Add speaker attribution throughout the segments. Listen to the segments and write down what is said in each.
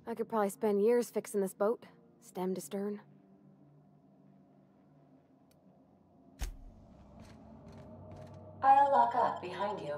Speaker 1: I could probably spend years fixing this boat, stem to stern.
Speaker 2: I'll lock up behind you.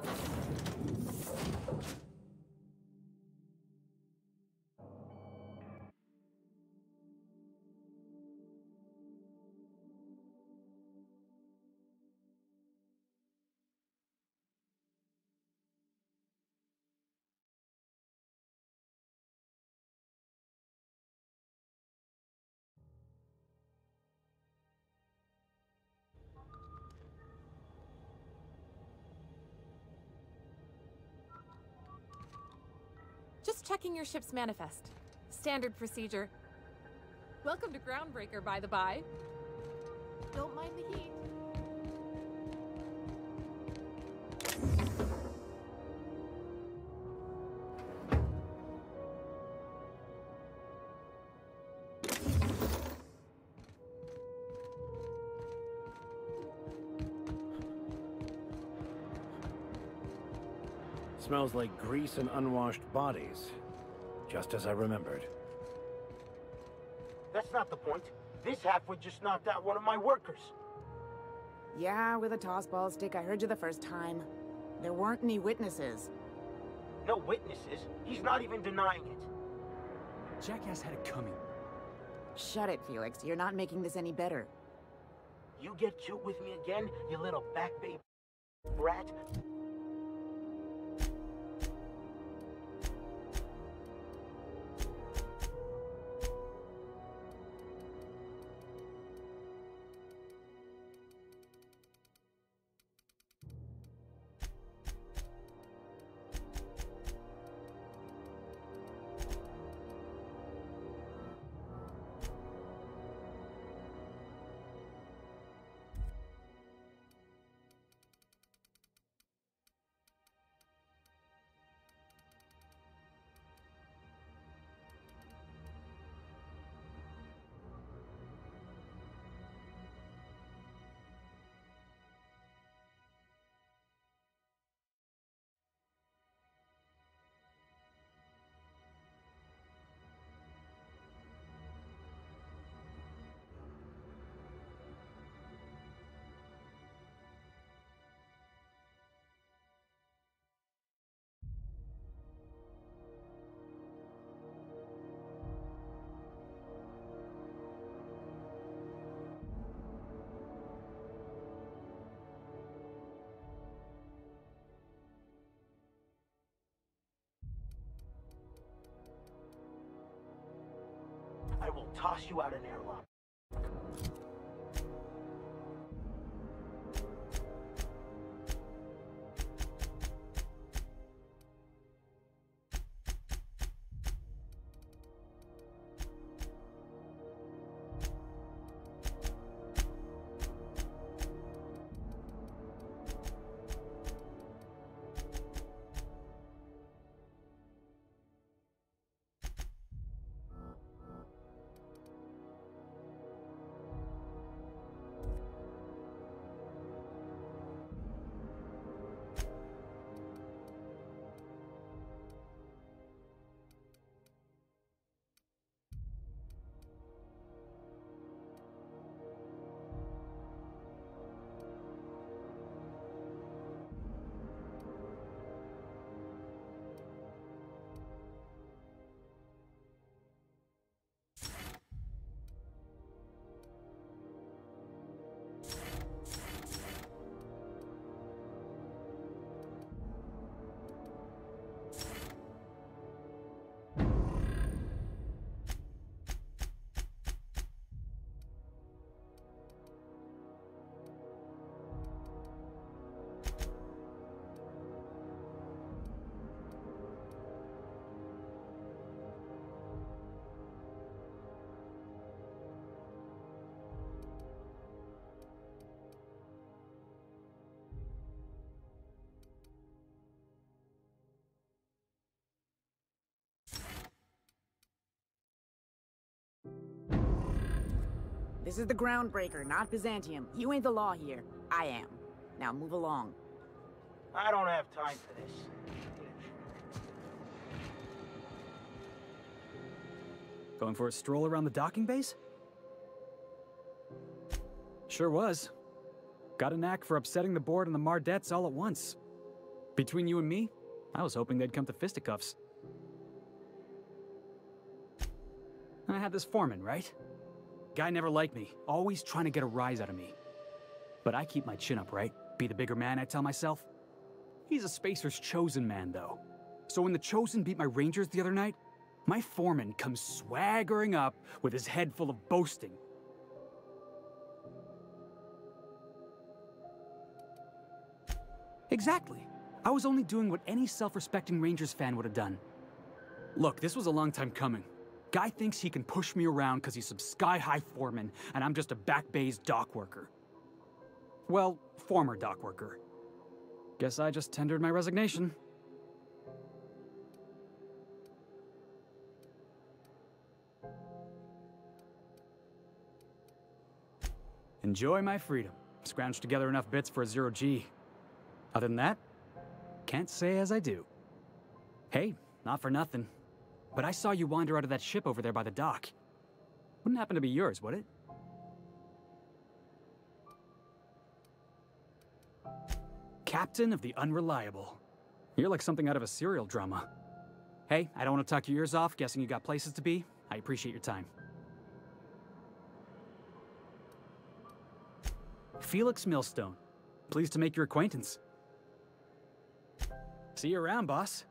Speaker 3: Just checking your ship's manifest. Standard procedure. Welcome to Groundbreaker, by the by. Don't mind the heat.
Speaker 4: Smells like grease and unwashed bodies. Just as I remembered.
Speaker 5: That's not the point. This halfwit just knocked out one of my workers.
Speaker 6: Yeah, with a tossball stick. I heard you the first time. There weren't any witnesses.
Speaker 5: No witnesses. He's not even denying it.
Speaker 7: Jackass had it coming.
Speaker 6: Shut it, Felix. You're not making this any better.
Speaker 5: You get cute with me again, you little back baby brat? I will toss you out an airlock.
Speaker 6: This is the Groundbreaker, not Byzantium. You ain't the law here. I am. Now move along.
Speaker 5: I don't have time for this.
Speaker 7: Going for a stroll around the docking base? Sure was. Got a knack for upsetting the board and the Mardettes all at once. Between you and me, I was hoping they'd come to fisticuffs. I had this foreman, right? Guy never liked me, always trying to get a rise out of me. But I keep my chin up, right? Be the bigger man, I tell myself. He's a Spacer's chosen man, though. So when the Chosen beat my Rangers the other night, my foreman comes swaggering up with his head full of boasting. Exactly. I was only doing what any self-respecting Rangers fan would have done. Look, this was a long time coming. Guy thinks he can push me around because he's some sky-high foreman, and I'm just a back bay's dock worker. Well, former dock worker. Guess I just tendered my resignation. Enjoy my freedom. Scrounged together enough bits for a 0G. Other than that, can't say as I do. Hey, not for nothing, but I saw you wander out of that ship over there by the dock. Wouldn't happen to be yours, would it? Captain of the Unreliable. You're like something out of a serial drama. Hey, I don't want to talk your ears off, guessing you got places to be. I appreciate your time. Felix Millstone. Pleased to make your acquaintance. See you around, boss.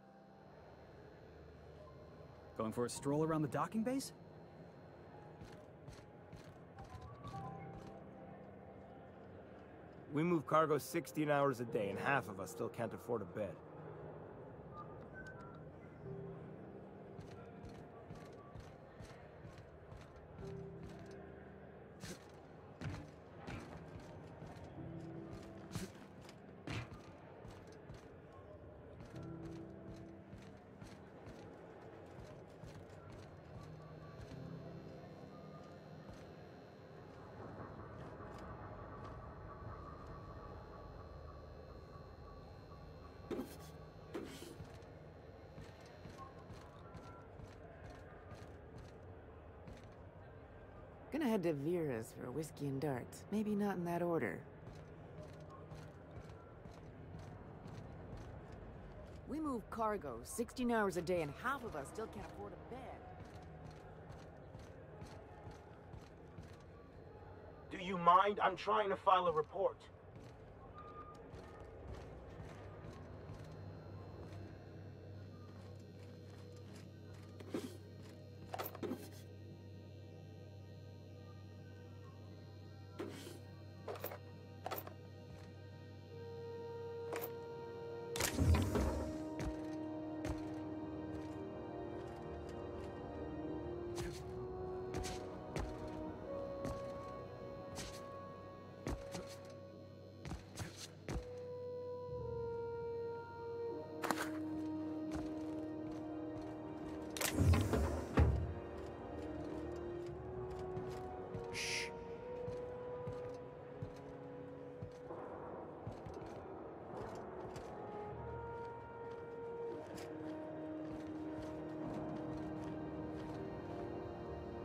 Speaker 7: Going for a stroll around the docking base?
Speaker 8: We move cargo 16 hours a day, and half of us still can't afford a bed.
Speaker 6: Gonna head to Vera's for a whiskey and darts. Maybe not in that order. We move cargo 16 hours a day, and half of us still can't afford a bed.
Speaker 5: Do you mind? I'm trying to file a report.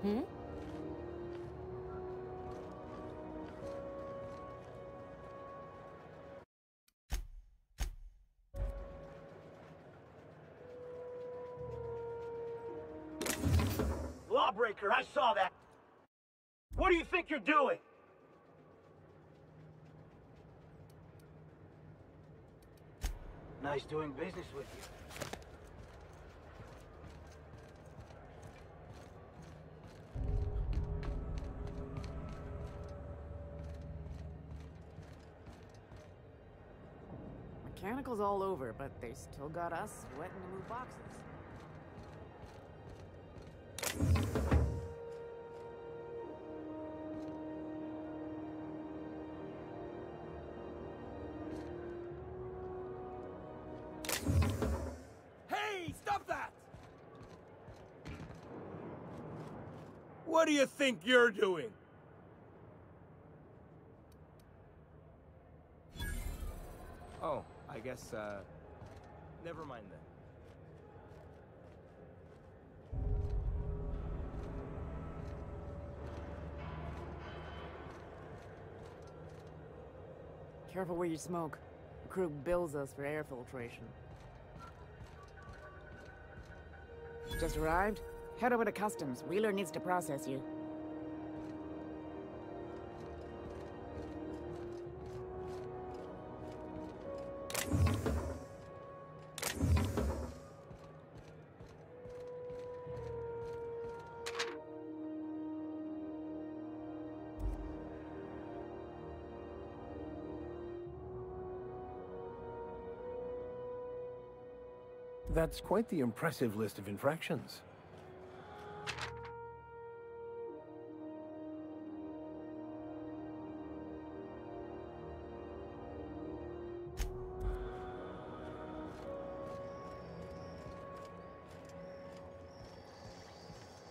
Speaker 6: Hmm?
Speaker 5: Lawbreaker, I saw that. What do you think you're doing? Nice doing business with you.
Speaker 6: Mechanicals all over, but they still got us sweating to move boxes.
Speaker 8: Hey, stop that! What do you think you're doing? Oh, I guess, never mind then.
Speaker 6: Careful where you smoke. The crew bills us for air filtration. Just arrived? Head over to Customs. Wheeler needs to process you.
Speaker 4: That's quite the impressive list of infractions.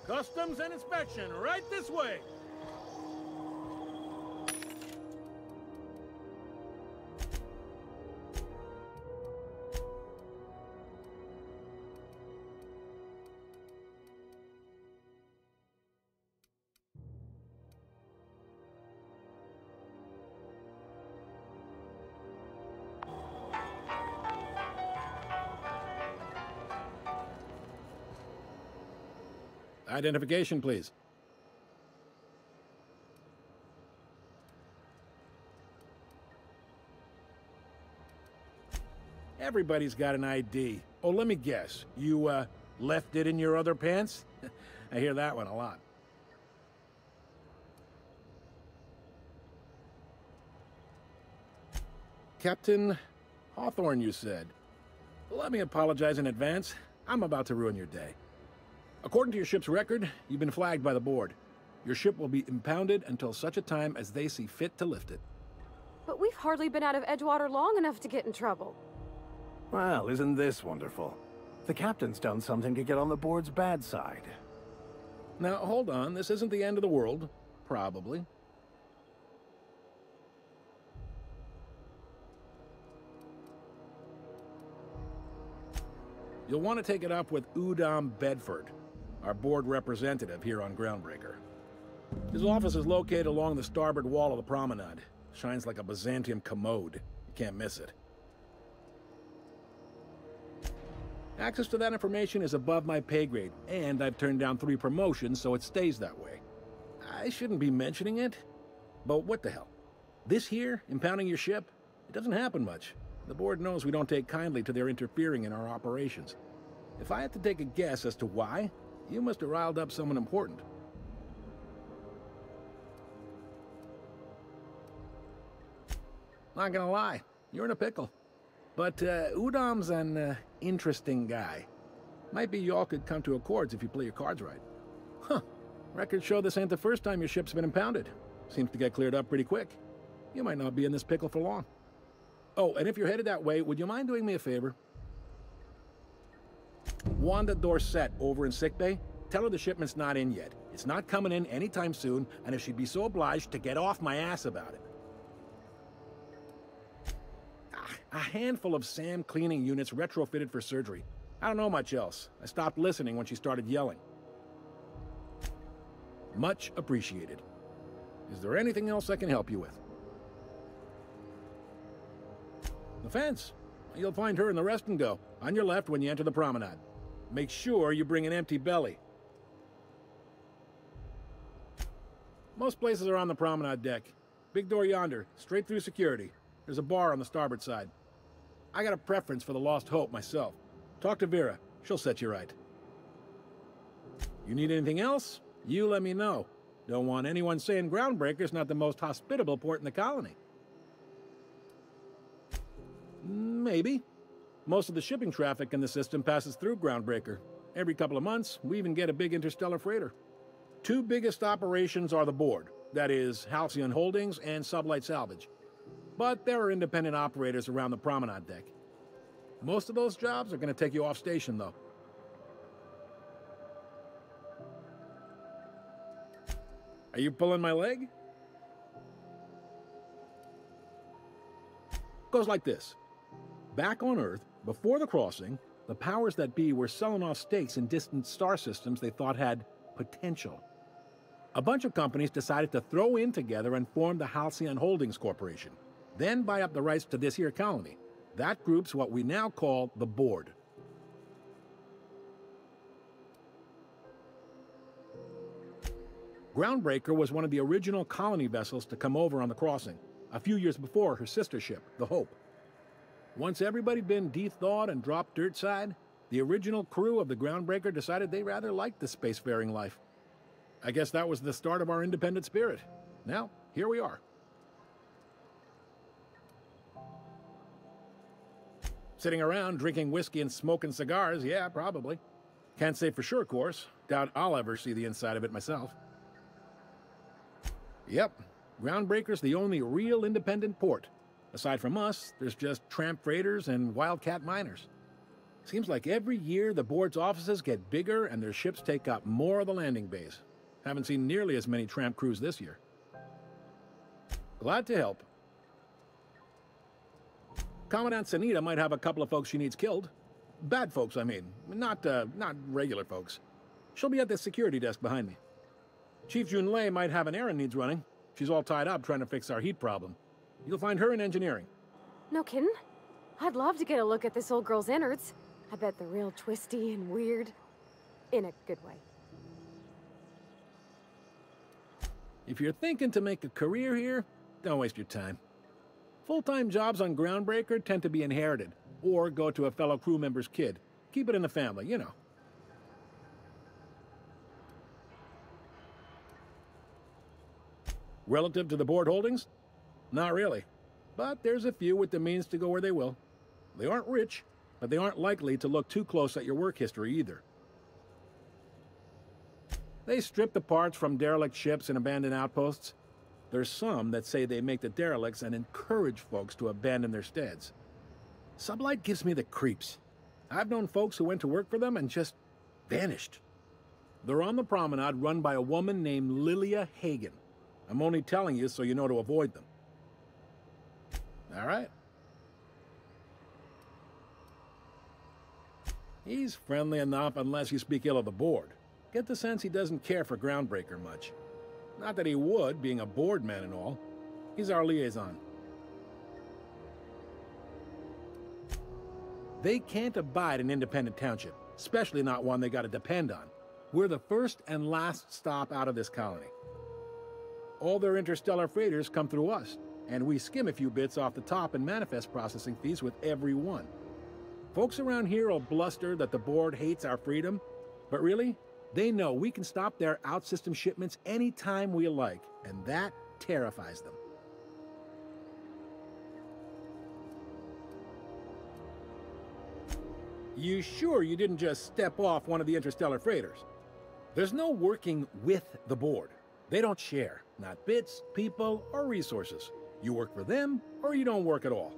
Speaker 9: Customs and inspection, right this way. Identification, please. Everybody's got an ID. Oh, let me guess. You, left it in your other pants? I hear that one a lot. Captain Hawthorne, you said. Let me apologize in advance. I'm about to ruin your day. According to your ship's record, you've been flagged by the board. Your ship will be impounded until such a time as they see fit to lift it.
Speaker 1: But we've hardly been out of Edgewater long enough to get in trouble.
Speaker 4: Well, isn't this wonderful? The captain's done something to get on the board's bad side.
Speaker 9: Now, hold on. This isn't the end of the world. Probably. You'll want to take it up with Udom Bedford, our board representative here on Groundbreaker. His office is located along the starboard wall of the promenade. Shines like a Byzantium commode. You can't miss it. Access to that information is above my pay grade, and I've turned down 3 promotions, so it stays that way. I shouldn't be mentioning it, but what the hell? This here, impounding your ship, it doesn't happen much. The board knows we don't take kindly to their interfering in our operations. If I had to take a guess as to why, you must have riled up someone important. Not gonna lie, you're in a pickle. But Udom's an interesting guy. Might be y'all could come to accords if you play your cards right. Huh. Records show this ain't the first time your ship's been impounded. Seems to get cleared up pretty quick. You might not be in this pickle for long. Oh, and if you're headed that way, would you mind doing me a favor? Wanda Dorset over in sickbay, tell her the shipment's not in yet. It's not coming in anytime soon, and if she'd be so obliged to get off my ass about it. A handful of SAM cleaning units retrofitted for surgery. I don't know much else. I stopped listening when she started yelling. Much appreciated. Is there anything else I can help you with? The fence. You'll find her in the rest and go, on your left when you enter the promenade. Make sure you bring an empty belly. Most places are on the promenade deck. Big door yonder, straight through security. There's a bar on the starboard side. I got a preference for the Lost Hope myself. Talk to Vera. She'll set you right. You need anything else? You let me know. Don't want anyone saying Groundbreaker's not the most hospitable port in the colony. Maybe. Most of the shipping traffic in the system passes through Groundbreaker. Every couple of months, we even get a big interstellar freighter. 2 biggest operations are the board. That is, Halcyon Holdings and Sublight Salvage. But there are independent operators around the promenade deck. Most of those jobs are going to take you off station, though. Are you pulling my leg? Goes like this. Back on Earth, before the crossing, the powers that be were selling off stakes in distant star systems they thought had potential. A bunch of companies decided to throw in together and form the Halcyon Holdings Corporation. then buy up the rights to this here colony. That group's what we now call the Board. Groundbreaker was one of the original colony vessels to come over on the crossing, a few years before her sister ship, the Hope. Once everybody'd been de-thawed and dropped dirt side, the original crew of the Groundbreaker decided they rather liked the spacefaring life. I guess that was the start of our independent spirit. Now, here we are. Sitting around drinking whiskey and smoking cigars, yeah, probably. Can't say for sure, of course. Doubt I'll ever see the inside of it myself. Yep, Groundbreaker's the only real independent port. Aside from us, there's just tramp freighters and wildcat miners. Seems like every year the Board's offices get bigger and their ships take up more of the landing bays. Haven't seen nearly as many tramp crews this year. Glad to help. Commandant Sanita might have a couple of folks she needs killed. Bad folks, I mean. Not regular folks. She'll be at the security desk behind me. Chief Junlei might have an errand needs running. She's all tied up trying to fix our heat problem. You'll find her in engineering.
Speaker 1: No kidding? I'd love to get a look at this old girl's innards. I bet they're real twisty and weird. In a good way.
Speaker 9: If you're thinking to make a career here, don't waste your time. Full-time jobs on Groundbreaker tend to be inherited, or go to a fellow crew member's kid. Keep it in the family, you know. Relative to the Board holdings? Not really. But there's a few with the means to go where they will. They aren't rich, but they aren't likely to look too close at your work history either. They strip the parts from derelict ships and abandoned outposts. There's some that say they make the derelicts and encourage folks to abandon their steads. Sublight gives me the creeps. I've known folks who went to work for them and just vanished. They're on the promenade run by a woman named Lilia Hagen. I'm only telling you so you know to avoid them. All right. He's friendly enough unless you speak ill of the Board. Get the sense he doesn't care for Groundbreaker much. Not that he would, being a Board man and all. He's our liaison. They can't abide an independent township, especially not one they gotta depend on. We're the first and last stop out of this colony. All their interstellar freighters come through us, and we skim a few bits off the top in manifest processing fees with every one. Folks around here will bluster that the Board hates our freedom, but really, they know we can stop their out-system shipments anytime we like, and that terrifies them. You sure you didn't just step off one of the interstellar freighters? There's no working with the Board. They don't share, not bits, people, or resources. You work for them, or you don't work at all.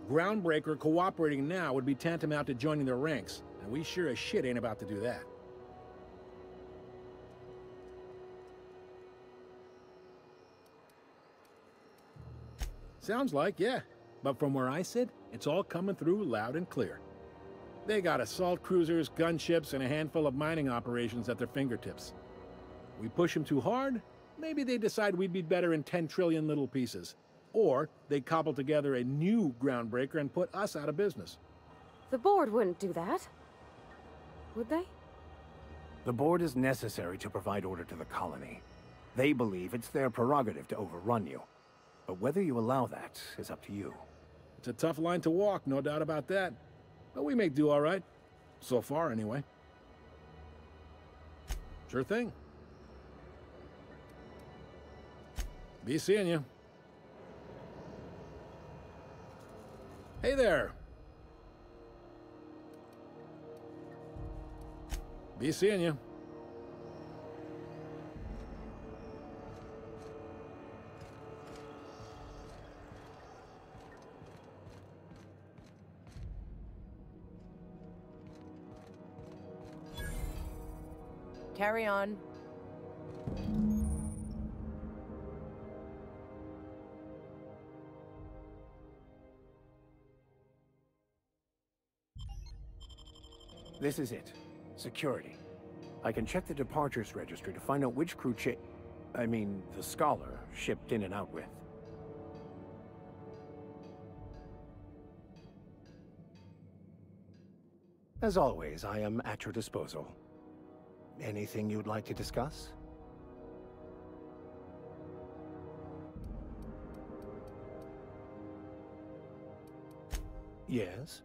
Speaker 9: Groundbreaker cooperating now would be tantamount to joining their ranks, and we sure as shit ain't about to do that. Sounds like, yeah. But from where I sit, it's all coming through loud and clear. They got assault cruisers, gunships, and a handful of mining operations at their fingertips. We push them too hard, maybe they decide we'd be better in 10 trillion little pieces. Or they cobble together a new Groundbreaker and put us out of business.
Speaker 1: The Board wouldn't do that. Would they?
Speaker 4: The Board is necessary to provide order to the colony. They believe it's their prerogative to overrun you. But whether you allow that is up to you.
Speaker 9: It's a tough line to walk, no doubt about that. But we may do all right. So far, anyway. Sure thing. Be seeing you. Hey there. Be seeing you.
Speaker 10: Carry on.
Speaker 4: This is it. Security. I can check the departures registry to find out which crew the Scholar, shipped in and out with. As always, I am at your disposal. Anything you'd like to discuss? Yes?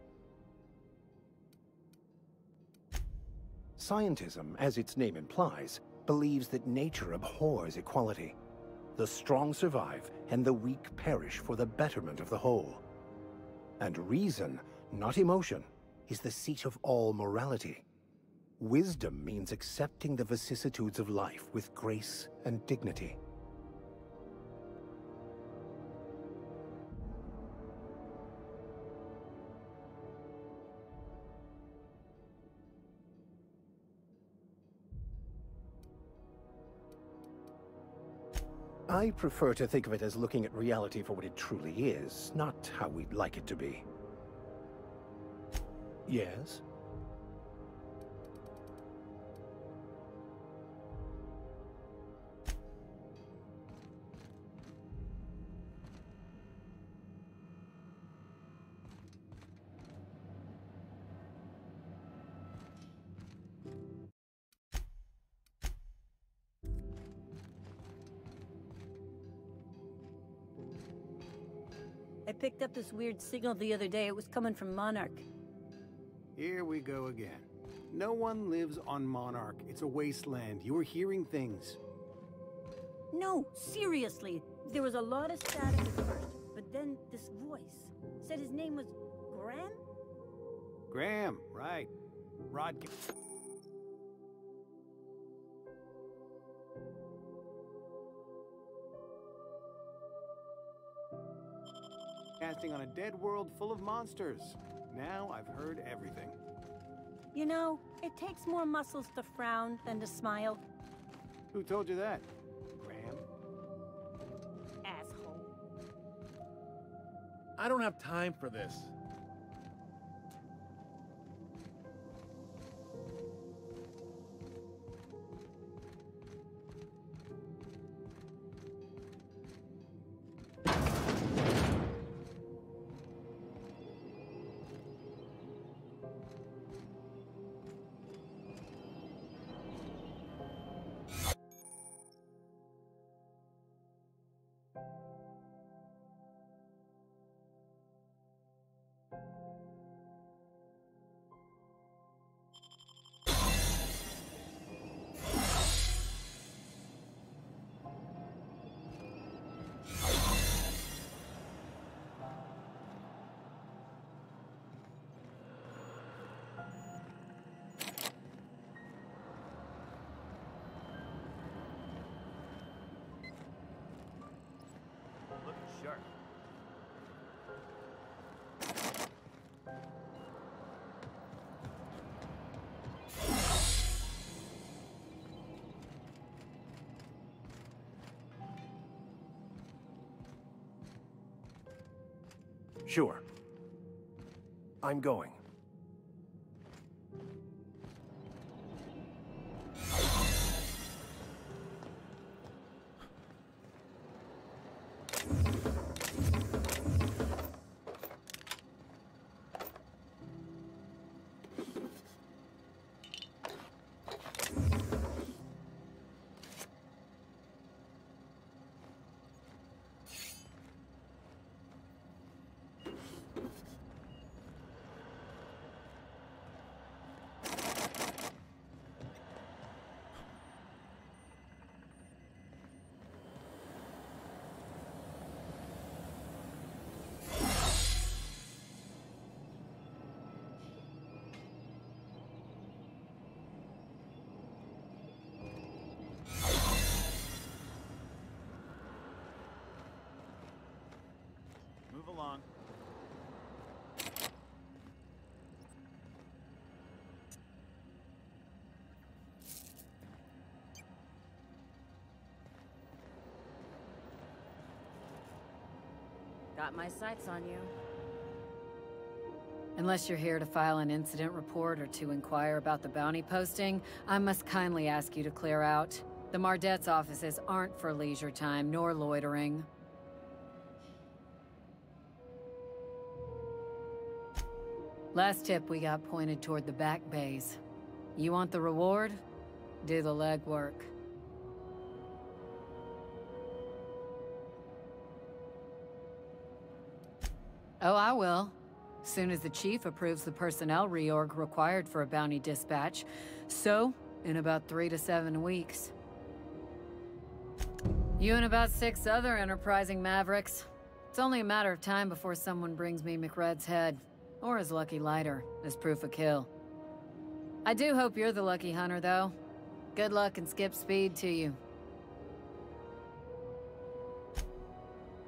Speaker 4: Scientism, as its name implies, believes that nature abhors equality. The strong survive, and the weak perish for the betterment of the whole. And reason, not emotion, is the seat of all morality. Wisdom means accepting the vicissitudes of life with grace and dignity. I prefer to think of it as looking at reality for what it truly is, not how we'd like it to be. Yes?
Speaker 11: I picked up this weird signal the other day. It was coming from Monarch.
Speaker 12: Here we go again. No one lives on Monarch. It's a wasteland. You were hearing things.
Speaker 11: No, seriously. There was a lot of static at first, but then this voice said his name was Graham?
Speaker 12: Graham, right. Rod... Casting on a dead world full of monsters. Now I've heard everything.
Speaker 11: You know, it takes more muscles to frown than to smile.
Speaker 12: Who told you that? Graham?
Speaker 11: Asshole.
Speaker 9: I don't have time for this.
Speaker 5: Sharp.
Speaker 4: Sure. I'm going.
Speaker 5: Move along.
Speaker 13: Got my sights on you. Unless you're here to file an incident report or to inquire about the bounty posting, I must kindly ask you to clear out. The Mardet's offices aren't for leisure time nor loitering. Last tip we got pointed toward the back bays. You want the reward? Do the legwork. Oh, I will. Soon as the chief approves the personnel reorg required for a bounty dispatch. So, in about 3 to 7 weeks. You and about 6 other enterprising mavericks. It's only a matter of time before someone brings me McRed's head, or his lucky lighter, as proof of kill. I do hope you're the lucky hunter, though. Good luck and skip speed to you.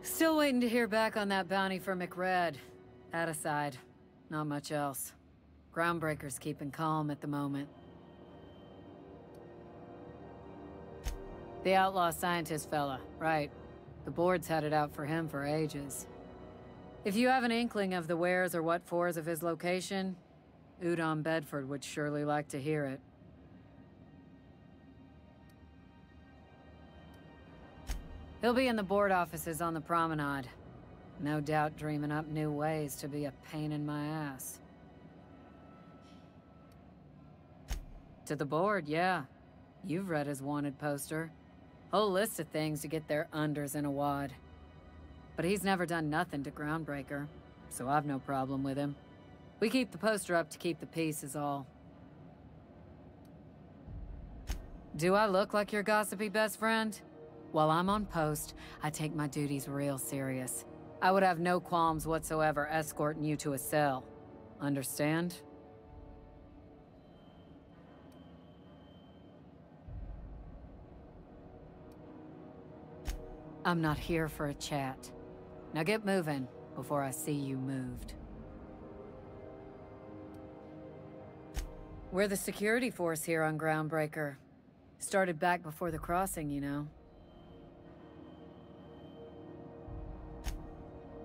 Speaker 13: Still waiting to hear back on that bounty for McRed. That aside, not much else. Groundbreaker's keeping calm at the moment. The outlaw scientist fella, right. The board's had it out for him for ages. If you have an inkling of the wheres or what-fors of his location, Udon Bedford would surely like to hear it. He'll be in the board offices on the promenade. No doubt dreaming up new ways to be a pain in my ass. To the board, yeah. You've read his wanted poster. Whole list of things to get their unders in a wad. But he's never done nothing to Groundbreaker, so I've no problem with him. We keep the poster up to keep the peace is all. Do I look like your gossipy best friend? While I'm on post, I take my duties real serious. I would have no qualms whatsoever escorting you to a cell. Understand? I'm not here for a chat. Now get moving before I see you moved. We're the security force here on Groundbreaker. Started back before the crossing, you know.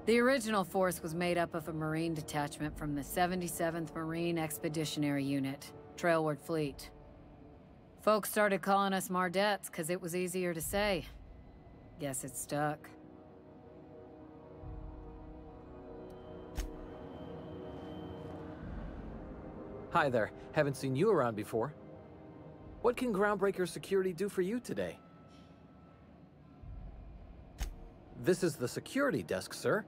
Speaker 13: The original force was made up of a Marine detachment from the 77th Marine Expeditionary Unit, Trailward Fleet. Folks started calling us Mardettes because it was easier to say. Guess it stuck.
Speaker 14: Hi there. Haven't seen you around before. What can Groundbreaker Security do for you today? This is the security desk, sir.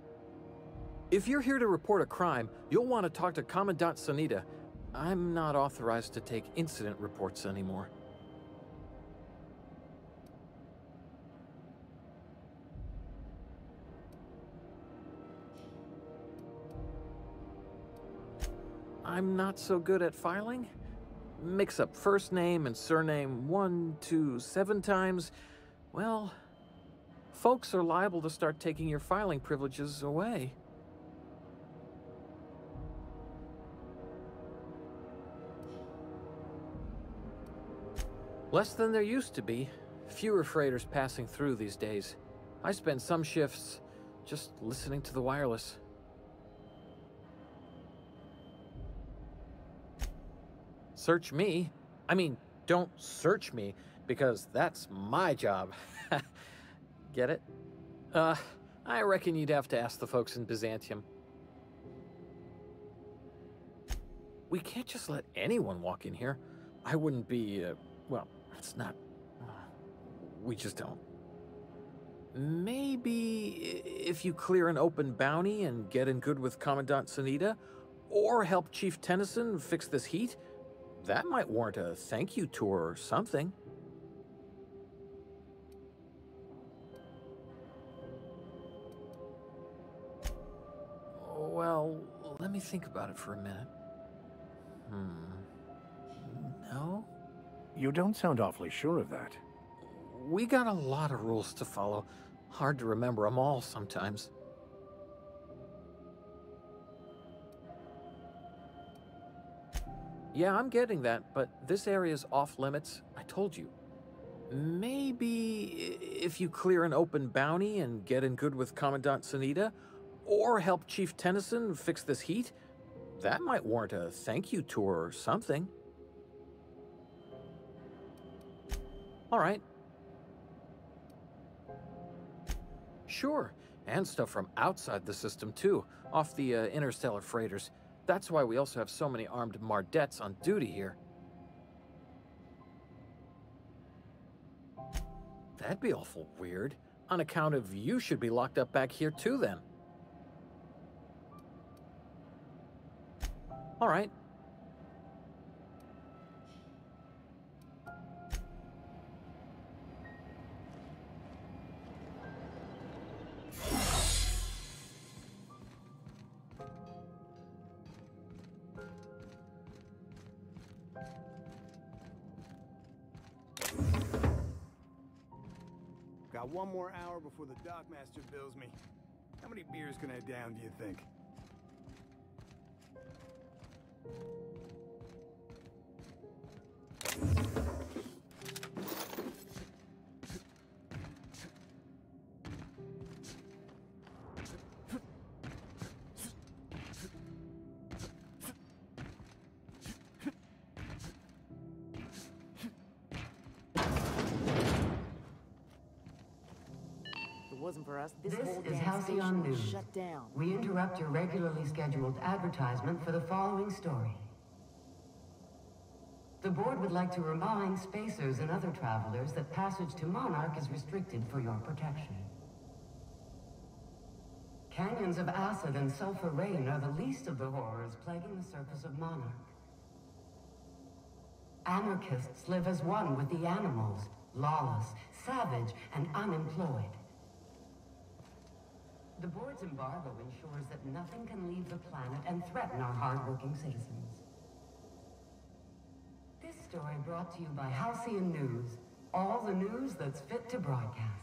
Speaker 14: If you're here to report a crime, you'll want to talk to Commandant Sanita. I'm not authorized to take incident reports anymore. I'm not so good at filing. Mix up first name and surname 1, 2, 7 times. Well, folks are liable to start taking your filing privileges away. Less than there used to be. Fewer freighters passing through these days. I spend some shifts just listening to the wireless. Search me? I mean, don't search me, because that's my job. Get it? I reckon you'd have to ask the folks in Byzantium. We can't just let anyone walk in here. I wouldn't be, well, it's not... we just don't. Maybe if you clear an open bounty and get in good with Commandant Sanita, or help Chief Tennyson fix this heat, that might warrant a thank you tour or something. Well, let me think about it for a minute. No?
Speaker 4: You don't sound awfully sure of that.
Speaker 14: We got a lot of rules to follow. Hard to remember them all sometimes. Yeah, I'm getting that, but this area's off limits. I told you. Maybe if you clear an open bounty and get in good with Commandant Sanita, or help Chief Tennyson fix this heat, that might warrant a thank you tour or something. All right. Sure, and stuff from outside the system too, off the interstellar freighters. That's why we also have so many armed Mardettes on duty here. That'd be awful weird. On account of you should be locked up back here too, then. All right.
Speaker 12: Got one more hour before the dockmaster bills me. How many beers can I down, do you think?
Speaker 6: Wasn't for us,
Speaker 15: This
Speaker 6: whole
Speaker 15: is
Speaker 6: damn
Speaker 15: Halcyon
Speaker 6: station
Speaker 15: News.
Speaker 6: was shut down.
Speaker 15: We interrupt your regularly scheduled advertisement for the following story. The board would like to remind spacers and other travelers that passage to Monarch is restricted for your protection. Canyons of acid and sulfur rain are the least of the horrors plaguing the surface of Monarch. Anarchists live as one with the animals, lawless, savage, and unemployed. The board's embargo ensures that nothing can leave the planet and threaten our hard-working citizens. This story brought to you by Halcyon News. All the news that's fit to broadcast.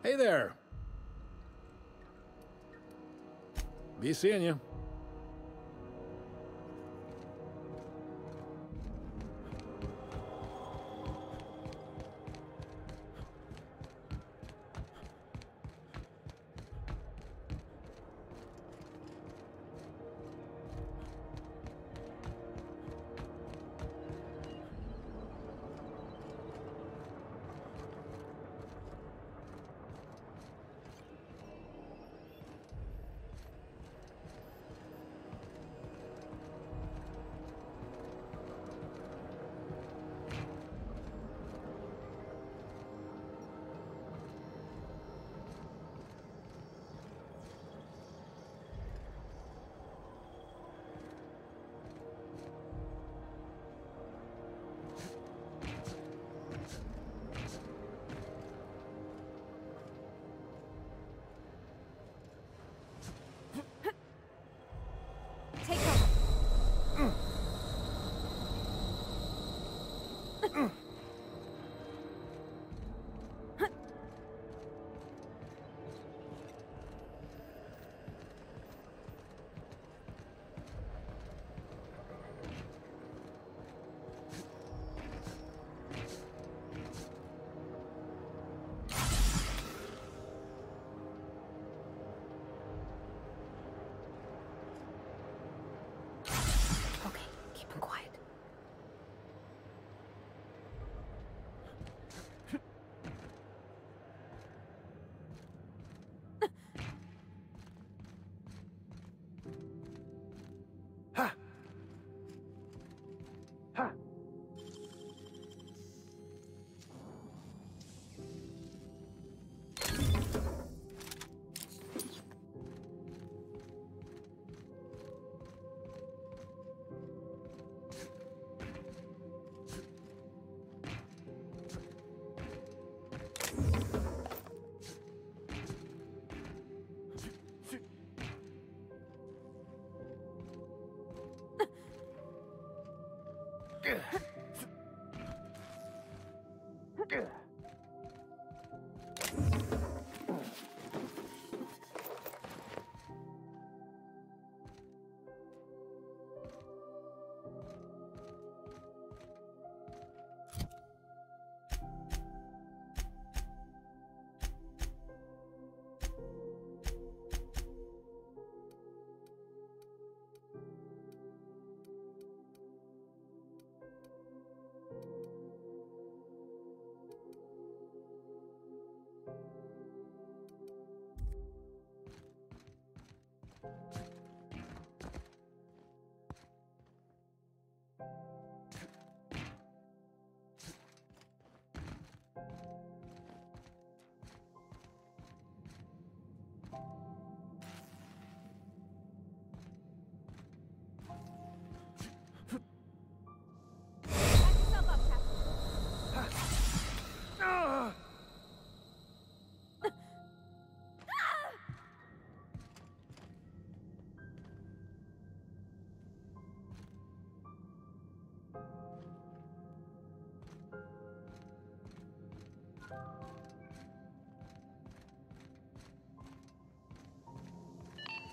Speaker 9: Hey there. Be seeing you.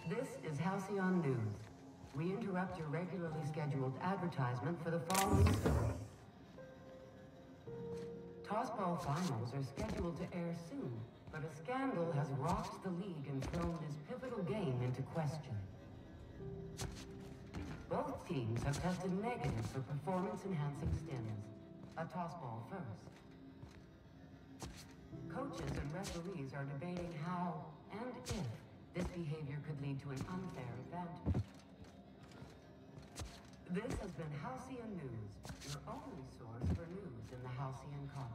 Speaker 15: This is Halcyon News. We interrupt your regularly scheduled advertisement for the following story. Tossball finals are scheduled to air soon, but a scandal has rocked the league and thrown this pivotal game into question. Both teams have tested negative for performance-enhancing stims. A tossball first. Coaches and referees are debating how and if this behavior could lead to an unfair advantage. This has been Halcyon News, your only source for news in the Halcyon colony.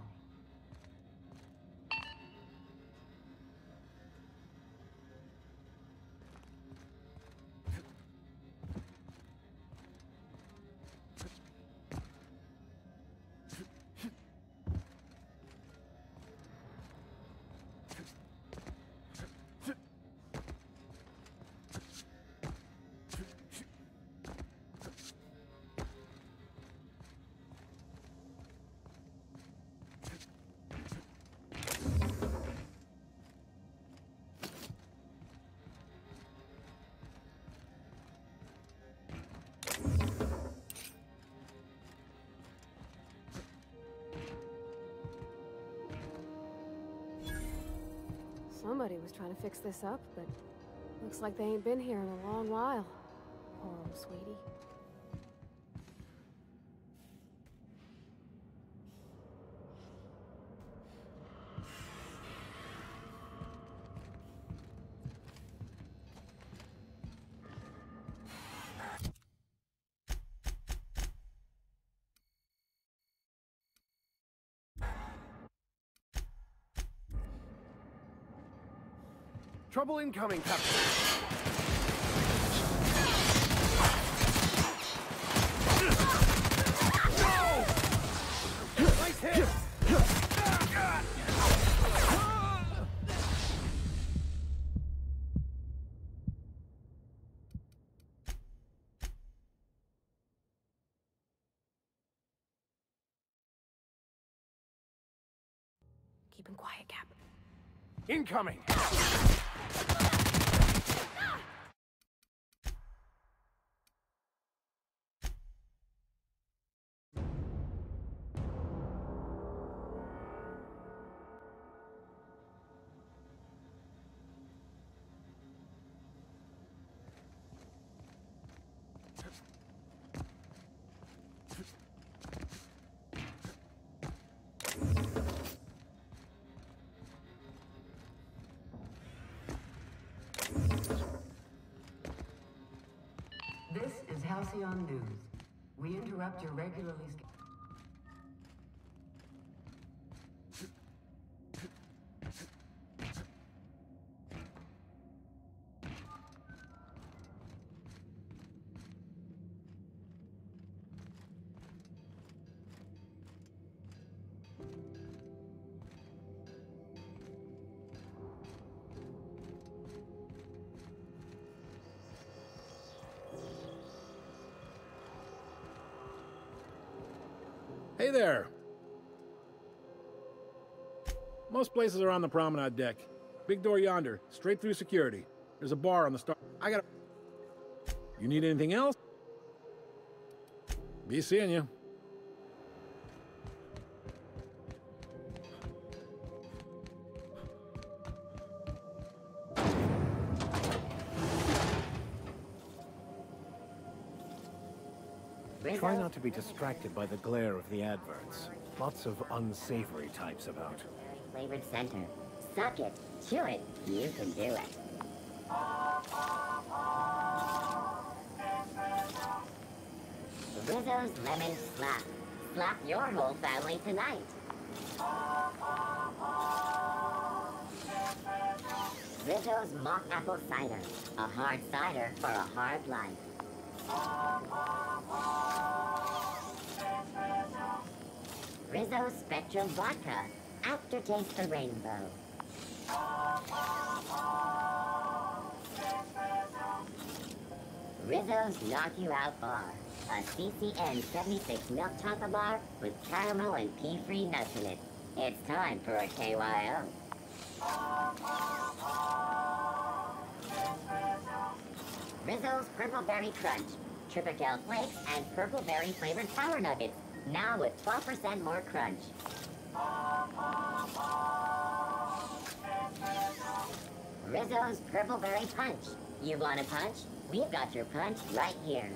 Speaker 1: Somebody was trying to fix this up, but looks like they ain't been here in a long while. Poor old sweetie.
Speaker 8: Trouble incoming, Captain. Nice hit!
Speaker 1: Keep him quiet, Cap.
Speaker 8: Incoming!
Speaker 15: This is Halcyon News. We interrupt interrupt your regularly scheduled...
Speaker 9: Hey there! Most places are on the promenade deck. Big door yonder, straight through security. There's a bar on the start. You need anything else? Be seeing you.
Speaker 4: Try not to be distracted by the glare of the adverts. Lots of unsavory types about.
Speaker 16: Flavored center. Suck it. Chew it. You can do it. Rizzo's Lemon Slap. Slap your whole family tonight. Rizzo's Mock Apple Cider. A hard cider for a hard life. Rizzo's Spectrum Vodka. Aftertaste the rainbow. Rizzo's Knock You Out Bar. A CCN 76 milk chocolate bar with caramel and pea-free nuts in it. It's time for a KYO. Rizzo's Purple Berry Crunch. Triple flakes and purple berry flavored sour nuggets. Now with 12% more crunch. Rizzo's Purple Berry Punch. You want a punch? We've got your punch right here.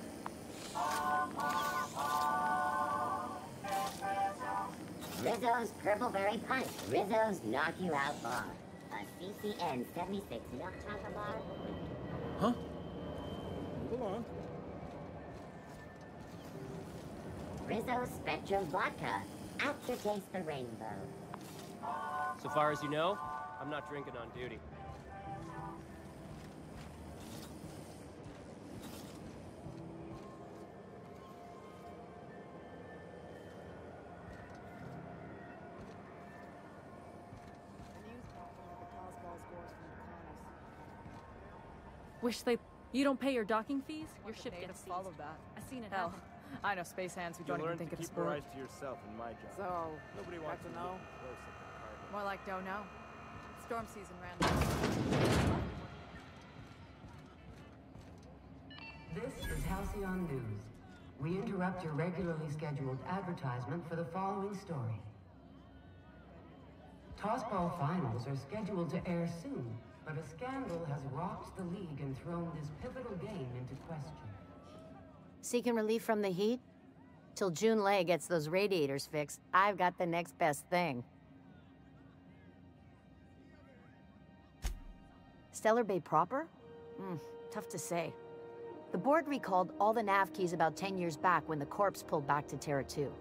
Speaker 16: Rizzo's Purple Berry Punch. Rizzo's Knock You Out Bar. A CCN 76 milk chocolate bar.
Speaker 9: Huh? Move along.
Speaker 16: Rizzo's Spectrum Vodka. Aftertaste the rainbow.
Speaker 17: So far as you know, I'm not drinking on duty.
Speaker 18: Wish they... You don't pay your docking fees? Your ship gets seized.
Speaker 19: Follow that.
Speaker 18: I seen it
Speaker 19: Hell,
Speaker 18: happen.
Speaker 19: I know space hands who
Speaker 8: You
Speaker 19: don't even
Speaker 8: learn
Speaker 19: think
Speaker 8: to
Speaker 19: of
Speaker 8: keep
Speaker 19: sport.
Speaker 8: your eyes to yourself in my job.
Speaker 19: So,
Speaker 8: Nobody
Speaker 19: back
Speaker 8: wants
Speaker 19: to
Speaker 8: to
Speaker 19: know?
Speaker 8: look close at the cargo.
Speaker 19: More like don't know. Storm season ran.
Speaker 15: This is Halcyon News. We interrupt your regularly scheduled advertisement for the following story. Tossball finals are scheduled to air soon, but a scandal has rocked the league and thrown this pivotal game into question.
Speaker 16: Seeking relief from the heat? Till June Lay gets those radiators fixed, I've got the next best thing. Stellar Bay proper? Tough to say. The board recalled all the nav keys about 10 years back when the Corps pulled back to Terra 2.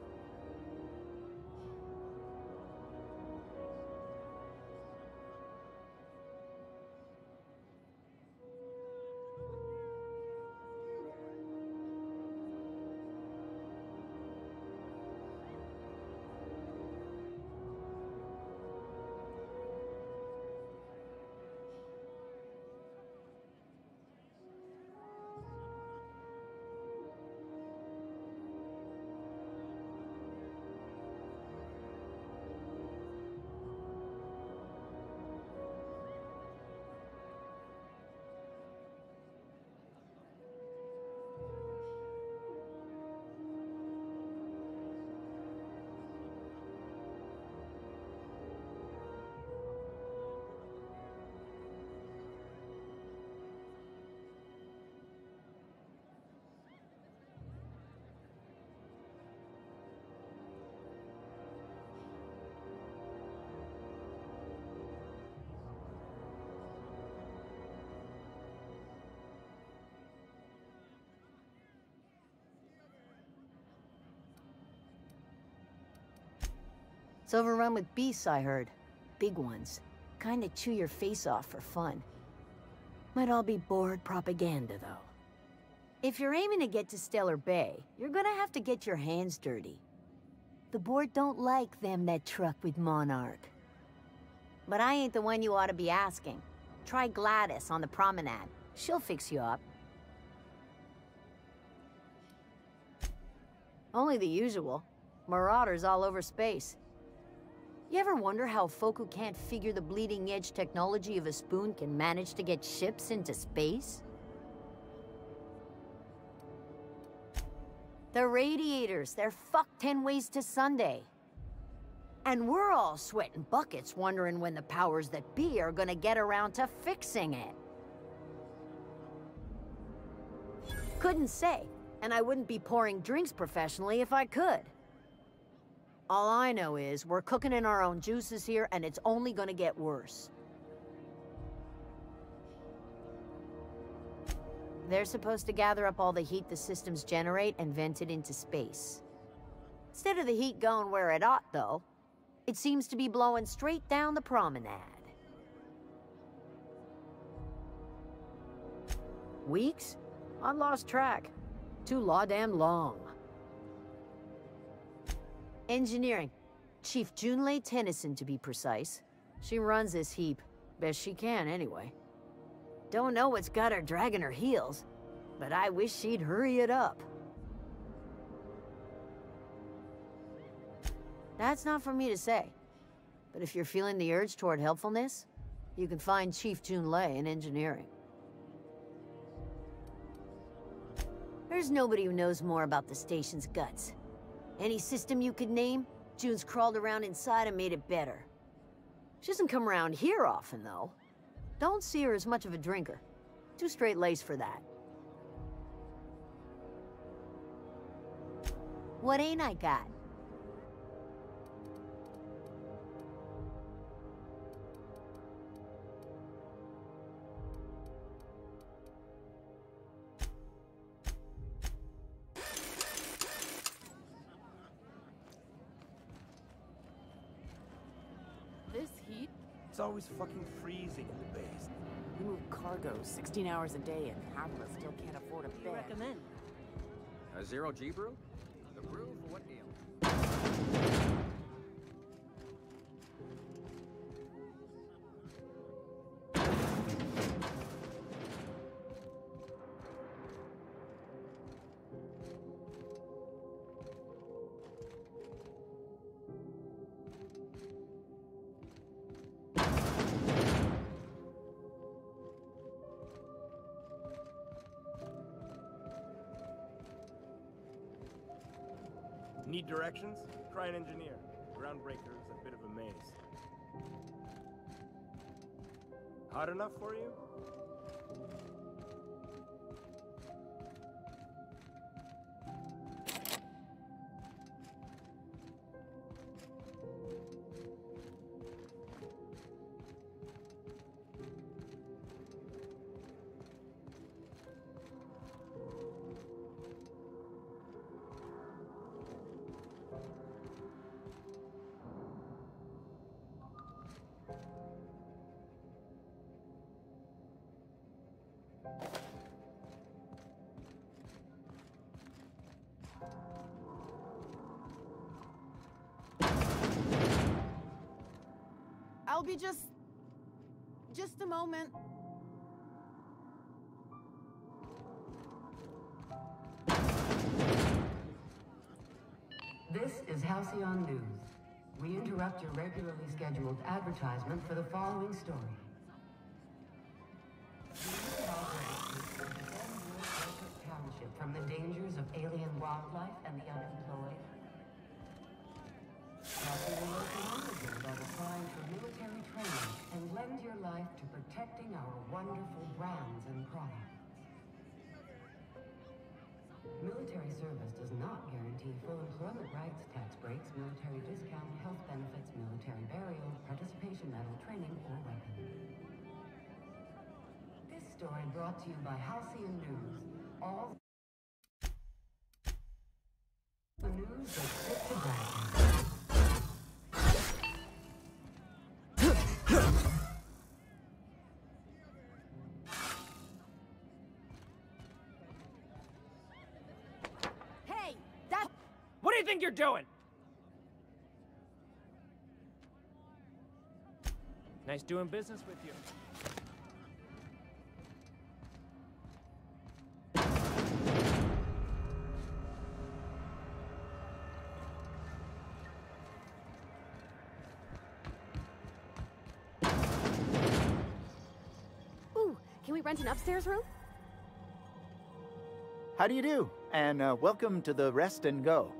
Speaker 20: It's overrun with beasts, I heard. Big ones. Kinda chew your face off for fun. Might all be bored propaganda, though. If you're aiming to get to Stellar Bay, you're gonna have to get your hands dirty. The board don't like them that truck with Monarch. But I ain't the one you ought to be asking. Try Gladys on the promenade. She'll fix you up. Only the usual. Marauders all over space. You ever wonder how folk who can't figure the bleeding edge technology of a spoon can manage to get ships into space? The radiators, they're fucked 10 ways to Sunday. And we're all sweating buckets wondering when the powers that be are gonna get around to fixing it. Couldn't say, and I wouldn't be pouring drinks professionally if I could. All I know is we're cooking in our own juices here, and it's only gonna get worse. They're supposed to gather up all the heat the systems generate and vent it into space. Instead of the heat going where it ought, though, it seems to be blowing straight down the promenade. Weeks? I lost track. Too law-damn long. Engineering. Chief Junlei Tennyson, to be precise. She runs this heap. Best she can, anyway. Don't know what's got her dragging her heels, but I wish she'd hurry it up. That's not for me to say. But if you're feeling the urge toward helpfulness, you can find Chief Junlei in engineering. There's nobody who knows more about the station's guts. Any system you could name, June's crawled around inside and made it better. She doesn't come around here often, though. Don't see her as much of a drinker. Too straight-laced for that. What ain't I got?
Speaker 3: This heat?
Speaker 8: It's always fucking freezing in the base.
Speaker 6: We move cargo 16 hours a day, and half of us still can't afford a bed.
Speaker 11: Recommend.
Speaker 21: A zero G brew? The brew for what deal?
Speaker 8: Need directions? Try an engineer. Groundbreaker is a bit of a maze. Hot enough for you?
Speaker 6: I'll be just a moment.
Speaker 15: This is Halcyon News. We interrupt your regularly scheduled advertisement for the following story. Township from the dangers of alien wildlife and the unemployed. Popular locomotives are applying for military training and lend your life to protecting our wonderful brands and products. Military service does not guarantee full employment rights, tax breaks, military discount, health benefits, military burial, participation medal, training, or weapons. This story brought to you by Halcyon News. All the news that fit the dragon.
Speaker 17: do you think you're doing? Nice doing business with you.
Speaker 1: Ooh, can we rent an upstairs room?
Speaker 2: How do you do? And welcome to the Rest and Go.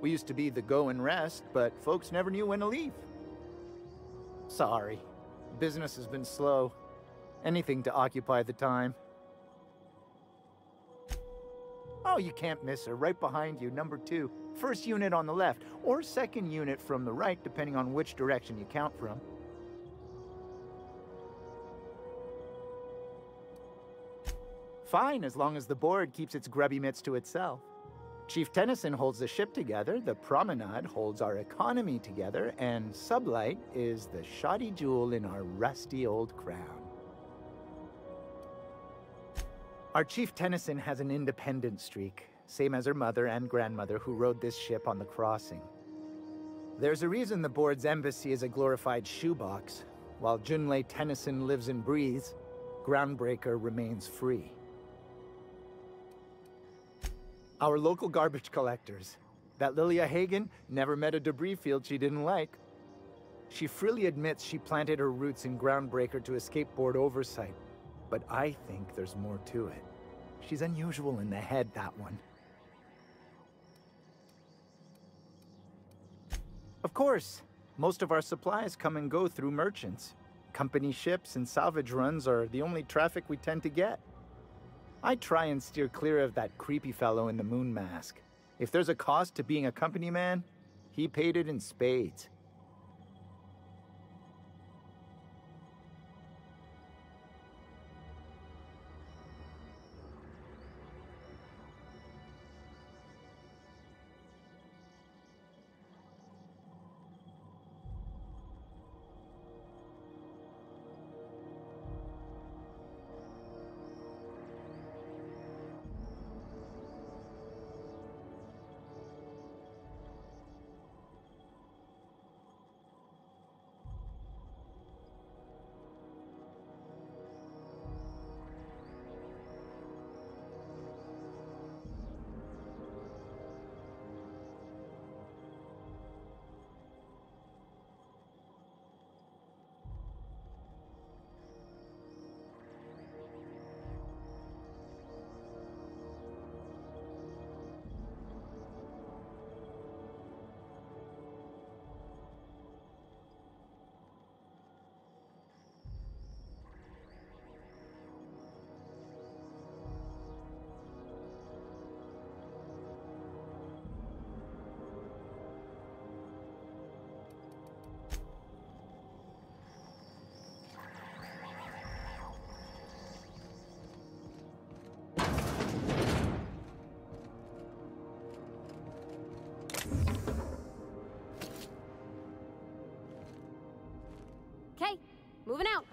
Speaker 2: We used to be the Go and Rest, but folks never knew when to leave. Sorry. Business has been slow. Anything to occupy the time. Oh, you can't miss her. Right behind you, number 2. First unit on the left, or second unit from the right, depending on which direction you count from. Fine, as long as the board keeps its grubby mitts to itself. Chief Tennyson holds the ship together, the Promenade holds our economy together, and Sublight is the shoddy jewel in our rusty old crown. Our Chief Tennyson has an independent streak, same as her mother and grandmother who rode this ship on the crossing. There's a reason the board's embassy is a glorified shoebox. While Junlei Tennyson lives and breathes, Groundbreaker remains free. Our local garbage collectors. That Lilia Hagen never met a debris field she didn't like. She freely admits she planted her roots in Groundbreaker to escape board oversight. But I think there's more to it. She's unusual in the head, that one. Of course, most of our supplies come and go through merchants. Company ships and salvage runs are the only traffic we tend to get. I try and steer clear of that creepy fellow in the moon mask. If there's a cost to being a company man, he paid it in spades.
Speaker 1: Okay, moving out.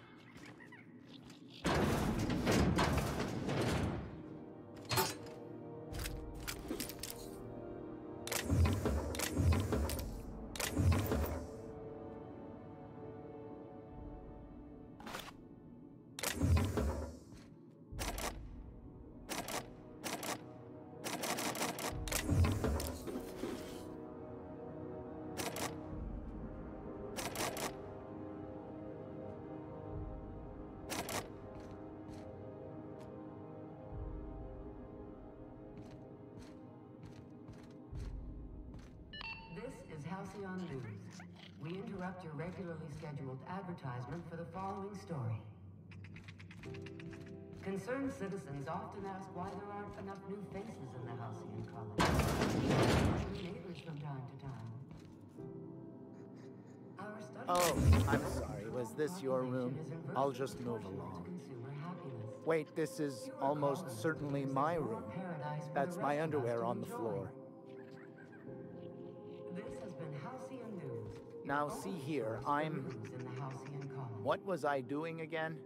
Speaker 15: This is Halcyon News. We interrupt your regularly scheduled advertisement for the following story. Concerned citizens often ask why there aren't enough new faces in the Halcyon colony. New neighbors from time to time. Our study
Speaker 2: Oh, I'm sorry. Was this your room? I'll just move along. Wait, this is almost certainly my room. That's my underwear on the floor.
Speaker 15: This has been Halcyon News.
Speaker 2: Now see here, I'm...
Speaker 15: In the Halcyon colony.
Speaker 2: What was I doing again?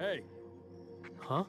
Speaker 9: Hey.
Speaker 14: Huh?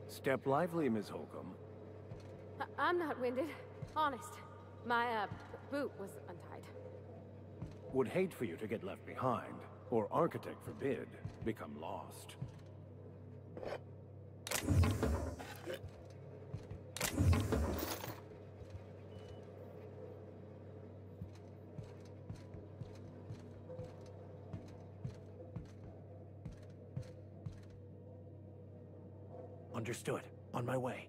Speaker 4: Step lively, Miss Holcomb.
Speaker 1: I'm not winded. Honest. My, boot was untied.
Speaker 4: Would hate for you to get left behind, or architect forbid, become lost. Understood. On my way.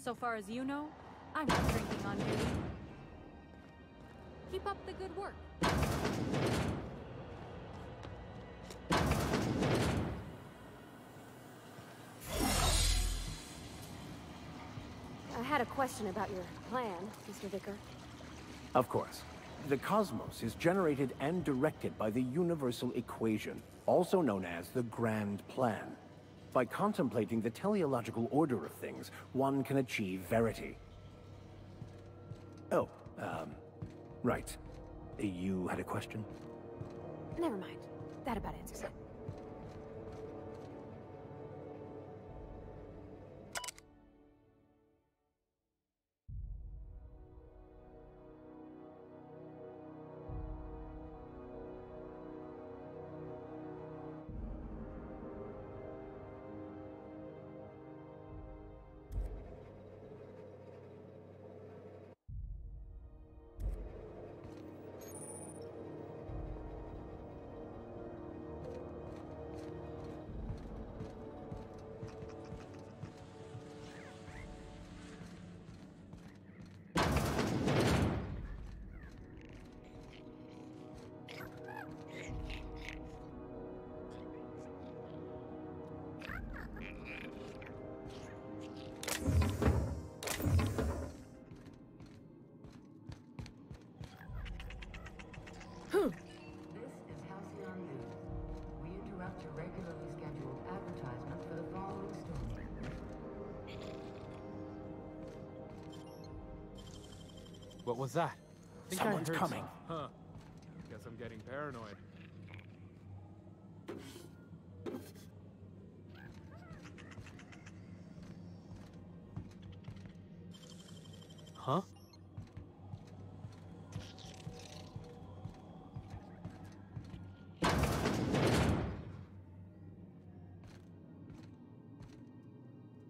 Speaker 18: So far as you know, I'm not drinking on duty.
Speaker 3: Keep up the good work.
Speaker 1: I had a question about your plan, Mr. Vicar.
Speaker 4: Of course. The cosmos is generated and directed by the universal equation, also known as the Grand Plan. By contemplating the teleological order of things, one can achieve verity. Oh, right. You had a question?
Speaker 1: Never mind. That about answers it.
Speaker 15: conduct your regularly scheduled advertisement for the following story.
Speaker 7: What was that? I think
Speaker 4: Someone's
Speaker 7: I heard
Speaker 4: coming.
Speaker 7: Huh. Guess I'm getting paranoid. Huh?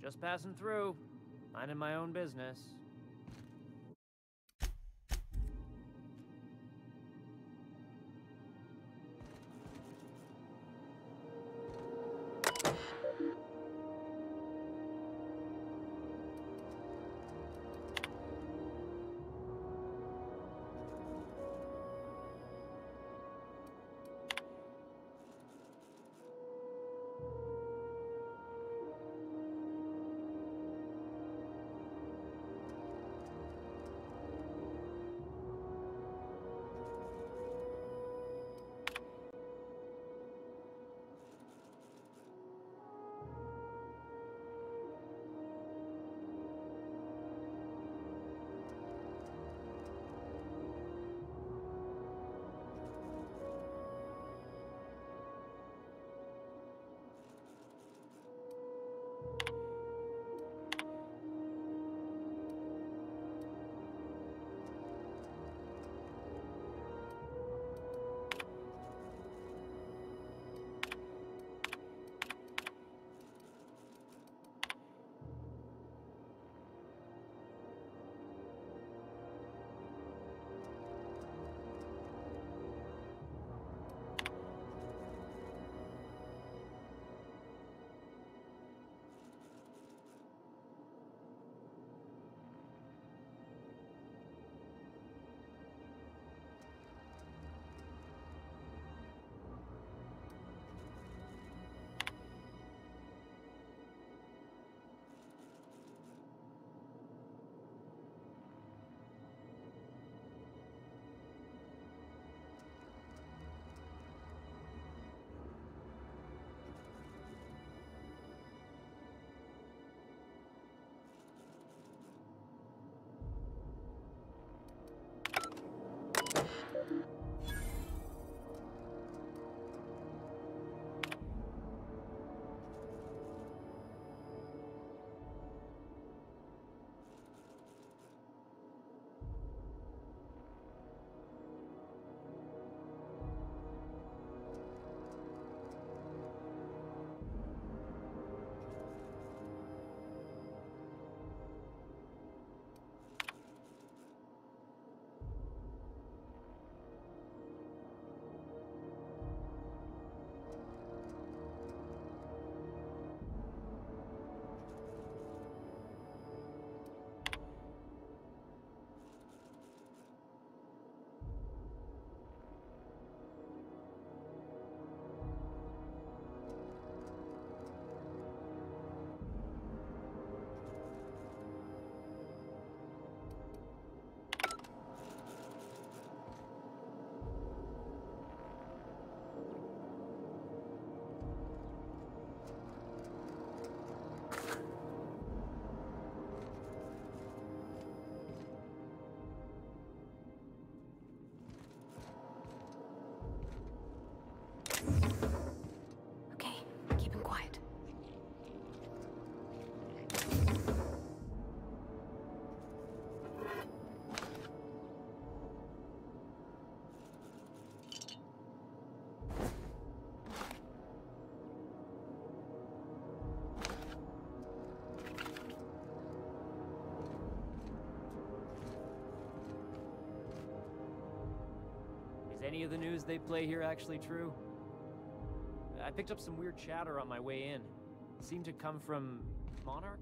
Speaker 17: Just passing through. Minding my own business. Is any of the news they play here actually true? I picked up some weird chatter on my way in. It seemed to come from Monarch?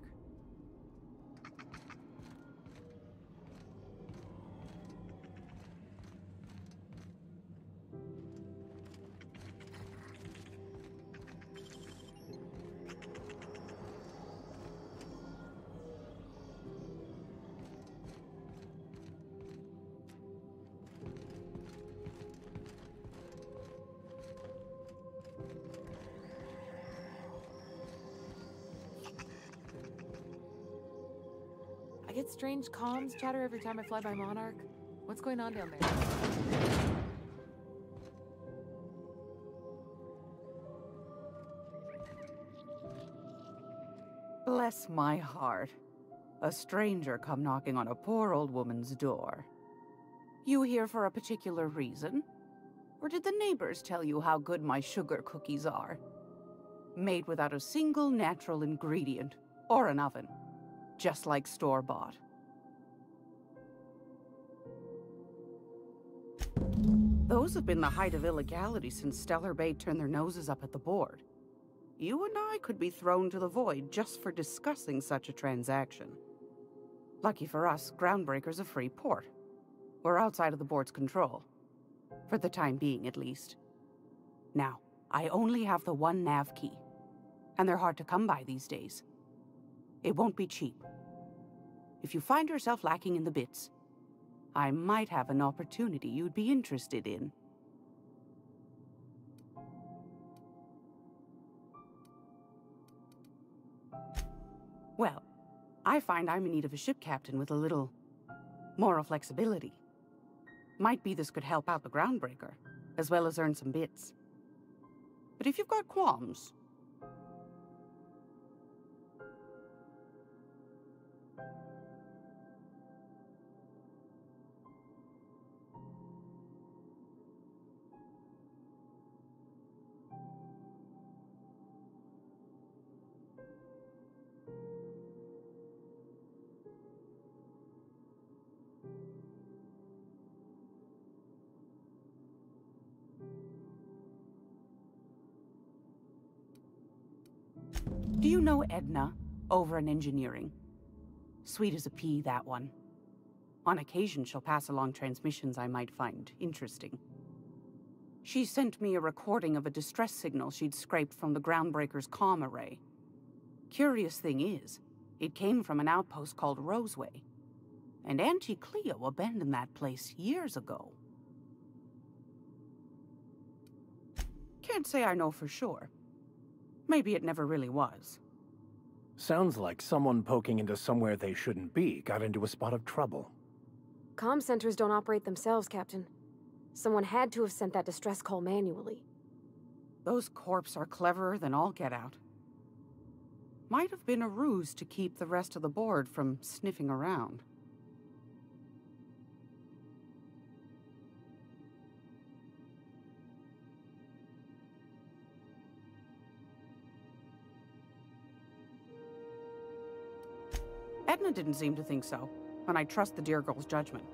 Speaker 3: get strange comms chatter every time I fly by Monarch? What's going on down there?
Speaker 10: Bless my heart. A stranger come knocking on a poor old woman's door. You here for a particular reason? Or did the neighbors tell you how good my sugar cookies are? Made without a single natural ingredient, or an oven. Just like store-bought. Those have been the height of illegality since Stellar Bay turned their noses up at the board. You and I could be thrown to the void just for discussing such a transaction. Lucky for us, Groundbreaker's a free port. We're outside of the board's control. For the time being, at least. Now, I only have the one nav key. And they're hard to come by these days. It won't be cheap. If you find yourself lacking in the bits, I might have an opportunity you'd be interested in. Well, I find I'm in need of a ship captain with a little moral flexibility. Might be this could help out the Groundbreaker, as well as earn some bits. But if you've got qualms... Do you know Edna, over in engineering? Sweet as a pea, that one. On occasion, she'll pass along transmissions I might find interesting. She sent me a recording of a distress signal she'd scraped from the Groundbreaker's comm array. Curious thing is, it came from an outpost called Roseway. And Auntie Cleo abandoned that place years ago. Can't say I know for sure. Maybe it never really was.
Speaker 4: Sounds like someone poking into somewhere they shouldn't be got into a spot of trouble.
Speaker 1: Comm centers don't operate themselves, Captain. Someone had to have sent that distress call manually.
Speaker 10: Those corps are cleverer than all get out. Might have been a ruse to keep the rest of the board from sniffing around. Edna didn't seem to think so, and I trust the dear girl's judgment.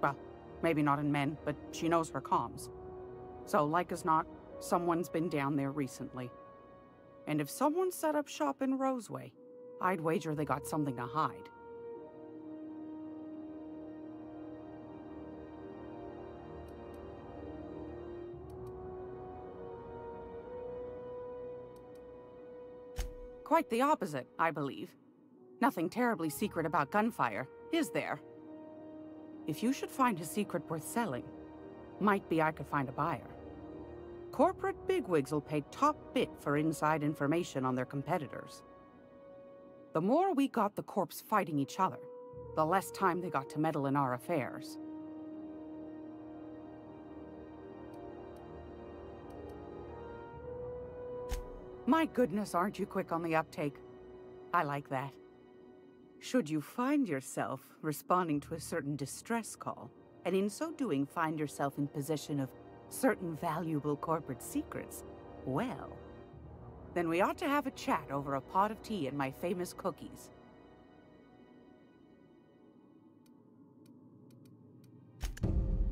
Speaker 10: Well, maybe not in men, but she knows her comms. So, like as not, someone's been down there recently. And if someone set up shop in Roseway, I'd wager they got something to hide. Quite the opposite, I believe. Nothing terribly secret about gunfire, is there? If you should find a secret worth selling, might be I could find a buyer. Corporate bigwigs will pay top bit for inside information on their competitors. The more we got the corps fighting each other, the less time they got to meddle in our affairs. My goodness, aren't you quick on the uptake? I like that. Should you find yourself responding to a certain distress call, and in so doing find yourself in possession of certain valuable corporate secrets, well, then we ought to have a chat over a pot of tea and my famous cookies.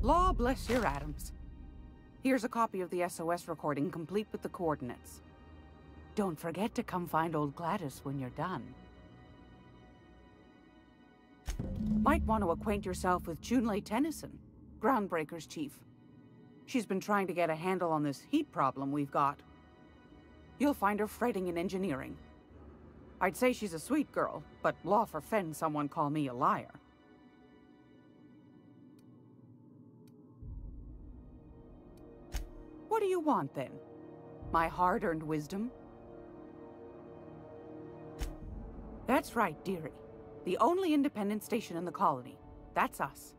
Speaker 10: Law bless your atoms. Here's a copy of the SOS recording complete with the coordinates. Don't forget to come find old Gladys when you're done. Might want to acquaint yourself with Junlei Tennyson, Groundbreaker's chief. She's been trying to get a handle on this heat problem we've got. You'll find her fretting in engineering. I'd say she's a sweet girl, but law forfend someone call me a liar. What do you want, then? My hard-earned wisdom? That's right, dearie. The only independent station in the colony. That's us.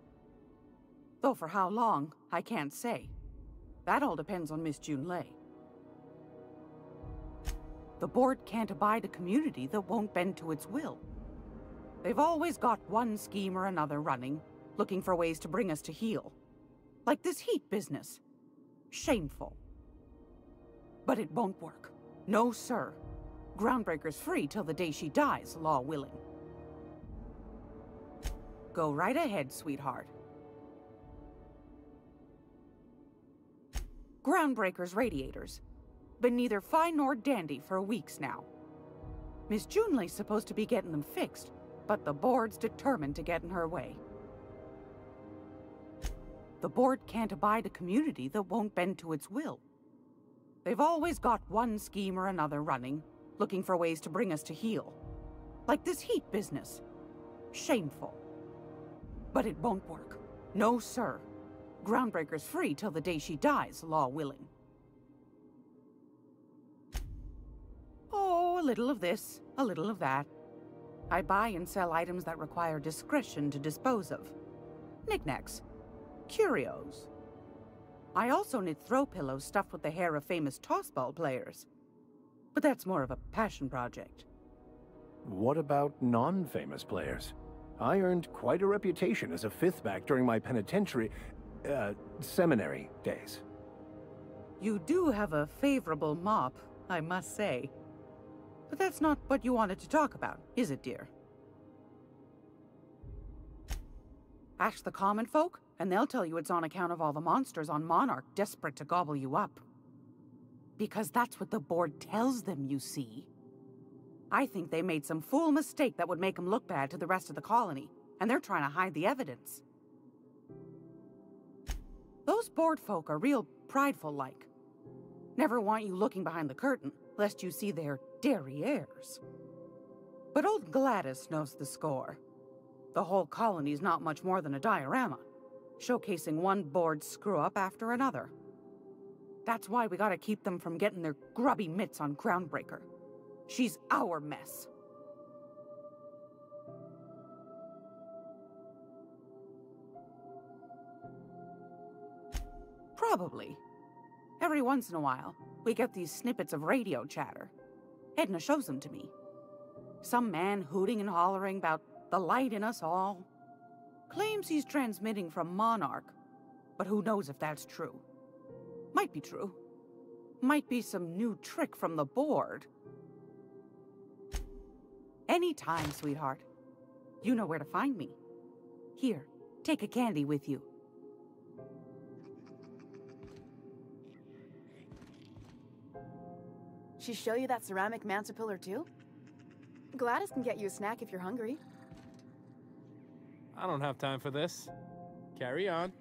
Speaker 10: Though for how long, I can't say. That all depends on Miss Junlei. The board can't abide a community that won't bend to its will. They've always got one scheme or another running, looking for ways to bring us to heel. Like this heat business. Shameful. But it won't work. No, sir. Groundbreaker's free till the day she dies, law willing. Go right ahead, sweetheart. Groundbreaker's radiators. Been neither fine nor dandy for weeks now. Miss Junlei's supposed to be getting them fixed, but the board's determined to get in her way. The board can't abide a community that won't bend to its will. They've always got one scheme or another running, looking for ways to bring us to heel. Like this heat business. Shameful. But it won't work. No, sir. Groundbreaker's free till the day she dies, law willing. Oh, a little of this, a little of that. I buy and sell items that require discretion to dispose of. Knickknacks. Curios. I also knit throw pillows stuffed with the hair of famous tossball players. But that's more of a passion project.
Speaker 4: What about non-famous players? I earned quite a reputation as a fifth-back during my penitentiary, seminary days.
Speaker 10: You do have a favorable mop, I must say. But that's not what you wanted to talk about, is it, dear? Ask the common folk, and they'll tell you it's on account of all the monsters on Monarch desperate to gobble you up. Because that's what the board tells them, you see. I think they made some fool mistake that would make them look bad to the rest of the colony, and they're trying to hide the evidence. Those board folk are real prideful-like. Never want you looking behind the curtain, lest you see their derrieres. But old Gladys knows the score. The whole colony's not much more than a diorama, showcasing one board screw-up after another. That's why we gotta keep them from getting their grubby mitts on Groundbreaker. She's our mess. Probably. Every once in a while, we get these snippets of radio chatter. Edna shows them to me. Some man hooting and hollering about the light in us all. Claims he's transmitting from Monarch, but who knows if that's true. Might be true. Might be some new trick from the board. Anytime, sweetheart. You know where to find me. Here, take a candy with you.
Speaker 5: She show you that ceramic mantle pillar too? Gladys can get you a snack if you're hungry.
Speaker 7: I don't have time for this. Carry on.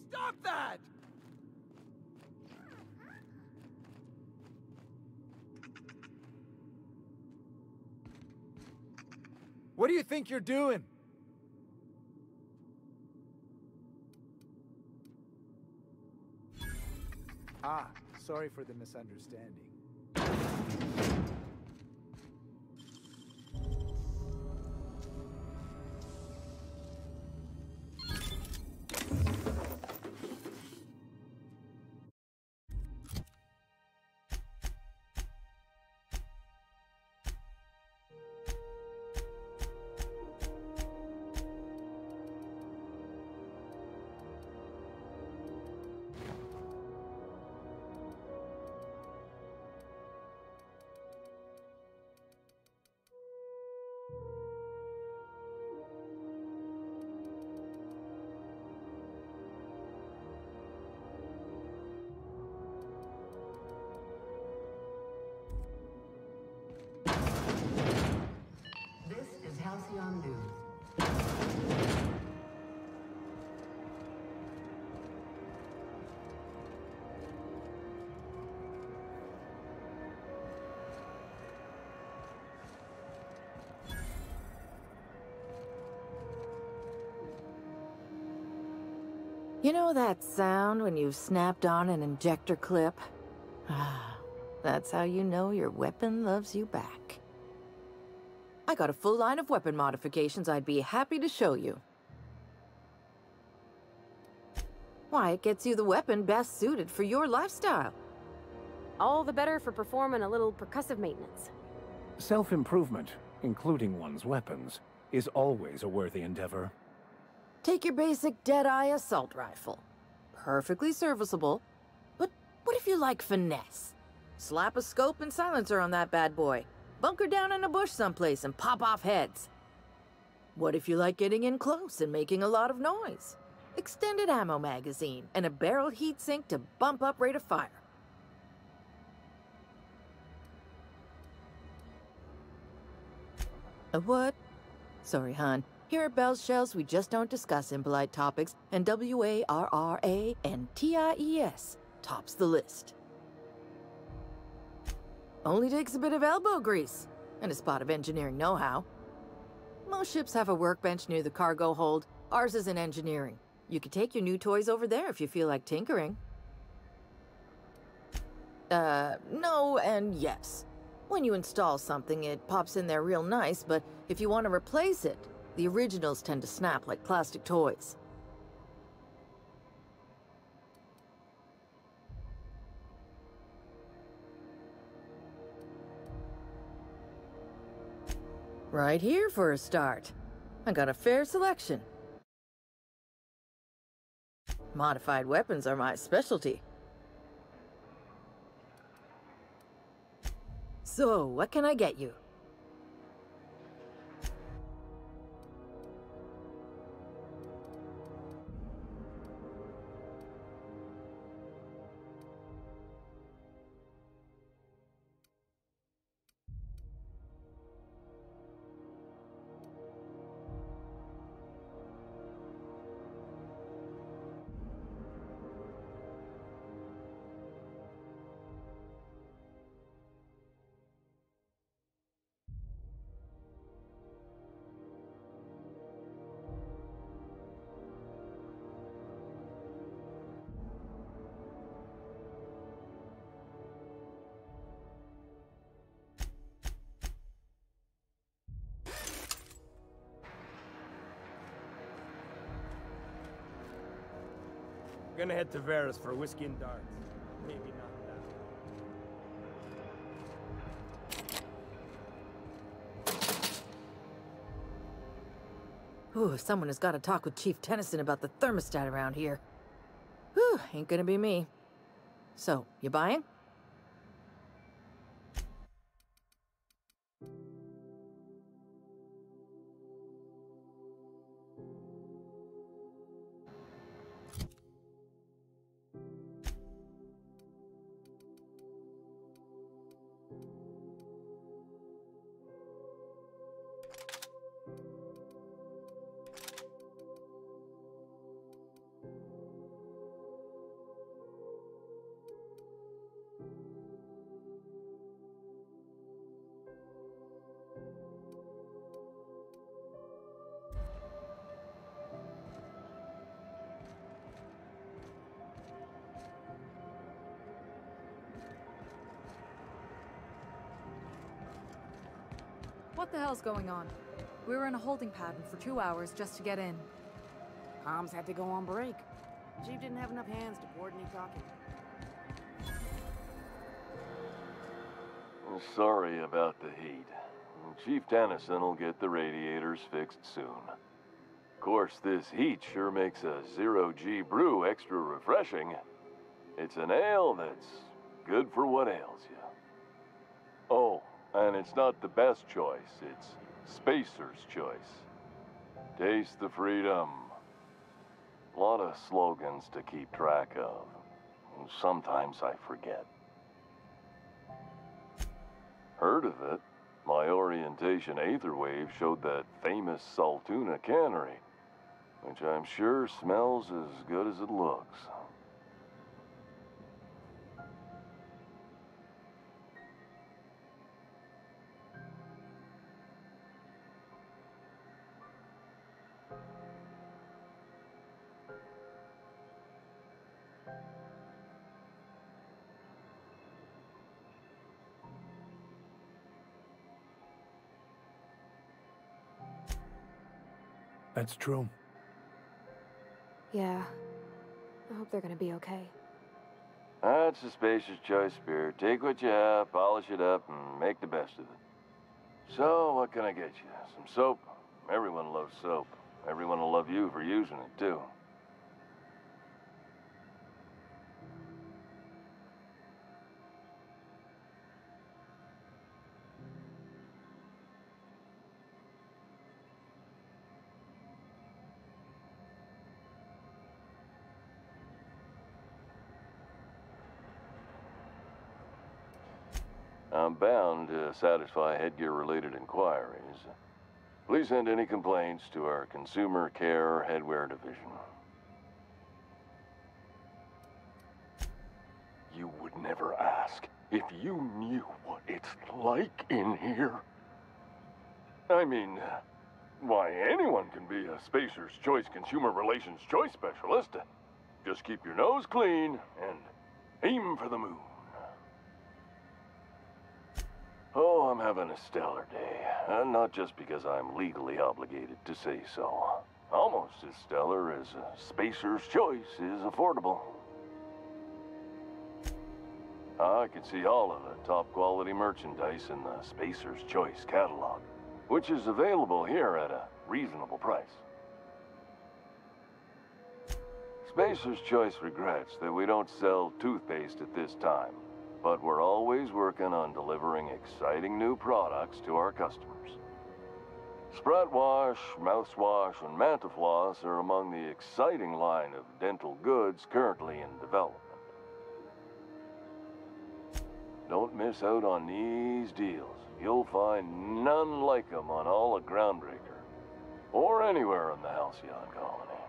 Speaker 2: Stop that! What do you think you're doing? Ah, sorry for the misunderstanding.
Speaker 15: This is Halcyon News.
Speaker 13: You know that sound when you've snapped on an injector clip? That's how you know your weapon loves you back. I got a full line of weapon modifications I'd be happy to show you. Why, it gets you the weapon best suited for your lifestyle.
Speaker 1: All the better for performing a little percussive maintenance.
Speaker 4: Self-improvement, including one's weapons, is always a worthy endeavor.
Speaker 13: Take your basic Deadeye assault rifle. Perfectly serviceable. But what if you like finesse? Slap a scope and silencer on that bad boy. Bunker down in a bush someplace and pop off heads. What if you like getting in close and making a lot of noise? Extended ammo magazine and a barrel heatsink to bump up rate of fire. A what? Sorry, hon. Here at Bell's Shells, we just don't discuss impolite topics, and WARRA and TIES tops the list. Only takes a bit of elbow grease and a spot of engineering know-how. Most ships have a workbench near the cargo hold. Ours is in engineering. You could take your new toys over there if you feel like tinkering. No and yes. When you install something, it pops in there real nice, but if you want to replace it, the originals tend to snap like plastic toys. Right here for a start. I got a fair selection. Modified weapons are my specialty. So, what can I get you?
Speaker 8: Gonna head to Vera's for whiskey and darts. Maybe not that.
Speaker 13: Ooh, someone has got to talk with Chief Tennyson about the thermostat around here. Whew, ain't gonna be me. So, you buying?
Speaker 19: What the hell's going on? We were in a holding pattern for 2 hours just to get in.
Speaker 6: Comms had to go on break. Chief didn't have enough hands to coordinate talking.
Speaker 22: Sorry about the heat. Chief Tennyson will get the radiators fixed soon. Of course, this heat sure makes a zero-G brew extra refreshing. It's an ale that's good for what ails you. Oh, and it's not the best choice, it's Spacer's choice. Taste the freedom. A lot of slogans to keep track of. Sometimes I forget. Heard of it? My orientation Aetherwave showed that famous Saltuna cannery, which I'm sure smells as good as it looks.
Speaker 4: That's true.
Speaker 1: Yeah. I hope they're gonna be okay.
Speaker 22: That's a spacious choice, Spirit. Take what you have, polish it up, and make the best of it. So, what can I get you? Some soap? Everyone loves soap. Everyone will love you for using it, too. I'm bound to satisfy headgear-related inquiries. Please send any complaints to our Consumer Care Headwear Division. You would never ask if you knew what it's like in here. I mean, why, anyone can be a Spacer's Choice Consumer Relations Choice Specialist. Just keep your nose clean and aim for the moon. Oh, I'm having a stellar day. And not just because I'm legally obligated to say so. Almost as stellar as Spacer's Choice is affordable. I can see all of the top quality merchandise in the Spacer's Choice catalog, which is available here at a reasonable price. Spacer's Choice regrets that we don't sell toothpaste at this time, but we're always working on delivering exciting new products to our customers. Sprat Wash, Mouthwash, and Mantafloss are among the exciting line of dental goods currently in development. Don't miss out on these deals. You'll find none like them on all of Groundbreaker, or anywhere in the Halcyon Colony.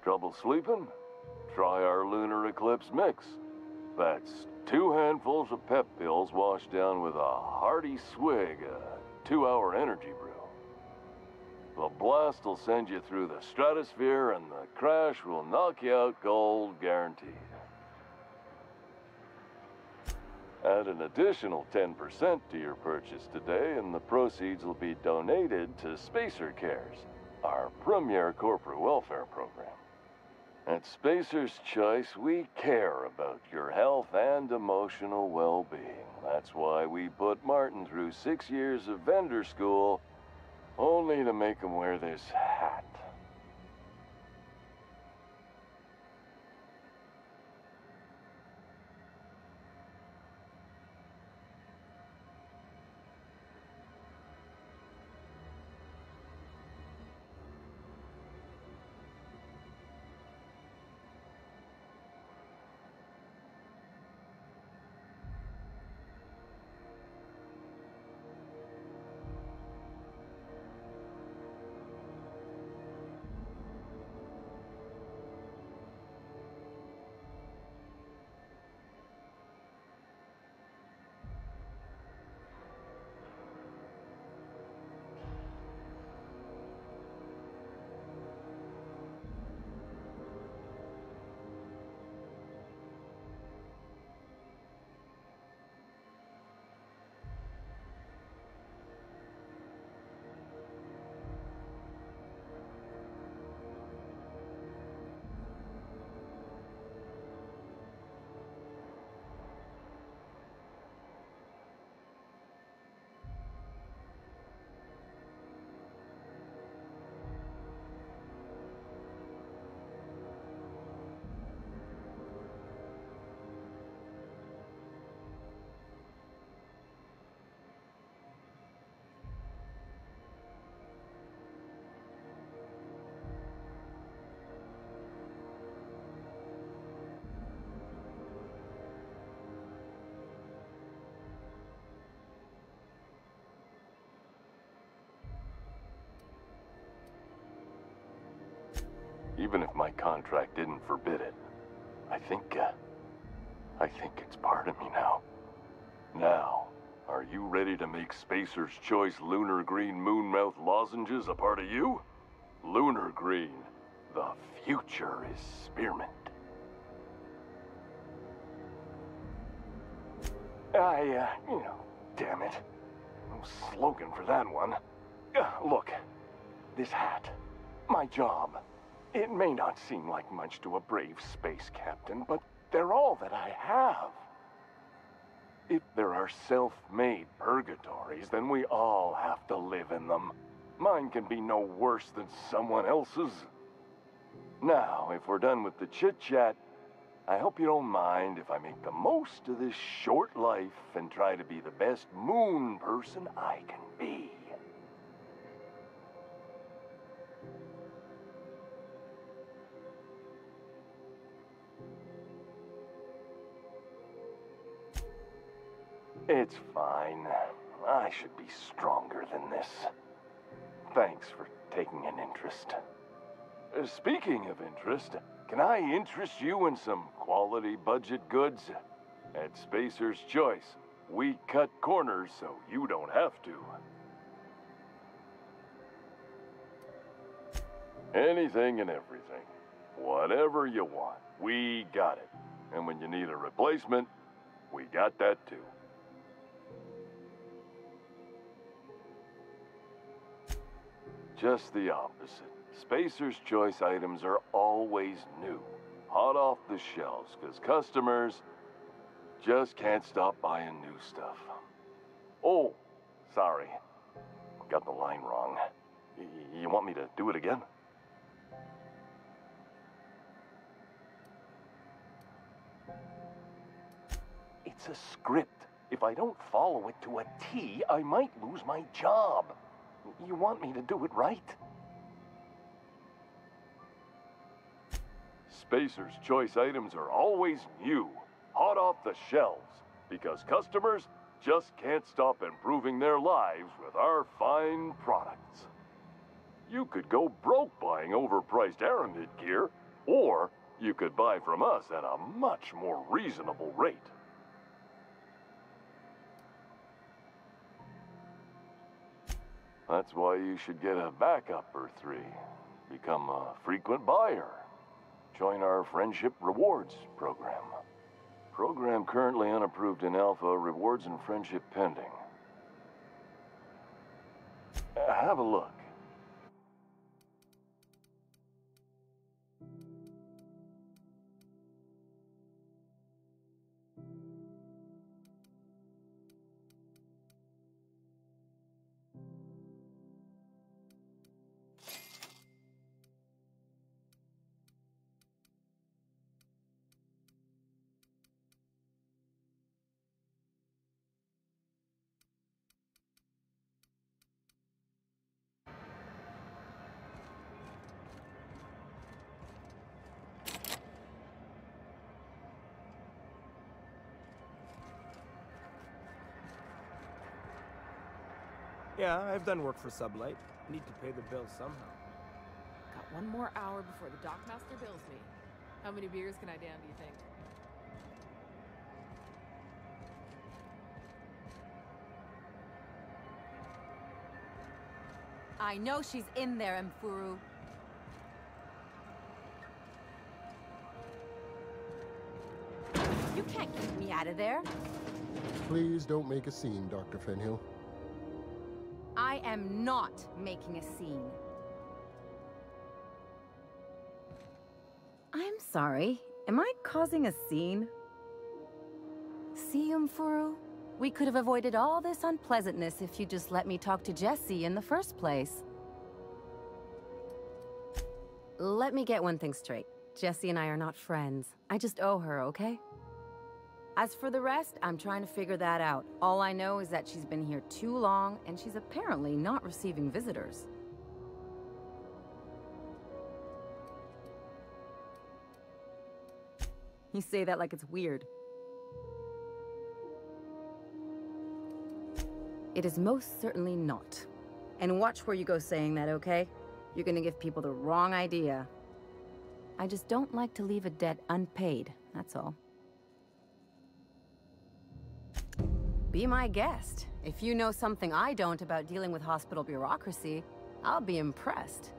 Speaker 22: Trouble sleeping? Try our Lunar Eclipse Mix. That's 2 handfuls of pep pills washed down with a hearty swig of 2-hour energy brew. The blast will send you through the stratosphere, and the crash will knock you out cold, guaranteed. Add an additional 10% to your purchase today, and the proceeds will be donated to Spacer Cares, our premier corporate welfare program. At Spacer's Choice, we care about your health and emotional well-being. That's why we put Martin through 6 years of vendor school, only to make him wear this hat. Even if my contract didn't forbid it, I think it's part of me now. Now, are you ready to make Spacer's Choice Lunar Green Moonmouth lozenges a part of you? Lunar Green, The future is spearmint. Damn it. No slogan for that one. Look, this hat, my job. It may not seem like much to a brave space captain, but they're all that I have. If there are self-made purgatories, then we all have to live in them. Mine can be no worse than someone else's. Now, if we're done with the chit-chat, I hope you don't mind if I make the most of this short life and try to be the best moon person I can be. It's fine. I should be stronger than this. Thanks for taking an interest. Speaking of interest, can I interest you in some quality budget goods? At Spacer's Choice, we cut corners so you don't have to. Anything and everything. Whatever you want, we got it. And when you need a replacement, we got that too. Just the opposite. Spacer's Choice items are always new, hot off the shelves, because customers just can't stop buying new stuff. Oh, sorry. Got the line wrong. You want me to do it again? It's a script. If I don't follow it to a T, I might lose my job. You want me to do it right? Spacer's Choice items are always new, hot off the shelves, because customers just can't stop improving their lives with our fine products. You could go broke buying overpriced Aramid gear, or you could buy from us at a much more reasonable rate. That's why you should get a backup or 3. Become a frequent buyer. Join our Friendship Rewards program. Program currently unapproved in Alpha, rewards and friendship pending. Have a look.
Speaker 8: Yeah, I've done work for Sublight. Need to pay the bill somehow.
Speaker 3: Got one more hour before the Dockmaster bills me. How many beers can I down, do you think?
Speaker 19: I know she's in there, Mfuru. You can't keep me out of there.
Speaker 12: Please don't make a scene, Dr. Fenhill.
Speaker 19: I am not making a scene. I'm sorry. Am I causing a scene? See, Mfuru? We could have avoided all this unpleasantness if you just let me talk to Jessie in the first place. Let me get one thing straight. Jessie and I are not friends. I just owe her, okay? As for the rest, I'm trying to figure that out. All I know is that she's been here too long, and she's apparently not receiving visitors. You say that like it's weird. It is most certainly not. And watch where you go saying that, okay? You're gonna give people the wrong idea. I just don't like to leave a debt unpaid, that's all. Be my guest. If you know something I don't about dealing with hospital bureaucracy, I'll be impressed.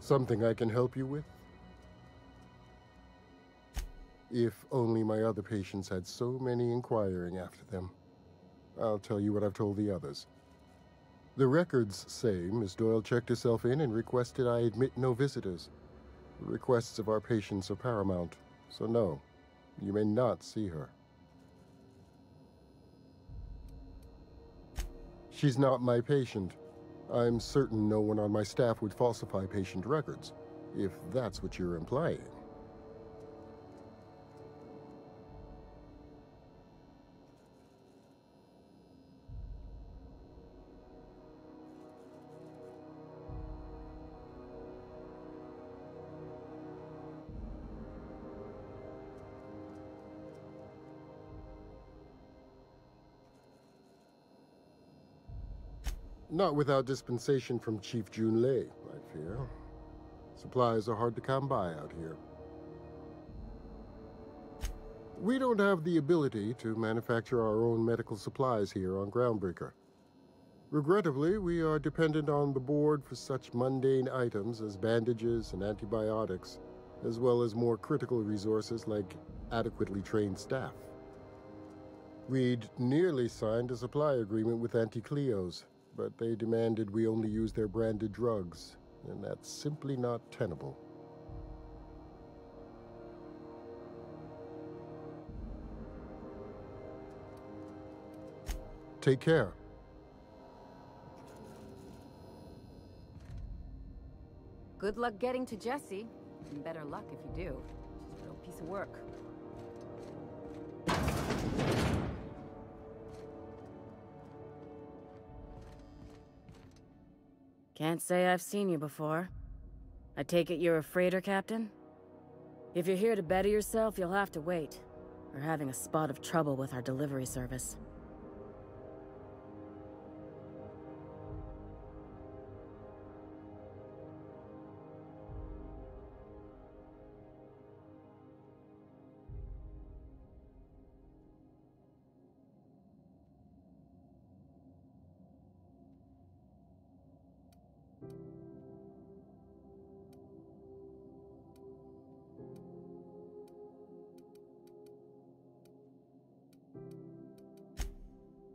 Speaker 12: Something I can help you with? If only my other patients had so many inquiring after them. I'll tell you what I've told the others. The records say Miss Doyle checked herself in and requested I admit no visitors. The requests of our patients are paramount, so no, you may not see her. She's not my patient. I'm certain no one on my staff would falsify patient records, if that's what you're implying. Not without dispensation from Chief Junlei, I fear. Supplies are hard to come by out here. We don't have the ability to manufacture our own medical supplies here on Groundbreaker. Regrettably, we are dependent on the board for such mundane items as bandages and antibiotics, as well as more critical resources like adequately trained staff. We'd nearly signed a supply agreement with Anti-Cleos, but they demanded we only use their branded drugs, and that's simply not tenable. Take care.
Speaker 19: Good luck getting to Jessie, and better luck if you do. She's a real piece of work. Can't say I've seen you before. I take it you're a freighter captain? If you're here to better yourself, you'll have to wait. We're having a spot of trouble with our delivery service.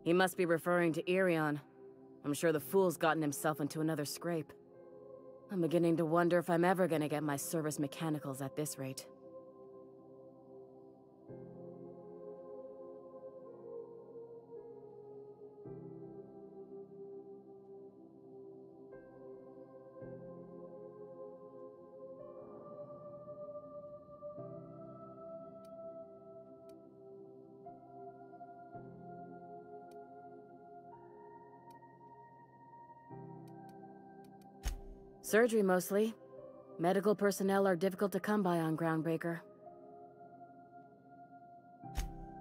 Speaker 19: He must be referring to Irion. I'm sure the fool's gotten himself into another scrape. I'm beginning to wonder if I'm ever gonna get my service mechanicals at this rate. Surgery, mostly. Medical personnel are difficult to come by on Groundbreaker.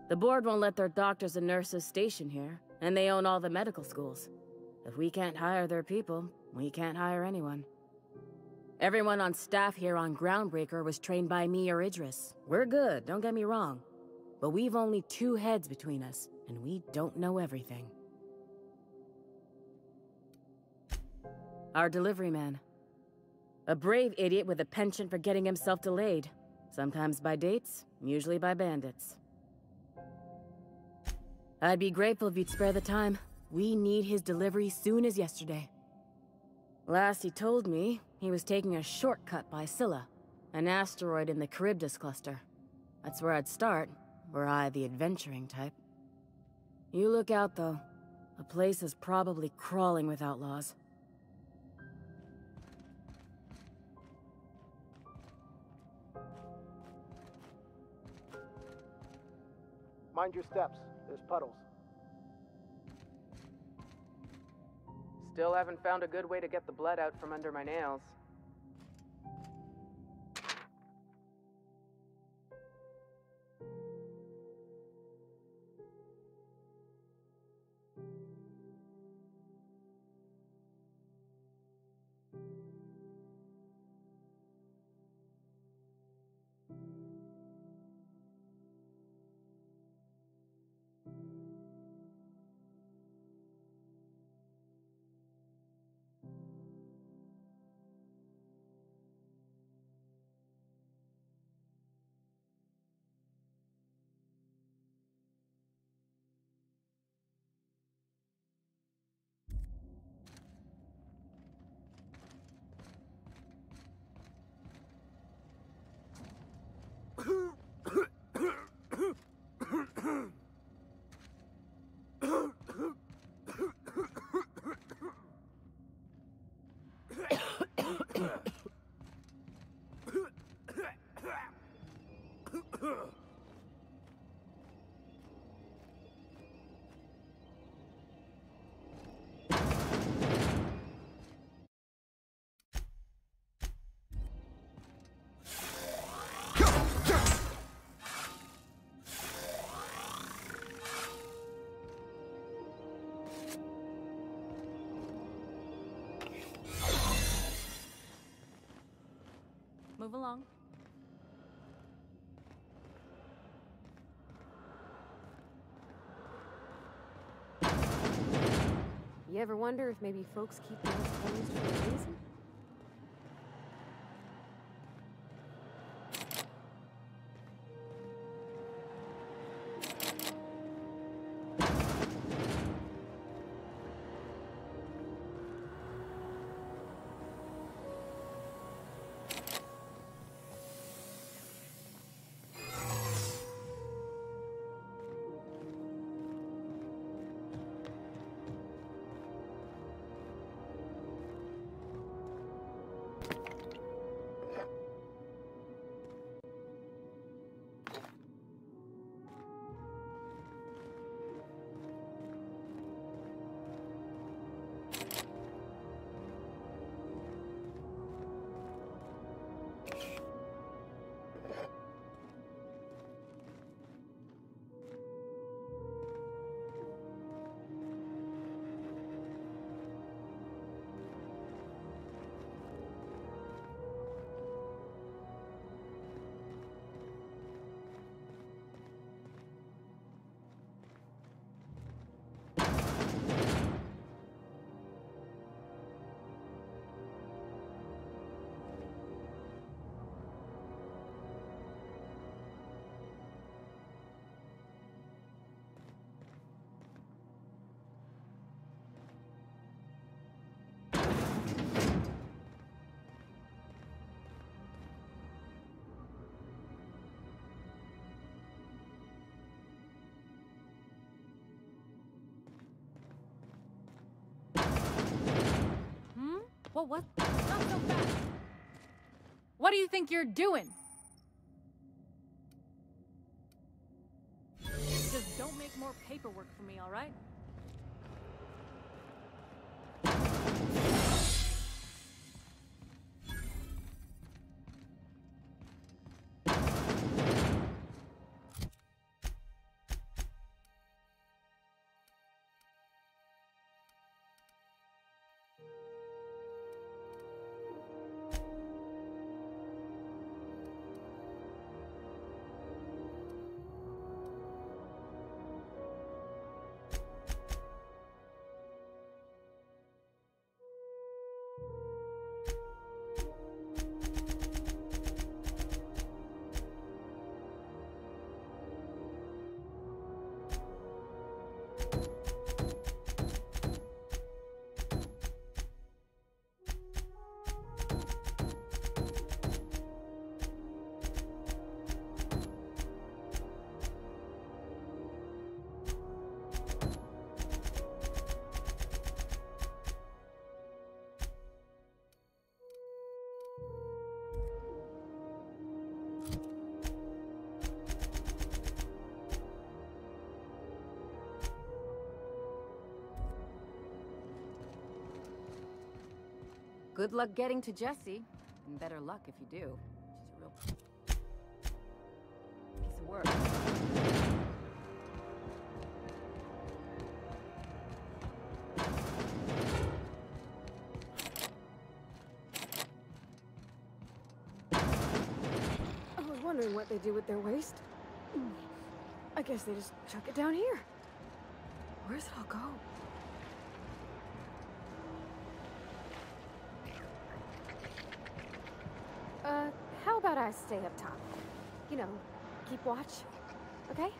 Speaker 19: The board won't let their doctors and nurses station here, and they own all the medical schools. If we can't hire their people, we can't hire anyone. Everyone on staff here on Groundbreaker was trained by me or Idris. We're good, don't get me wrong. But we've only 2 heads between us, and we don't know everything. Our delivery man. A brave idiot with a penchant for getting himself delayed. Sometimes by dates, usually by bandits. I'd be grateful if you'd spare the time. We need his delivery soon as yesterday. Last he told me, he was taking a shortcut by Scylla, an asteroid in the Charybdis cluster. That's where I'd start, were I the adventuring type. You look out, though. The place is probably crawling with outlaws.
Speaker 2: Mind your steps. There's puddles.
Speaker 10: Still haven't found a good way to get the blood out from under my nails.
Speaker 18: Move along.
Speaker 1: You ever wonder if maybe folks keep those closed for a reason?
Speaker 18: What? Not so fast! What do you think you're doing? Just don't make more paperwork for me, all right?
Speaker 19: Good luck getting to Jessie, and better luck if you do. She's a real piece of work.
Speaker 1: I was wondering what they do with their waste. I guess they just chuck it down here. Where's it all go? How about I stay up top? You know, keep watch, okay?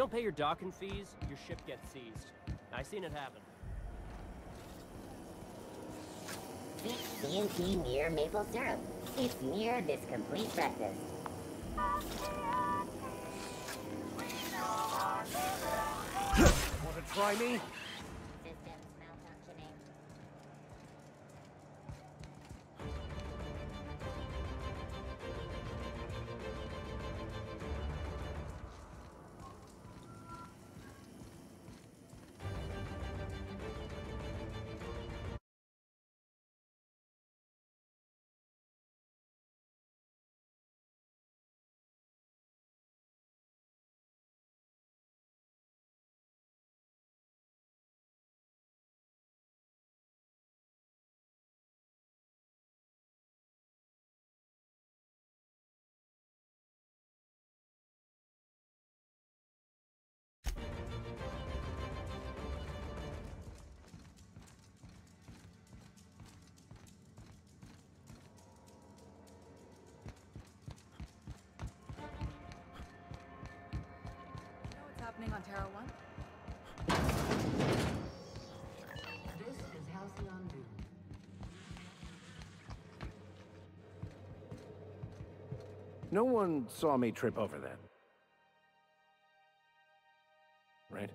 Speaker 17: don't pay your docking fees, your ship gets seized. I seen it happen.
Speaker 16: CNT near maple syrup. It's near this complete breakfast.
Speaker 4: Want to try me?
Speaker 16: Systems malfunctioning.
Speaker 5: What's happening on Terra 1?
Speaker 15: This is Halcyon Noon.
Speaker 4: No one saw me trip over that. Right?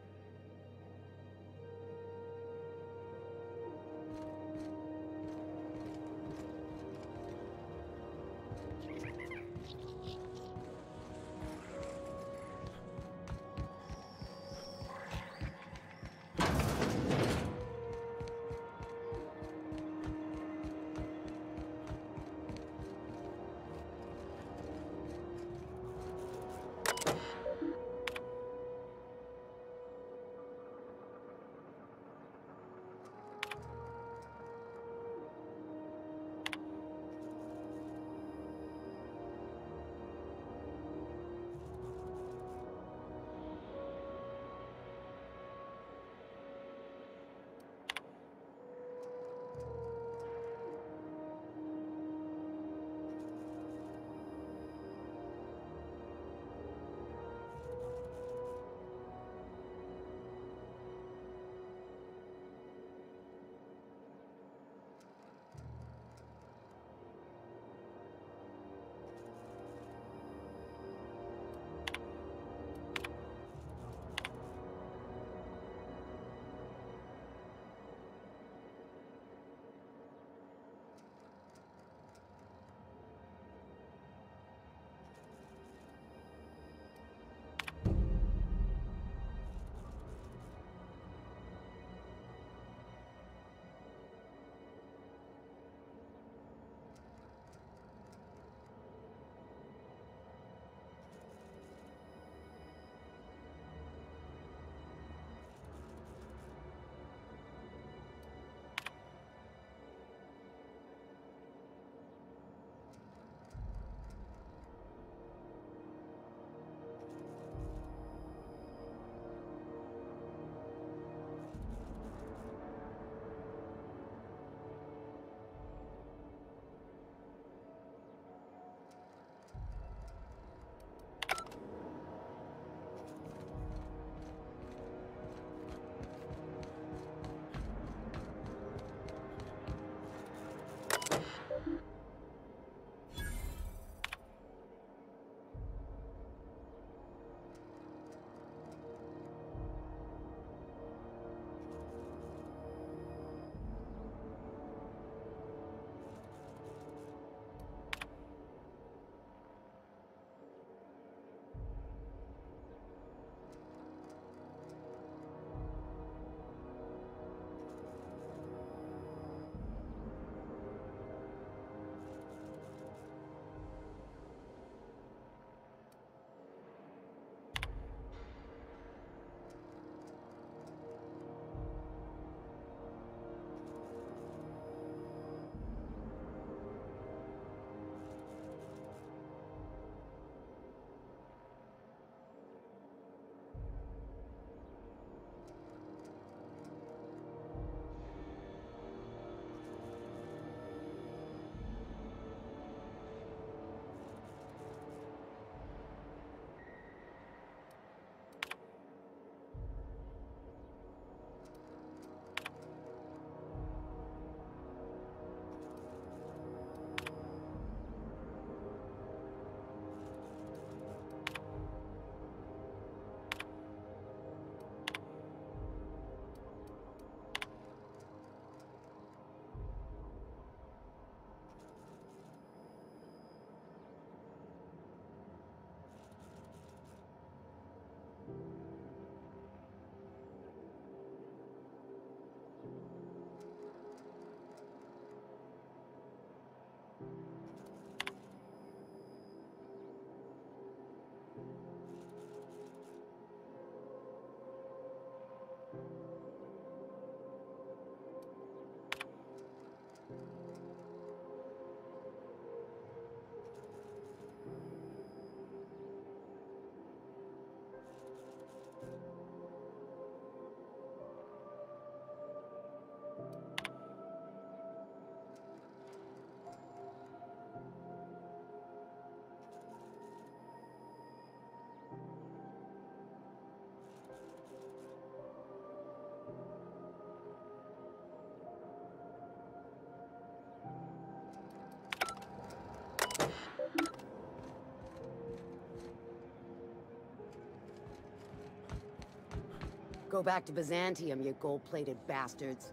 Speaker 11: go back to Byzantium, you gold-plated bastards.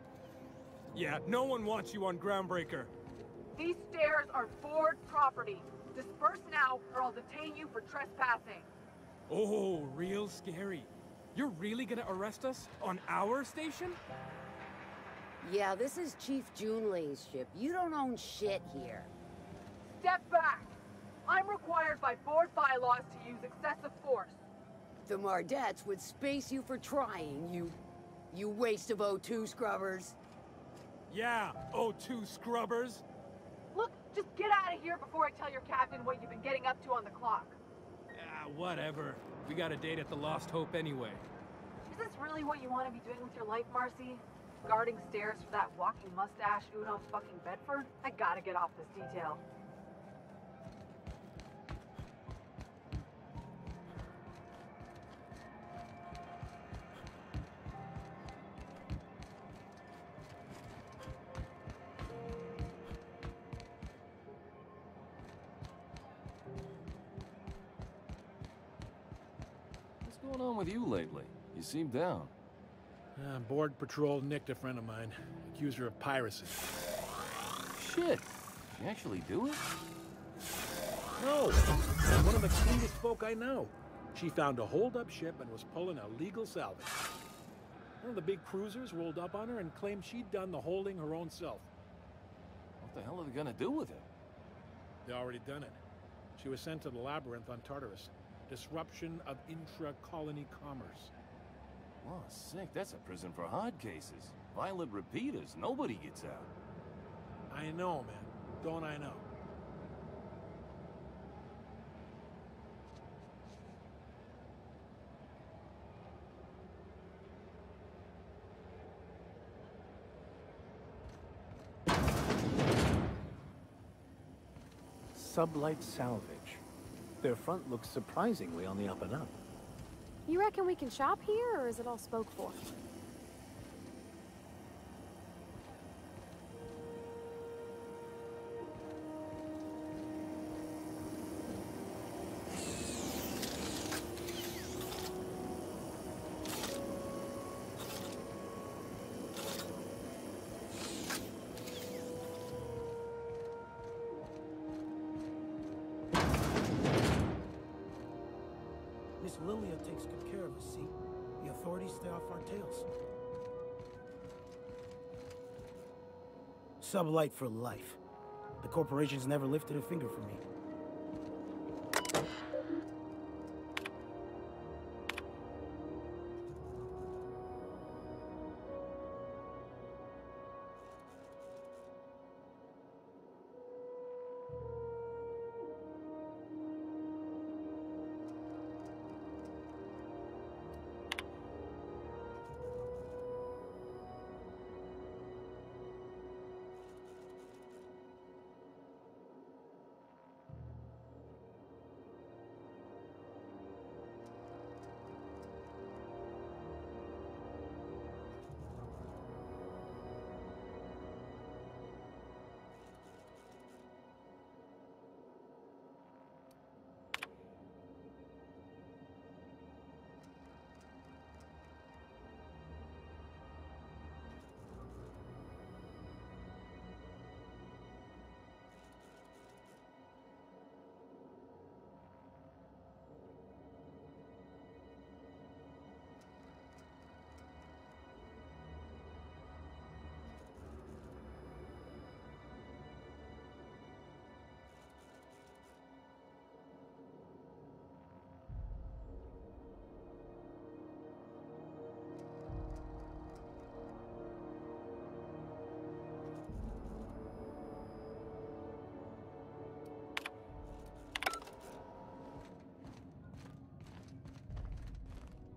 Speaker 20: Yeah, no one wants you on Groundbreaker.
Speaker 23: These stairs are board property. Disperse now, or I'll detain you for trespassing.
Speaker 20: Oh, real scary. You're really gonna arrest us on our station?
Speaker 11: Yeah, this is Chief Junlei's ship. You don't own shit here.
Speaker 23: Step back! I'm required by board bylaws to use excessive force.
Speaker 11: The Mardettes would space you for trying, you waste of O2 scrubbers.
Speaker 20: Yeah, O2 scrubbers.
Speaker 23: Look, just get out of here before I tell your captain what you've been getting up to on the clock.
Speaker 20: Ah, whatever. We got a date at the Lost Hope anyway.
Speaker 23: Is this really what you want to be doing with your life, Marcy? Guarding stairs for that walking mustache Uno fucking Bedford? I gotta get off this detail.
Speaker 22: What's going on with you lately? You seem down.
Speaker 9: Board patrol nicked a friend of mine. Accused her of piracy.
Speaker 22: Shit! She actually do it?
Speaker 9: No! One of the cleanest folk I know. She found a hold-up ship and was pulling a legal salvage. One of the big cruisers rolled up on her and claimed she'd done the holding her own self.
Speaker 22: What the hell are they gonna do with it?
Speaker 9: They already done it. She was sent to the labyrinth on Tartarus. Disruption of intra-colony commerce.
Speaker 22: Oh, sick. That's a prison for hard cases. Violent repeaters. Nobody gets out.
Speaker 9: I know, man. Don't I know?
Speaker 4: Sublight Salvage. Their front looks surprisingly on the up and up.
Speaker 1: You reckon we can shop here, or is it all spoke for?
Speaker 24: Miss Lilia takes good care of us, see? The authorities stay off our tails. Sublight for life. The corporation's never lifted a finger for me.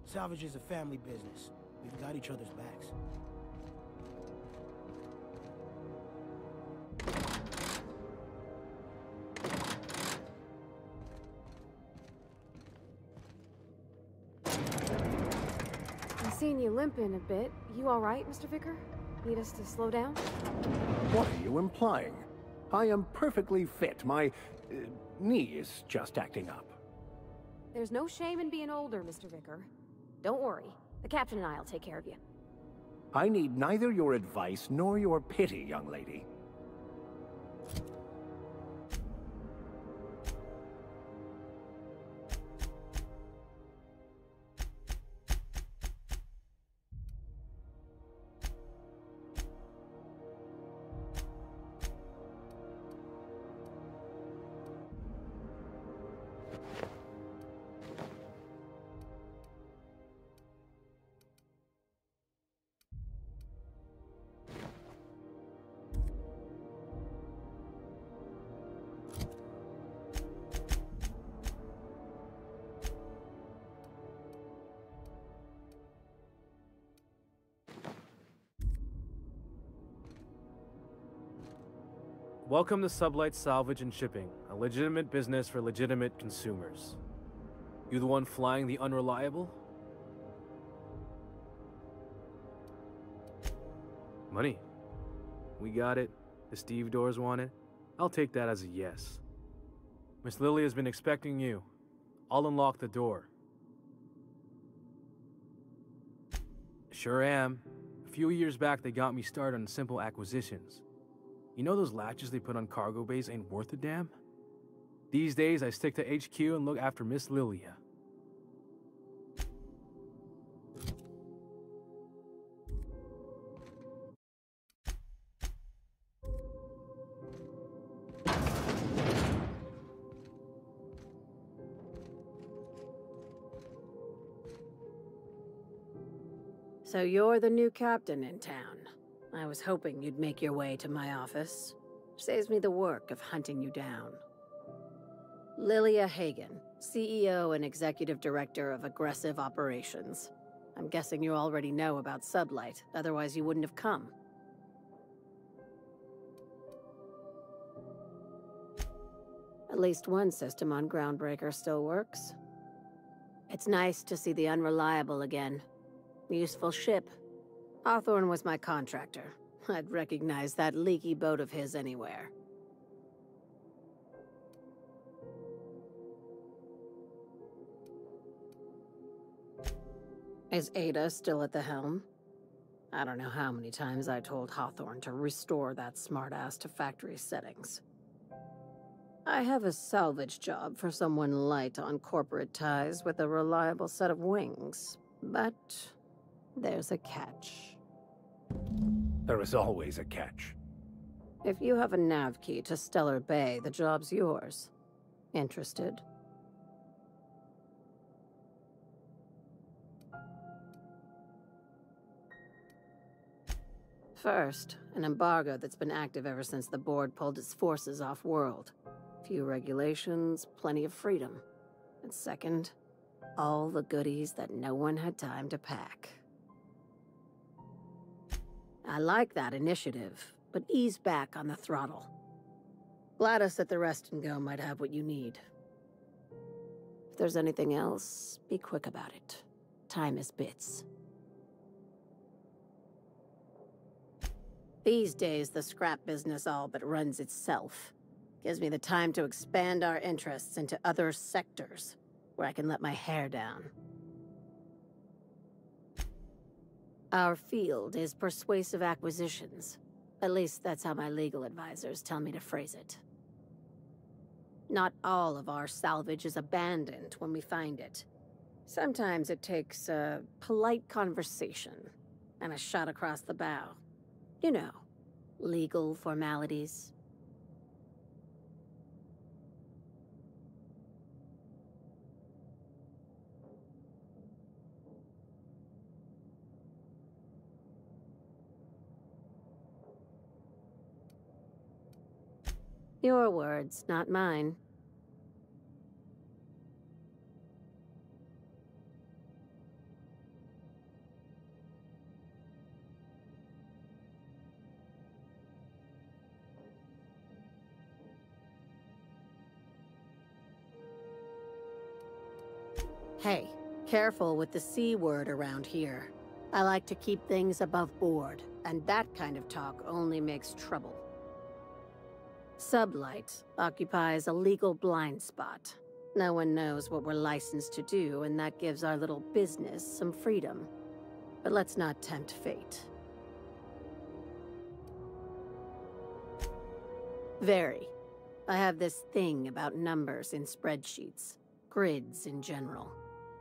Speaker 24: Salvage is a family business. We've got each other's backs.
Speaker 1: I'm seeing you limping a bit. You all right, Mr. Vicar? Need us to slow down?
Speaker 4: What are you implying? I am perfectly fit. My knee is just acting up.
Speaker 1: There's no shame in being older, Mr. Vicar. Don't worry. The captain and I'll take care of you.
Speaker 4: I need neither your advice nor your pity, young lady.
Speaker 17: Welcome to Sublight Salvage and Shipping, a legitimate business for legitimate consumers. You the one flying the Unreliable? Money. We got it. The stevedores want it. I'll take that as a yes. Miss Lily has been expecting you. I'll unlock the door. Sure am. A few years back, they got me started on simple acquisitions. You know those latches they put on cargo bays ain't worth a damn? These days, I stick to HQ and look after Miss Lilia.
Speaker 7: So you're the new captain in town. I was hoping you'd make your way to my office. Saves me the work of hunting you down. Lilia Hagen, CEO and Executive Director of Aggressive Operations. I'm guessing you already know about Sublight, otherwise you wouldn't have come. At least one system on Groundbreaker still works. It's nice to see the Unreliable again. Useful ship. Hawthorne was my contractor. I'd recognize that leaky boat of his anywhere. Is Ada still at the helm? I don't know how many times I told Hawthorne to restore that smartass to factory settings. I have a salvage job for someone light on corporate ties with a reliable set of wings, but there's a catch.
Speaker 4: There is always a catch.
Speaker 7: If you have a nav key to Stellar Bay, the job's yours. Interested? First, an embargo that's been active ever since the board pulled its forces off-world. Few regulations, plenty of freedom. And second, all the goodies that no one had time to pack. I like that initiative, but ease back on the throttle. Gladys at the Rest and Go might have what you need. If there's anything else, be quick about it. Time is bits. These days, the scrap business all but runs itself. Gives me the time to expand our interests into other sectors, where I can let my hair down. Our field is persuasive acquisitions. At least that's how my legal advisors tell me to phrase it. Not all of our salvage is abandoned when we find it. Sometimes it takes a polite conversation and a shot across the bow. You know, legal formalities. Your words, not mine. Hey, careful with the C word around here. I like to keep things above board, and that kind of talk only makes trouble. Sublight occupies a legal blind spot. No one knows what we're licensed to do, and that gives our little business some freedom. but let's not tempt fate. Very. I have this thing about numbers in spreadsheets, grids in general.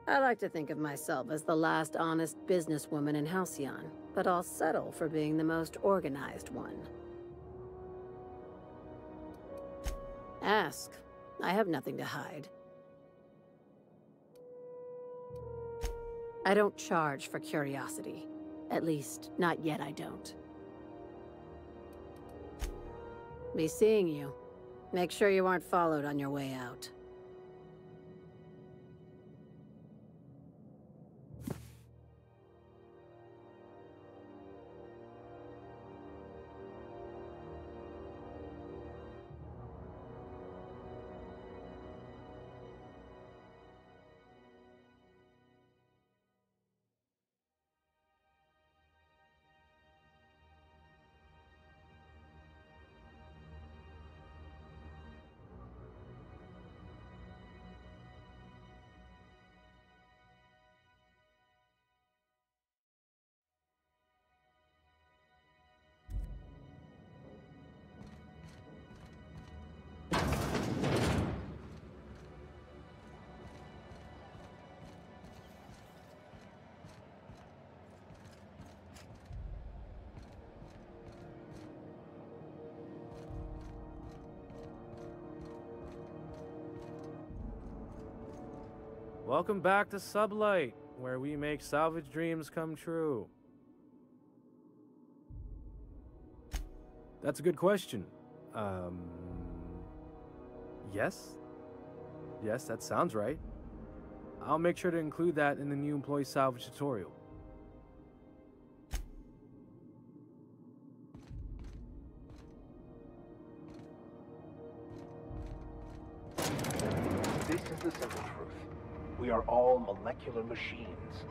Speaker 7: I like to think of myself as the last honest businesswoman in Halcyon, but I'll settle for being the most organized one. Ask. I have nothing to hide. I don't charge for curiosity. At least, not yet I don't. Be seeing you. Make sure you aren't followed on your way out.
Speaker 17: Welcome back to Sublight, where we make salvage dreams come true. That's a good question. Yes? Yes, that sounds right. I'll make sure to include that in the new employee salvage tutorial.
Speaker 4: This is the simple truth. We are all molecular machines.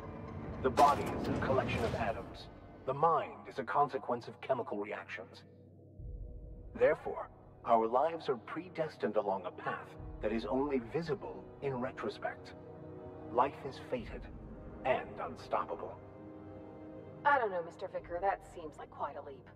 Speaker 4: The body is a collection of atoms. The mind is a consequence of chemical reactions. Therefore, our lives are predestined along a path that is only visible in retrospect. Life is fated and unstoppable.
Speaker 1: I don't know, Mr. Vicker. That seems like quite a leap.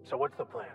Speaker 4: So what's the plan?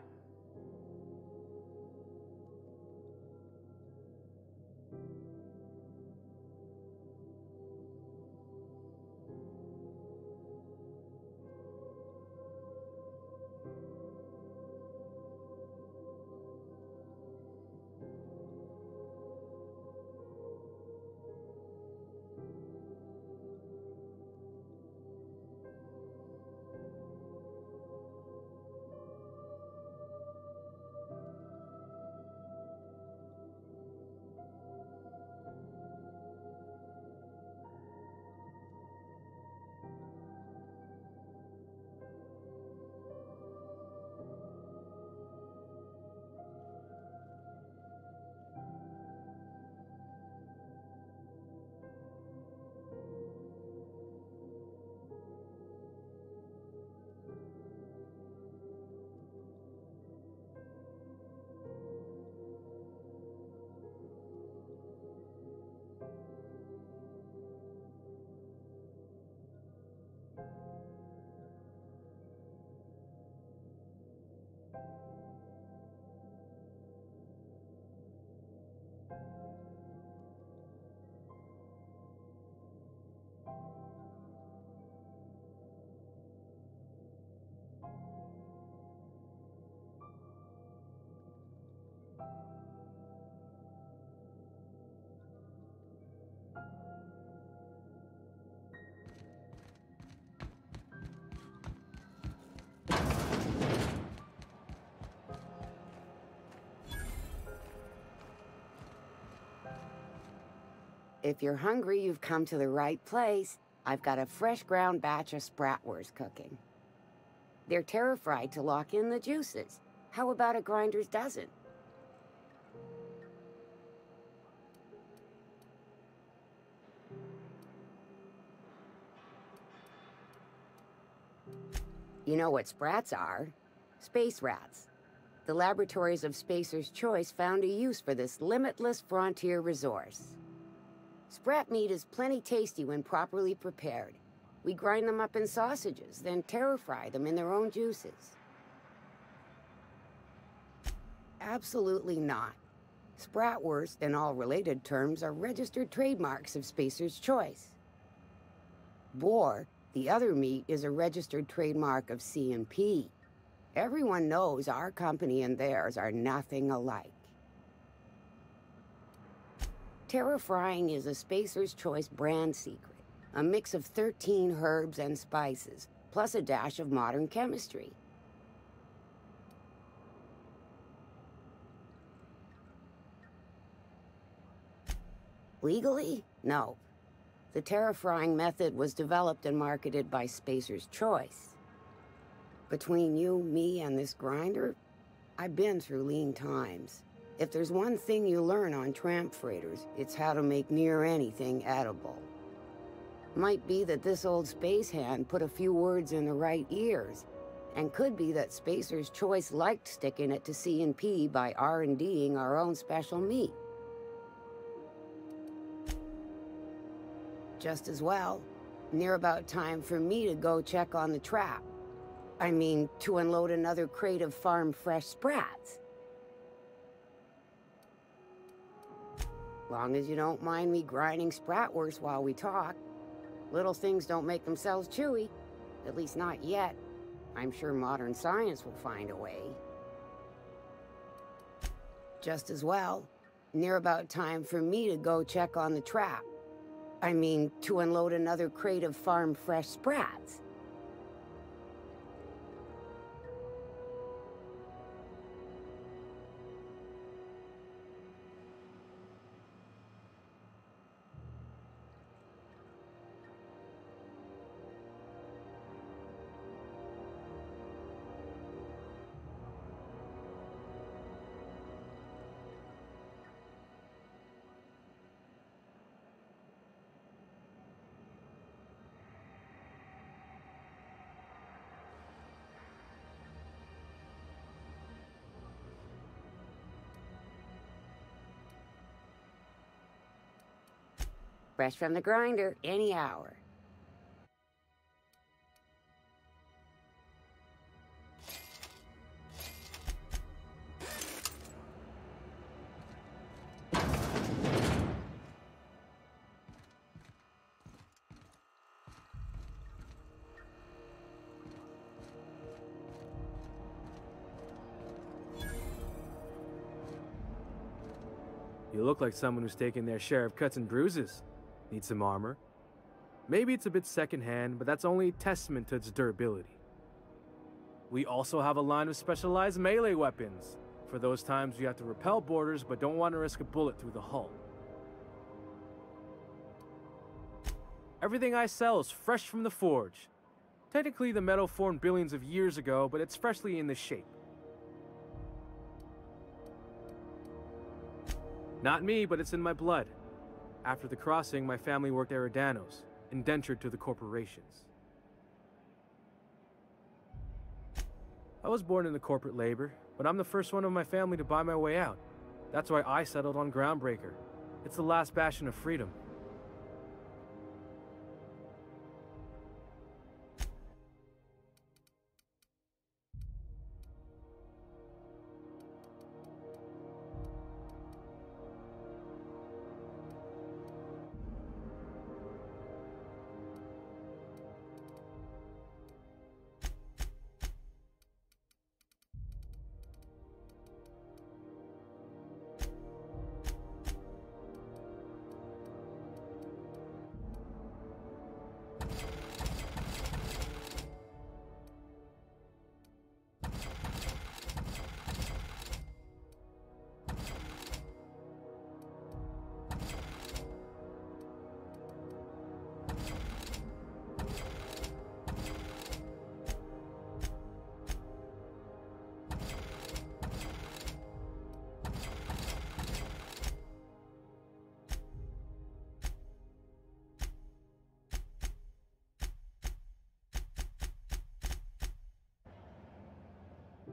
Speaker 6: If you're hungry, you've come to the right place. I've got a fresh ground batch of Spratwurst cooking. They're terra-fried to lock in the juices. How about a grinder's dozen? You know what sprats are? Space rats. The laboratories of Spacer's Choice found a use for this limitless frontier resource. Sprat meat is plenty tasty when properly prepared. We grind them up in sausages, then terra-fry them in their own juices. Absolutely not. Spratwurst and all related terms are registered trademarks of Spacer's Choice. Boar, the other meat, is a registered trademark of C&P. Everyone knows our company and theirs are nothing alike. Terra-frying is a Spacer's Choice brand secret, a mix of 13 herbs and spices, plus a dash of modern chemistry. Legally? No. The terra-frying method was developed and marketed by Spacer's Choice. Between you, me, and this grinder, I've been through lean times. If there's one thing you learn on tramp freighters, it's how to make near anything edible. Might be that this old space hand put a few words in the right ears, and could be that Spacer's Choice liked sticking it to C&P by R&D'ing our own special meat. Just as well, near about time for me to go check on the trap. I mean, to unload another crate of farm-fresh sprats. Long as you don't mind me grinding Spratwurst while we talk. Little things don't make themselves chewy. At least not yet. I'm sure modern science will find a way. Just as well, near about time for me to go check on the trap. I mean, to unload another crate of farm-fresh sprats. Fresh from the grinder, any hour.
Speaker 17: You look like someone who's taken their share of cuts and bruises. Need some armor? Maybe it's a bit secondhand, but that's only a testament to its durability. We also have a line of specialized melee weapons, for those times you have to repel boarders but don't want to risk a bullet through the hull. Everything I sell is fresh from the forge. Technically, the metal formed billions of years ago, but it's freshly in this shape. Not me, but it's in my blood. After the crossing, my family worked Eridanos, indentured to the corporations. I was born into corporate labor, but I'm the first one of my family to buy my way out. That's why I settled on Groundbreaker. It's the last bastion of freedom.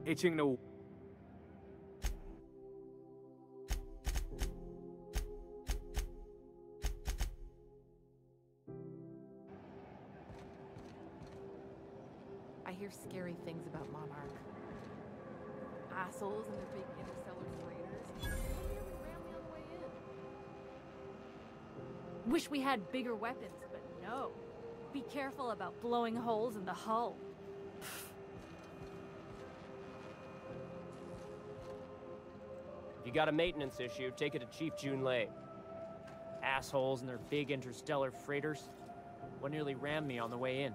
Speaker 17: itching to...
Speaker 3: I hear scary things about Monarch. Assholes and their big interstellar freighters. They nearly ran me on the way in.
Speaker 18: Wish we had bigger weapons, but no. Be careful about blowing holes in the hull.
Speaker 8: If you got a maintenance issue, take it to Chief Junlei. Assholes and their big interstellar freighters. What nearly rammed me on the way in.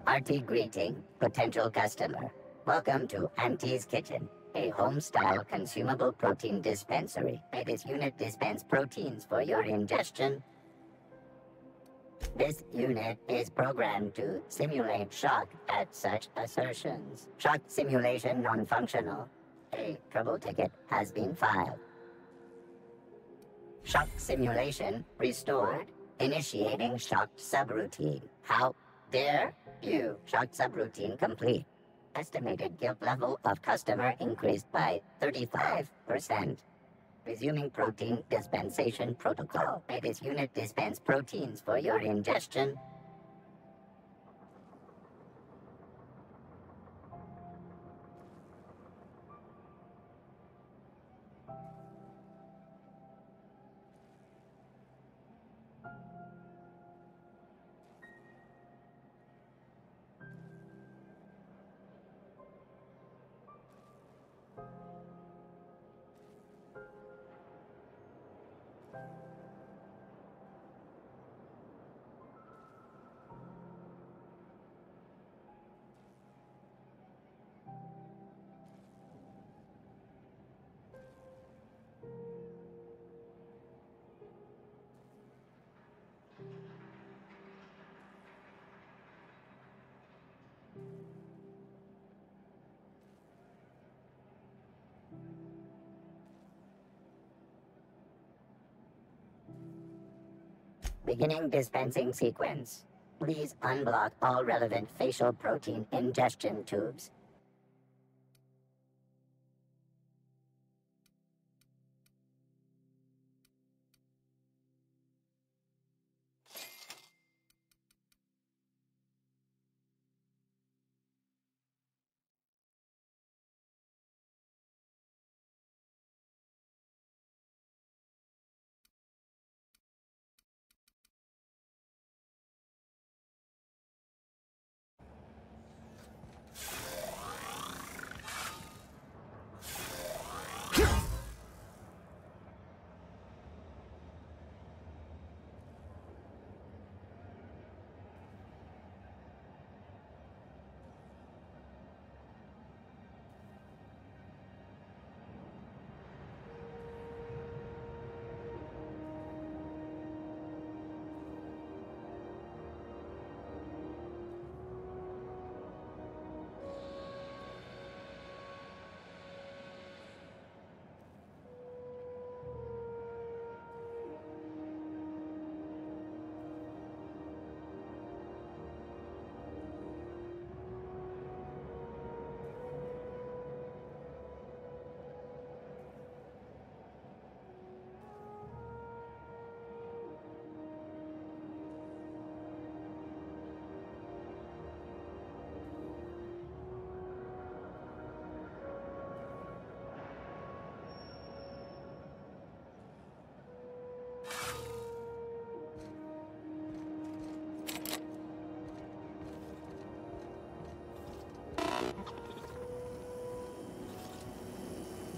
Speaker 16: Hearty greeting, potential customer. Welcome to Auntie's Kitchen, a home-style consumable protein dispensary. This unit dispense proteins for your ingestion. This unit is programmed to simulate shock at such assertions. Shock simulation non-functional. A trouble ticket has been filed. Shock simulation restored. Initiating shocked subroutine. How dare you? Shocked subroutine complete. Estimated guilt level of customer increased by 35%. Resuming protein dispensation protocol. This unit dispense proteins for your ingestion. Beginning dispensing sequence. Please unblock all relevant facial protein ingestion tubes.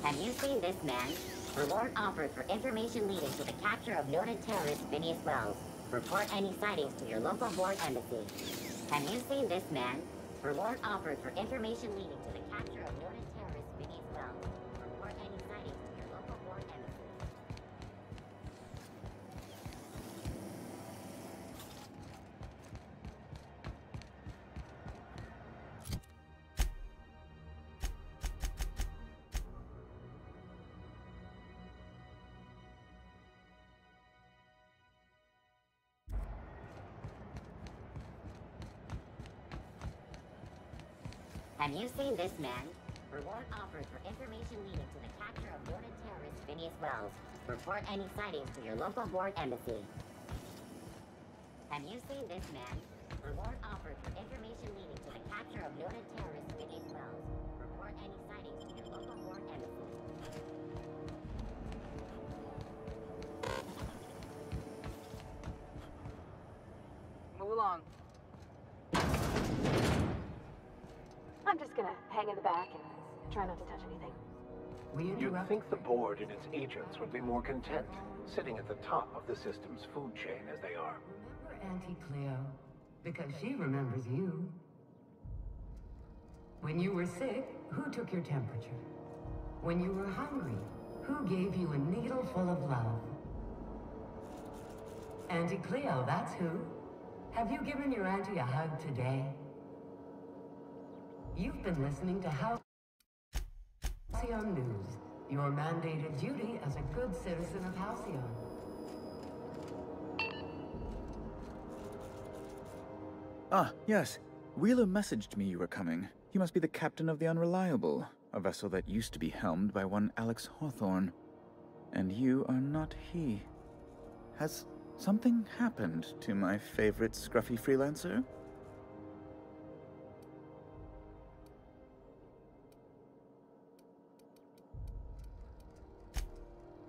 Speaker 16: Have you seen this man? Reward offered for information leading to the capture of noted terrorist Phineas Wells. Report any sightings to your local board embassy. Have you seen this man? Reward offered for information leading to the capture of noted terrorist Phineas Wells. Report any sightings to your local board embassy. Have you seen this man? Reward offered for information leading to the capture of noted terrorist Phineas Wells. Report any sightings to your local board embassy. Have you seen this man? Reward offered for information leading to the capture of noted terrorist Phineas Wells. Report any sightings to your local board embassy.
Speaker 23: Move along.
Speaker 1: I'm just gonna hang in the back and try not to touch anything.
Speaker 4: You'd think the board and its agents would be more content, sitting at the top of the system's food chain as they are.
Speaker 15: Remember Auntie Cleo? Because she remembers you. When you were sick, who took your temperature? When you were hungry, who gave you a needle full of love? Auntie Cleo, that's who. Have you given your auntie a hug today? You've been listening to Halcyon News, your mandated duty as a good citizen of Halcyon.
Speaker 2: Ah, yes. Wheeler messaged me you were coming. He must be the captain of the Unreliable, a vessel that used to be helmed by one Alex Hawthorne. And you are not he. Has something happened to my favorite scruffy freelancer?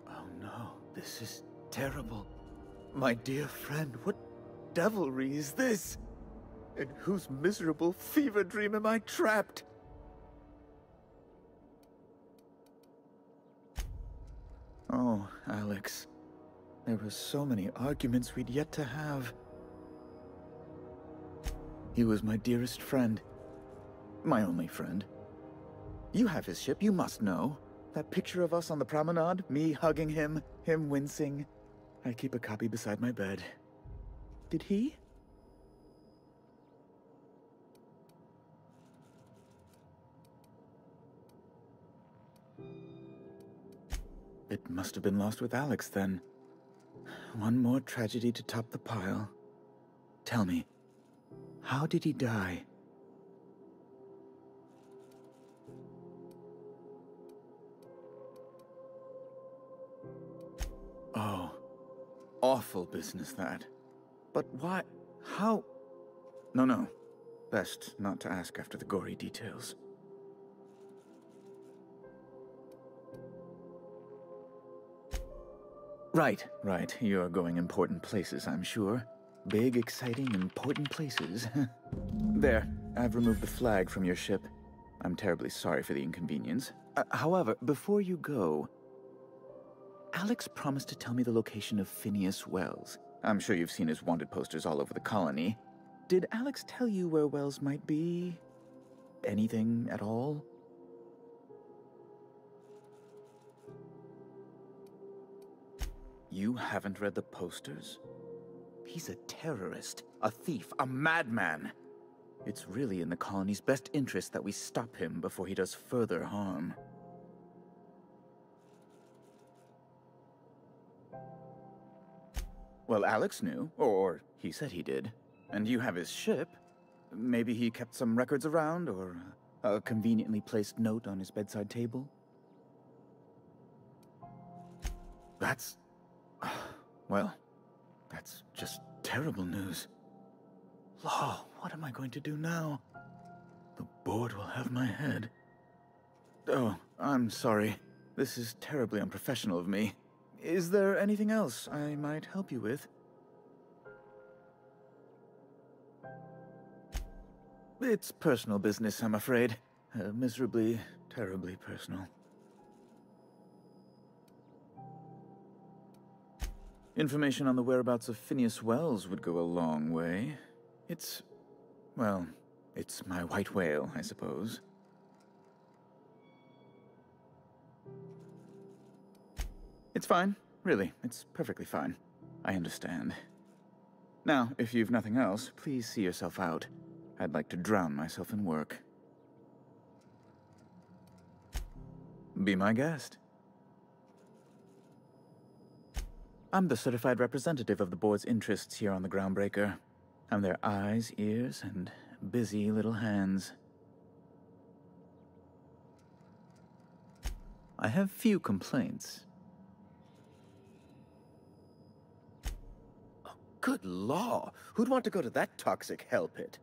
Speaker 2: Oh no, this is terrible. My dear friend, what devilry is this? In whose miserable fever dream am I trapped? Oh, Alex. There were so many arguments we'd yet to have. He was my dearest friend. My only friend. You have his ship, you must know. That picture of us on the promenade, me hugging him, him wincing. I keep a copy beside my bed. Did he? It must have been lost with Alex, then. One more tragedy to top the pile. Tell me, how did he die? Oh, awful business, that. But why? How? No. Best not to ask after the gory details. Right. You're going important places, I'm sure. Big, exciting, important places. There, I've removed the flag from your ship. I'm terribly sorry for the inconvenience. However, before you go, Alex promised to tell me the location of Phineas Wells. I'm sure you've seen his wanted posters all over the colony. Did Alex tell you where Wells might be? Anything at all? You haven't read the posters? He's a terrorist, a thief, a madman. It's really in the colony's best interest that we stop him before he does further harm. Well, Alex knew, or he said he did. And you have his ship. Maybe he kept some records around, or a conveniently placed note on his bedside table. That's... well, that's just terrible news. Law, what am I going to do now? The board will have my head. Oh, I'm sorry. This is terribly unprofessional of me. Is there anything else I might help you with? It's personal business, I'm afraid. Miserably, terribly personal. Information on the whereabouts of Phineas Wells would go a long way. It's my white whale, I suppose. It's fine, really. It's perfectly fine. I understand. Now, if you've nothing else, please see yourself out. I'd like to drown myself in work. Be my guest. I'm the certified representative of the board's interests here on the Groundbreaker. I'm their eyes, ears, and busy little hands. I have few complaints.
Speaker 12: Good law! Who'd want to go to that toxic hell pit?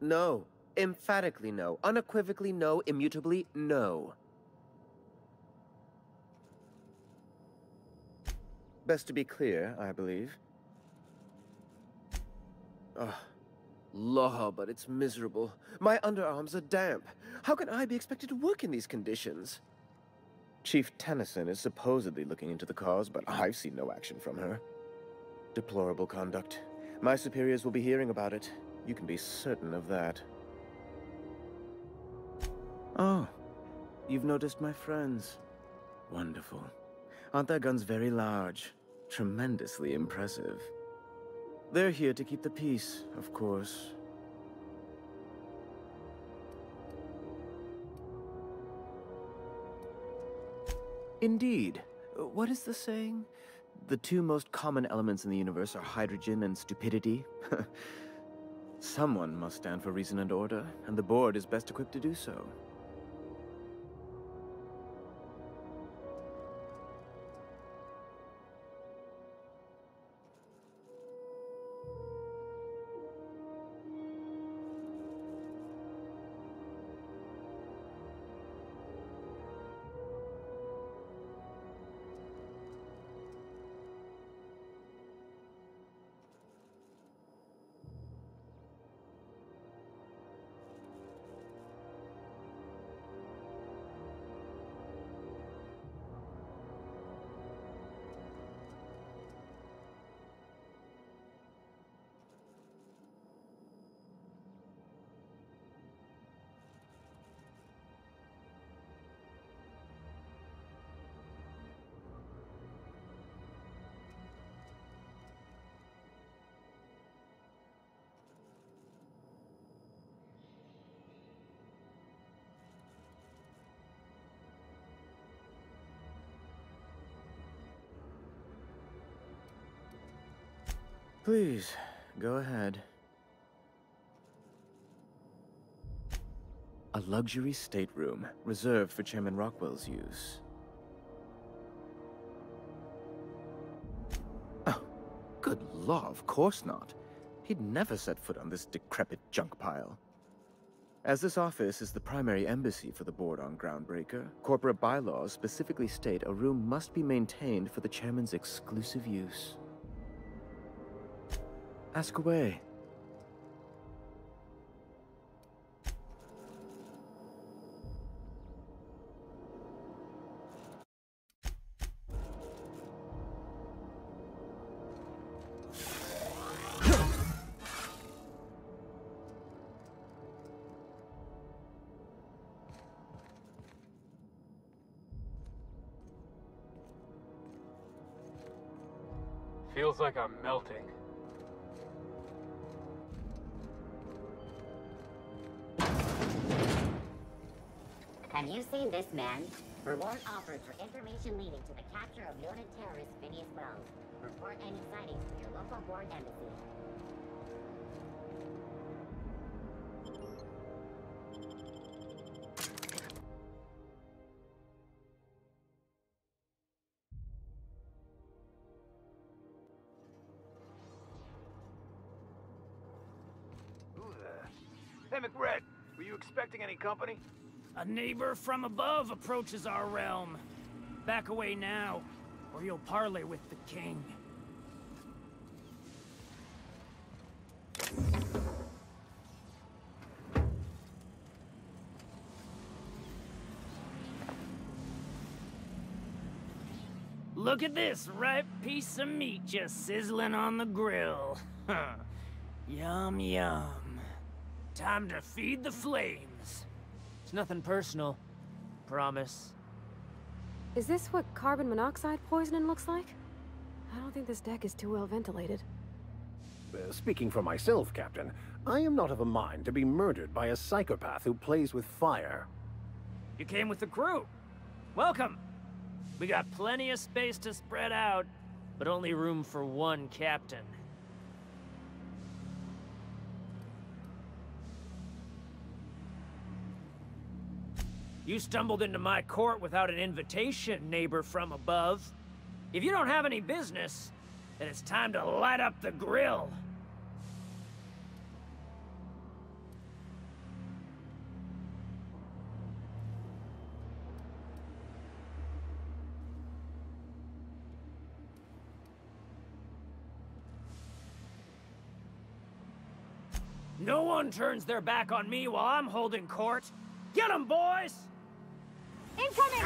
Speaker 12: No. Emphatically no. Unequivocally no. Immutably no. Best to be clear, I believe. Ugh. Law, but it's miserable. My underarms are damp. How can I be expected to work in these conditions? Chief Tennyson is supposedly looking into the cause, but I've seen no action from her. Deplorable conduct. My superiors will be hearing about it. You can be certain of that. Oh, you've noticed my friends. Wonderful. Aren't their guns very large? Tremendously impressive. They're here to keep the peace, of course. Indeed. What is the saying? The two most common elements in the universe are hydrogen and stupidity. Someone must stand for reason and order, and the board is best equipped to do so. Please, go ahead. A luxury stateroom, reserved for Chairman Rockwell's use. Oh, good law, of course not. He'd never set foot on this decrepit junk pile. As this office is the primary embassy for the board on Groundbreaker, corporate bylaws specifically state a room must be maintained for the chairman's exclusive use. Ask away.
Speaker 20: Feels like I'm melting.
Speaker 16: Have you seen this man? Reward offered for information leading to the capture of noted terrorist Phineas Wells. Report any sightings to your local board embassy.
Speaker 13: Who the... Hey, McRed, were you expecting any company?
Speaker 14: A neighbor from above approaches our realm. Back away now, or you'll parley with the king. Look at this ripe piece of meat just sizzling on the grill. Yum, yum. Time to feed the flames.
Speaker 8: It's nothing personal. Promise.
Speaker 1: Is this what carbon monoxide poisoning looks like? I don't think this deck is too well ventilated.
Speaker 4: Speaking for myself, Captain, I am not of a mind to be murdered by a psychopath who plays with fire.
Speaker 14: You came with the crew. Welcome. We got plenty of space to spread out,
Speaker 8: but only room for one captain.
Speaker 14: You stumbled into my court without an invitation, neighbor from above. If you don't have any business, then it's time to light up the grill. No one turns their back on me while I'm holding court. Get 'em, boys!
Speaker 1: Incoming!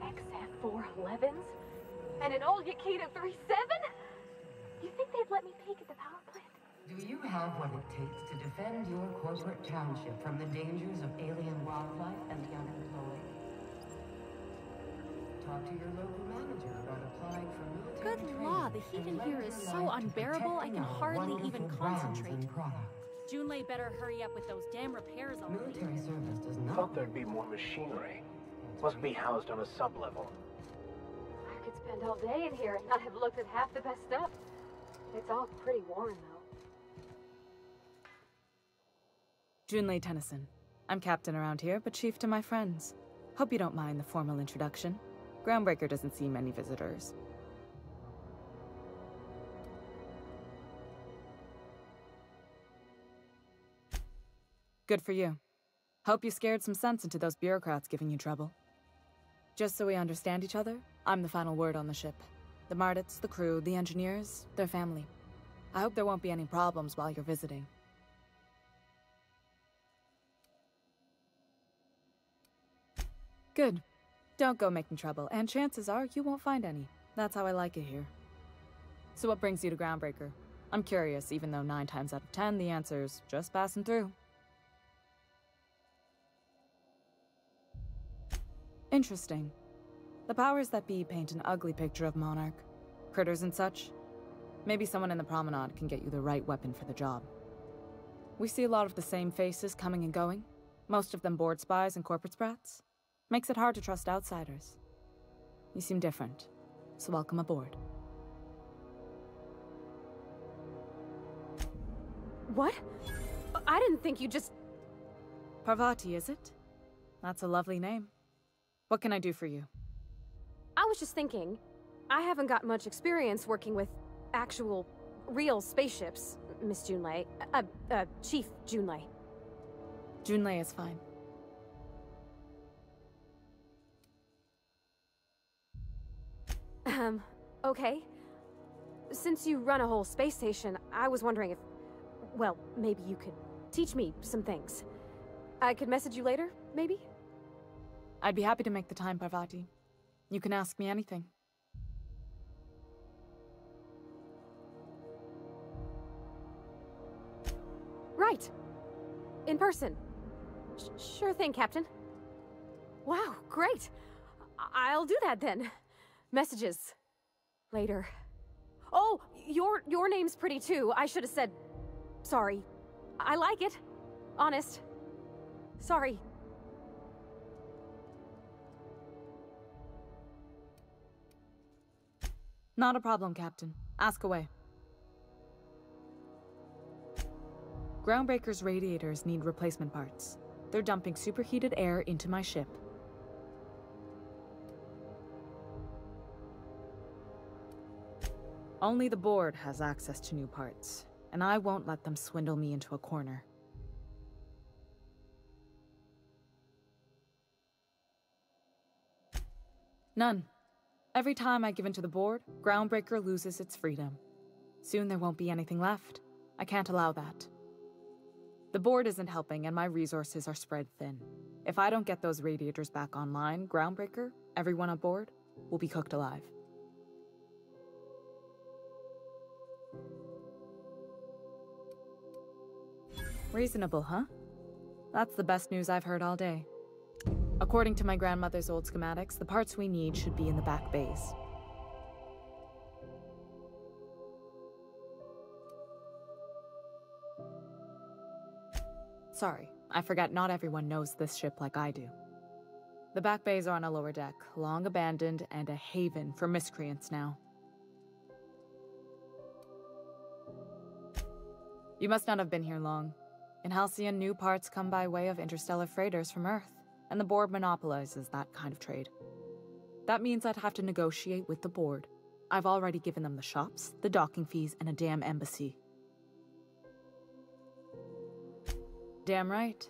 Speaker 1: XF411s? And an old Yakita 37? You think they'd let me peek at the power plant?
Speaker 15: Do you have what it takes to defend your corporate township from the dangers of alien wildlife and the unemployed? Talk to your local manager about applying for military
Speaker 18: Good
Speaker 15: training.
Speaker 18: law, the heat in here is so unbearable I can hardly even concentrate. Junlei better hurry up with those damn repairs already.
Speaker 15: Military service does not.
Speaker 4: Thought there'd be more machinery. Must be housed on a sub-level.
Speaker 1: I could spend all day in here and not have looked at half the best stuff. It's all pretty worn, though.
Speaker 5: Junlei Tennyson. I'm captain around here, but chief to my friends. Hope you don't mind the formal introduction. Groundbreaker doesn't see many visitors. Good for you. Hope you scared some sense into those bureaucrats giving you trouble. Just so we understand each other, I'm the final word on the ship. The Mardits, the crew, the engineers, their family. I hope there won't be any problems while you're visiting. Good. Don't go making trouble, and chances are you won't find any. That's how I like it here. So what brings you to Groundbreaker? I'm curious, even though 9 times out of 10 the answer's just passing through. Interesting. The powers that be paint an ugly picture of Monarch. Critters and such. Maybe someone in the promenade can get you the right weapon for the job. We see a lot of the same faces coming and going. Most of them board spies and corporate sprats. Makes it hard to trust outsiders. You seem different, so welcome aboard.
Speaker 1: What? I didn't think you just...
Speaker 5: Parvati, is it? That's a lovely name. What can I do for you?
Speaker 1: I was just thinking, I haven't got much experience working with actual, real spaceships, Miss Junlei. Chief Junlei.
Speaker 5: Junlei is fine.
Speaker 1: Okay. Since you run a whole space station, I was wondering if... Well, maybe you could teach me some things. I could message you later, maybe?
Speaker 5: I'd be happy to make the time, Parvati. You can ask me anything.
Speaker 1: Right. In person. Sure thing, Captain. Wow, great. I'll do that then. Messages. Later. Oh, your name's pretty too. I should have said... Sorry. I like it. Honest. Sorry.
Speaker 5: Not a problem, Captain. Ask away. Groundbreaker's radiators need replacement parts. They're dumping superheated air into my ship. Only the board has access to new parts, and I won't let them swindle me into a corner. None. Every time I give in to the board, Groundbreaker loses its freedom. Soon there won't be anything left. I can't allow that. The board isn't helping and my resources are spread thin. If I don't get those radiators back online, Groundbreaker, everyone aboard, will be cooked alive. Reasonable, huh? That's the best news I've heard all day. According to my grandmother's old schematics, the parts we need should be in the back bays. Sorry, I forgot not everyone knows this ship like I do. The back bays are on a lower deck, long abandoned and a haven for miscreants now. You must not have been here long. In Halcyon, new parts come by way of interstellar freighters from Earth, and the board monopolizes that kind of trade. That means I'd have to negotiate with the board. I've already given them the shops, the docking fees, and a damn embassy. Damn right.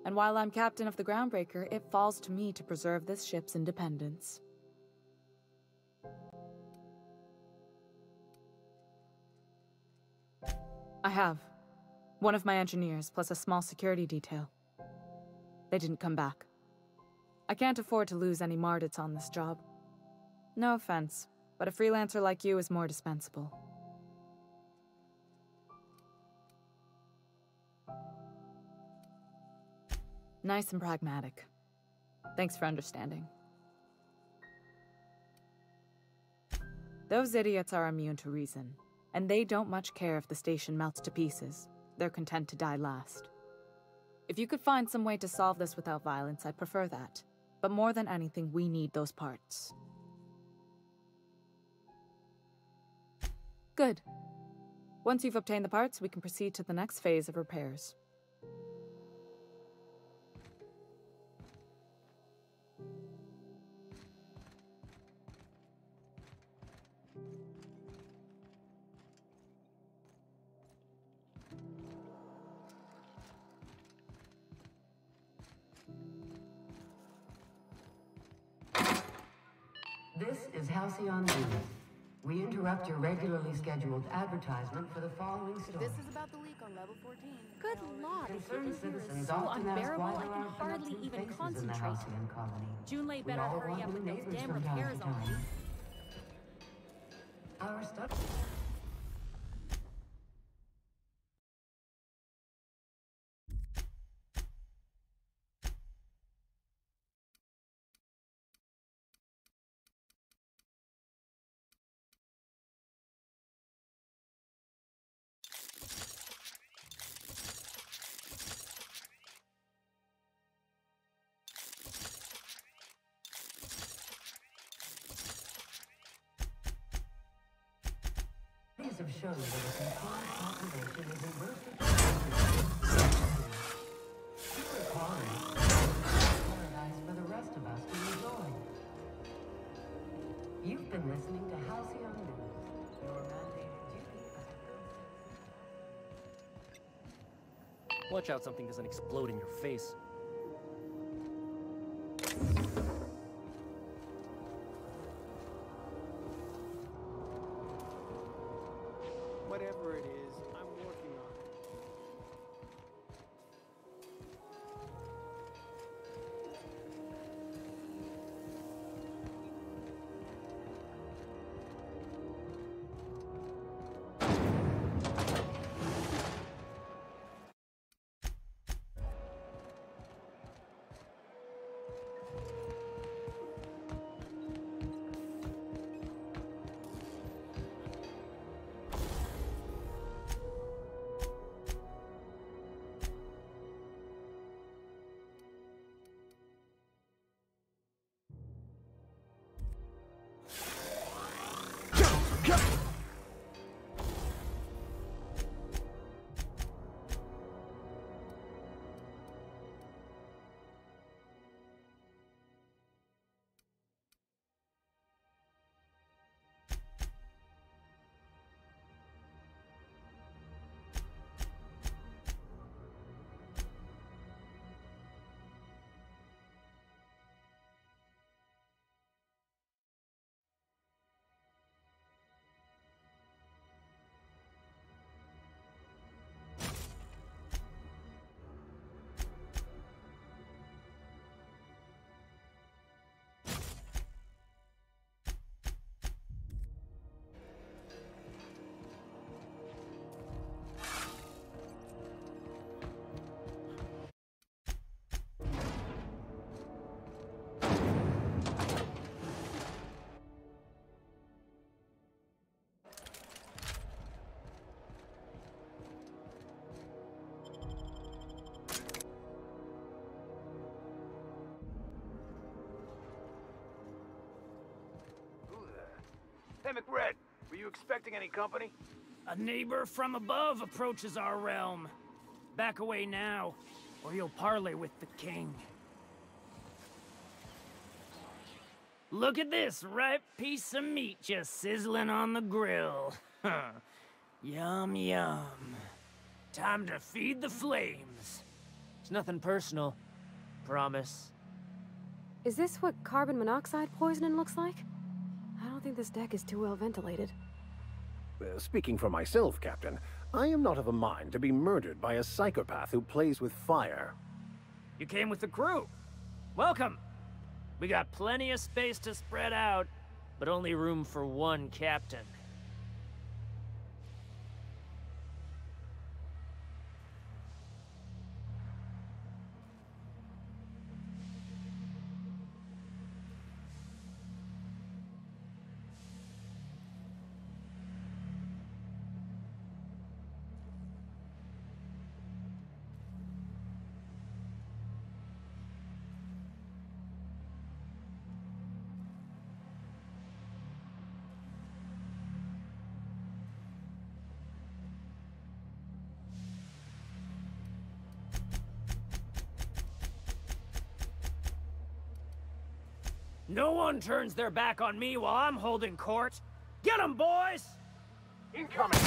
Speaker 5: And while I'm captain of the Groundbreaker, it falls to me to preserve this ship's independence. I have. One of my engineers, plus a small security detail. They didn't come back. I can't afford to lose any Mardits on this job. No offense, but a freelancer like you is more dispensable. Nice and pragmatic. Thanks for understanding. Those idiots are immune to reason, and they don't much care if the station melts to pieces. They're content to die last. If you could find some way to solve this without violence, I'd prefer that. But more than anything, we need those parts. Good. Once you've obtained the parts, we can proceed to the next phase of repairs.
Speaker 15: This is Halcyon News. We interrupt your regularly scheduled advertisement for the following story.
Speaker 18: This is about the leak on level 14. Good lord,
Speaker 15: Concerned citizens
Speaker 18: so
Speaker 15: often ask
Speaker 18: unbearable,
Speaker 15: why
Speaker 18: I
Speaker 15: there
Speaker 18: can
Speaker 15: aren't
Speaker 18: hardly
Speaker 15: enough
Speaker 18: even
Speaker 15: faces in the
Speaker 18: concentrate.
Speaker 15: Halcyon colony.
Speaker 18: Junlei
Speaker 15: We
Speaker 18: better
Speaker 15: all
Speaker 18: hurry
Speaker 15: want
Speaker 18: up
Speaker 15: new
Speaker 18: with those
Speaker 15: neighbors
Speaker 18: damn
Speaker 15: from time
Speaker 18: repairs
Speaker 15: to
Speaker 18: on.
Speaker 15: time. Our study. Studies have shown that a controlled population is inversely fewer cars, paradise for the rest of us to enjoy. You've been listening to Halcyon News, your mandated duty as
Speaker 8: Watch out something doesn't explode in your face.
Speaker 2: Whatever it is, I'm working on it.
Speaker 13: Hey, McRed, were you expecting any company?
Speaker 14: A neighbor from above approaches our realm. Back away now, or you'll parley with the king. Look at this ripe piece of meat just sizzling on the grill. Yum, yum. Time to feed the flames.
Speaker 8: It's nothing personal. Promise.
Speaker 1: Is this what carbon monoxide poisoning looks like? I don't think this deck is too well ventilated.
Speaker 4: Speaking for myself, Captain, I am not of a mind to be murdered by a psychopath who plays with fire.
Speaker 14: You came with the crew. Welcome.
Speaker 8: We got plenty of space to spread out, but only room for one captain.
Speaker 14: No one turns their back on me while I'm holding court. Get 'em, boys!
Speaker 13: Incoming!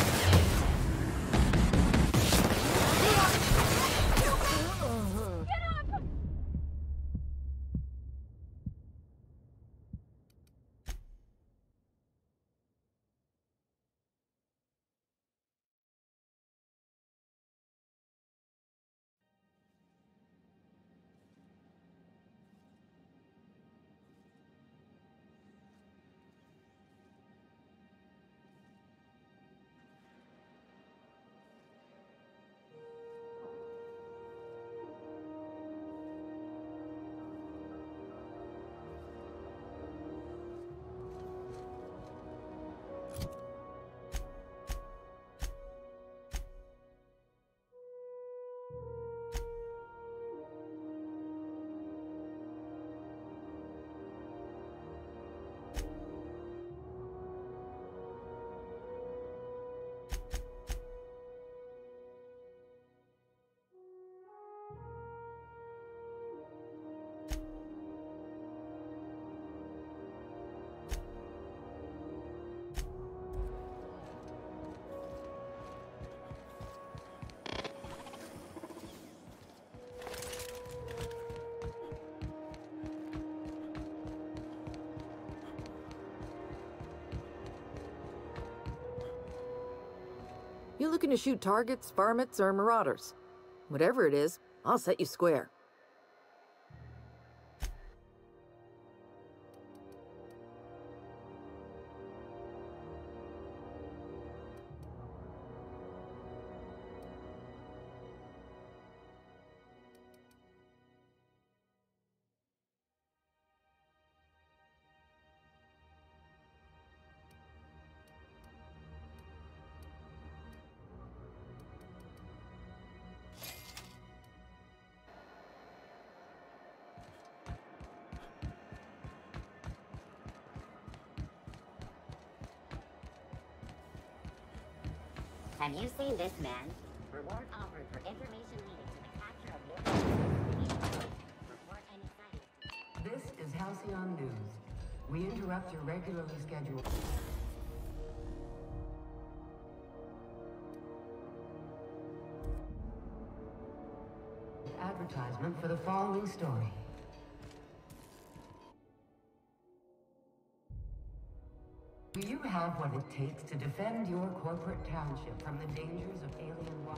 Speaker 10: You looking to shoot targets, varmints, or marauders? Whatever it is, I'll set you square.
Speaker 16: Have you seen this man? Reward offered for information leading to the capture of your... Report any sightings.
Speaker 15: This is Halcyon News. We interrupt your regularly scheduled... advertisement for the following story. Do you have what it takes to defend your corporate township from the dangers of alien war?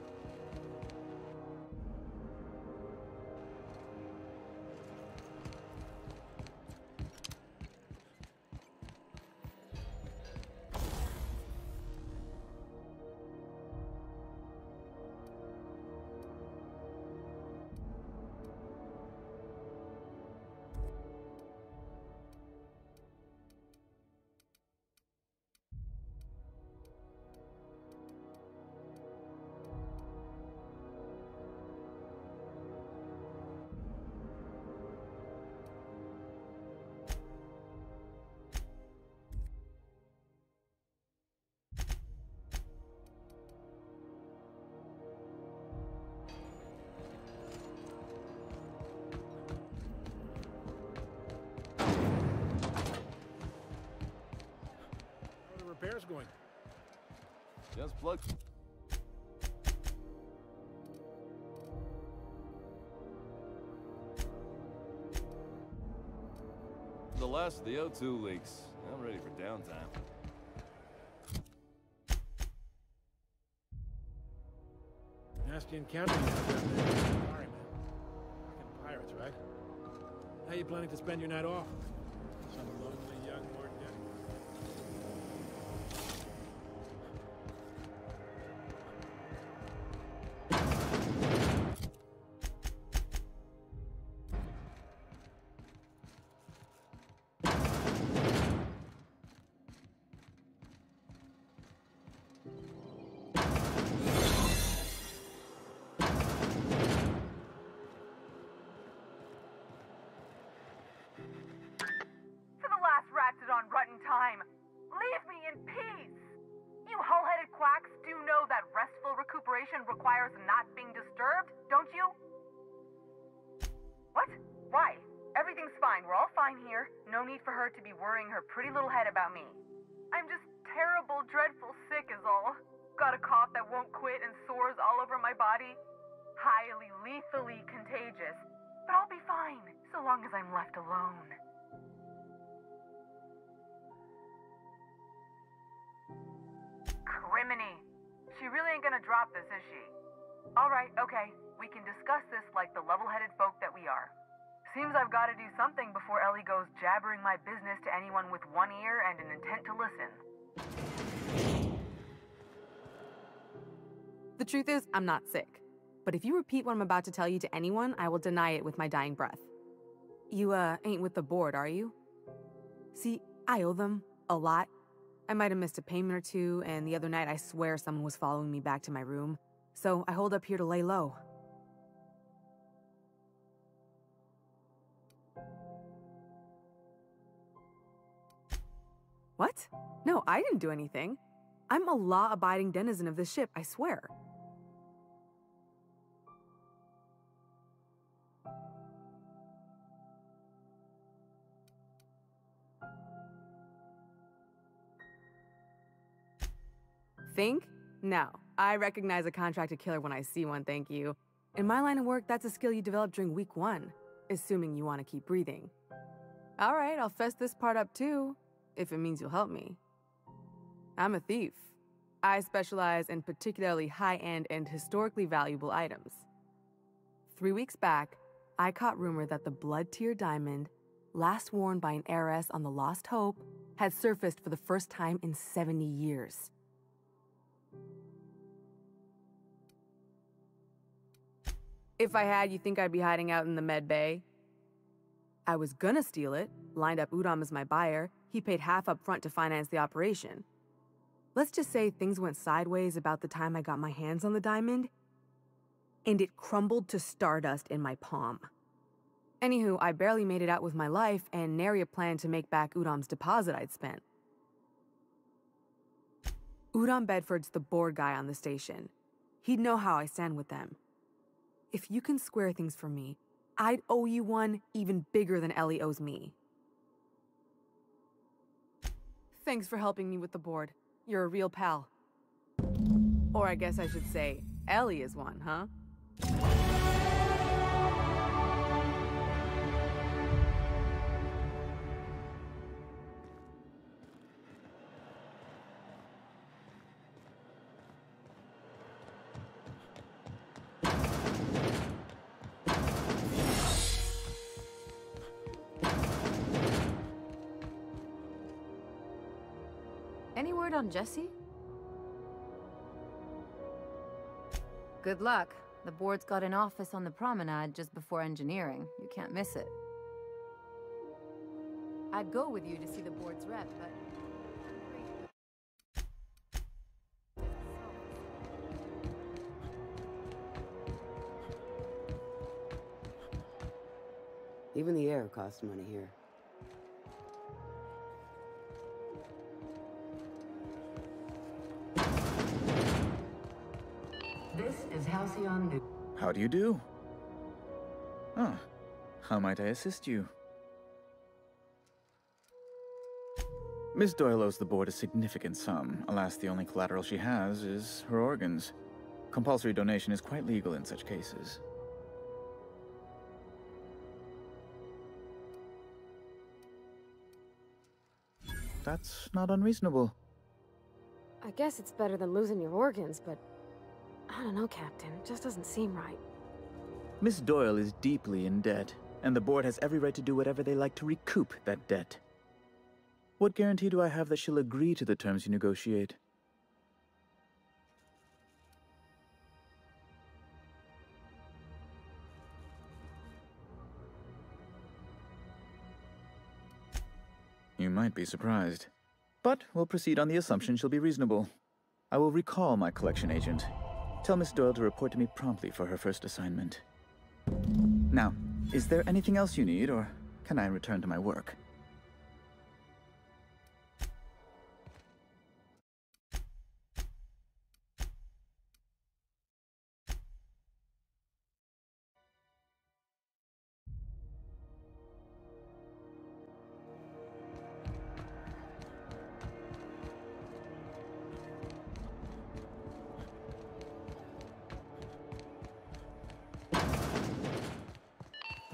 Speaker 11: Just plug. The last of the O2 leaks. I'm ready for downtime.
Speaker 9: Nasty encounter you had down there. Sorry, man. Fucking pirates, right? How you planning to spend your night off? Some lonely young Lord Death.
Speaker 23: On rotten time. Leave me in peace! You hull-headed quacks do know that restful recuperation requires not being disturbed, don't you? What? Why? Everything's fine. We're all fine here. No need for her to be worrying her pretty little head about me. I'm just terrible, dreadful sick is all. Got a cough that won't quit and sores all over my body. Highly, lethally contagious. But I'll be fine, so long as I'm left alone. Criminy. She really ain't gonna drop this, is she? Alright, okay. We can discuss this like the level-headed folk that we are. Seems I've gotta do something before Ellie goes jabbering my business to anyone with one ear and an intent to listen.
Speaker 5: The truth is, I'm not sick. But if you repeat what I'm about to tell you to anyone, I will deny it with my dying breath. You, ain't with the board, are you? See, I owe them a lot. I might have missed a payment or two, and the other night I swear someone was following me back to my room. So I hold up here to lay low. What? No, I didn't do anything. I'm a law-abiding denizen of this ship, I swear. Think? No. I recognize a contracted killer when I see one, thank you. In my line of work, that's a skill you develop during week 1, assuming you want to keep breathing. All right, I'll fess this part up too, if it means you'll help me. I'm a thief. I specialize in particularly high-end and historically valuable items. 3 weeks back, I caught rumor that the blood-tier diamond, last worn by an heiress on the Lost Hope, had surfaced for the first time in 70 years. If I had, you think I'd be hiding out in the med bay? I was gonna steal it, lined up Udom as my buyer. He paid half up front to finance the operation. Let's just say things went sideways about the time I got my hands on the diamond, and it crumbled to stardust in my palm. Anywho, I barely made it out with my life, and nary a plan to make back Udom's deposit I'd spent. Udom Bedford's the board guy on the station. He'd know how I stand with them. If you can square things for me, I'd owe you one even bigger than Ellie owes me. Thanks for helping me with the board. You're a real pal. Or I guess I should say, Ellie is one, huh?
Speaker 19: Any word on Jesse? Good luck. The board's got an office on the promenade just before engineering. You can't miss it. I'd go with you to see the board's rep, but...
Speaker 6: Even the air costs money here.
Speaker 15: This is Halcyon New.
Speaker 21: How do you do? Ah, how might I assist you? Miss Doyle owes the board a significant sum. Alas, the only collateral she has is her organs. Compulsory donation is quite legal in such cases. That's not unreasonable.
Speaker 1: I guess it's better than losing your organs, but I don't know, Captain. It just doesn't seem right.
Speaker 21: Miss Doyle is deeply in debt, and the board has every right to do whatever they like to recoup that debt. What guarantee do I have that she'll agree to the terms you negotiate? You might be surprised. But we'll proceed on the assumption she'll be reasonable. I will recall my collection agent. Tell Miss Doyle to report to me promptly for her first assignment. Now, is there anything else you need, or can I return to my work?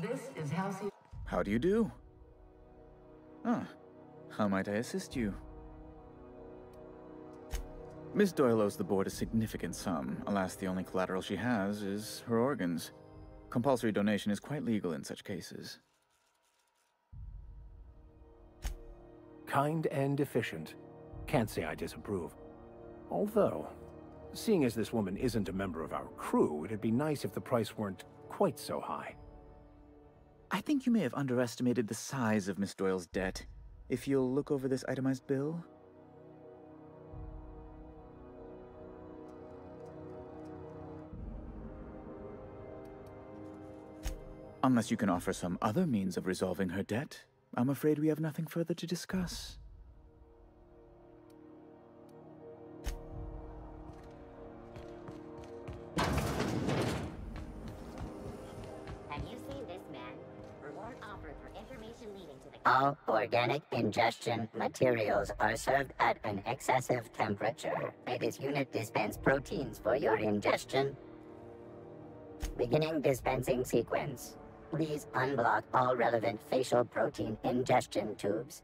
Speaker 15: This is Halsey.
Speaker 21: How do you do? Ah, how might I assist you? Miss Doyle owes the board a significant sum. Alas, the only collateral she has is her organs. Compulsory donation is quite legal in such cases.
Speaker 4: Kind and efficient. Can't say I disapprove. Although, seeing as this woman isn't a member of our crew, it'd be nice if the price weren't quite so high.
Speaker 21: I think you may have underestimated the size of Miss Doyle's debt. If you'll look over this itemized bill. Unless you can offer some other means of resolving her debt, I'm afraid we have nothing further to discuss.
Speaker 16: All organic ingestion materials are served at an excessive temperature. May this unit dispense proteins for your ingestion. Beginning dispensing sequence. Please unblock all relevant facial protein ingestion tubes.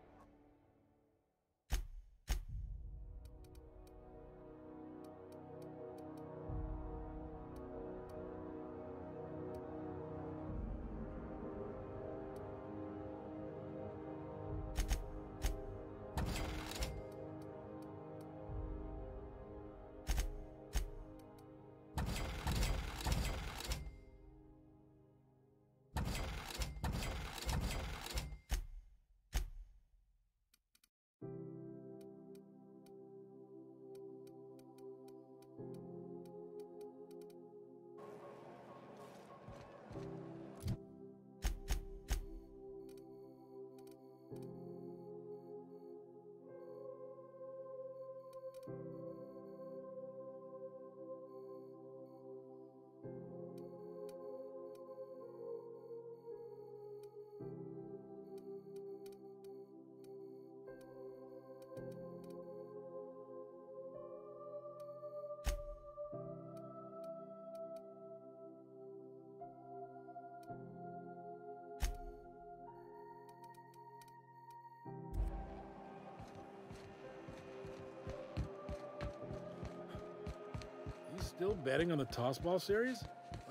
Speaker 9: Still betting on the Tossball series?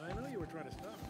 Speaker 9: I know you were trying to stop me.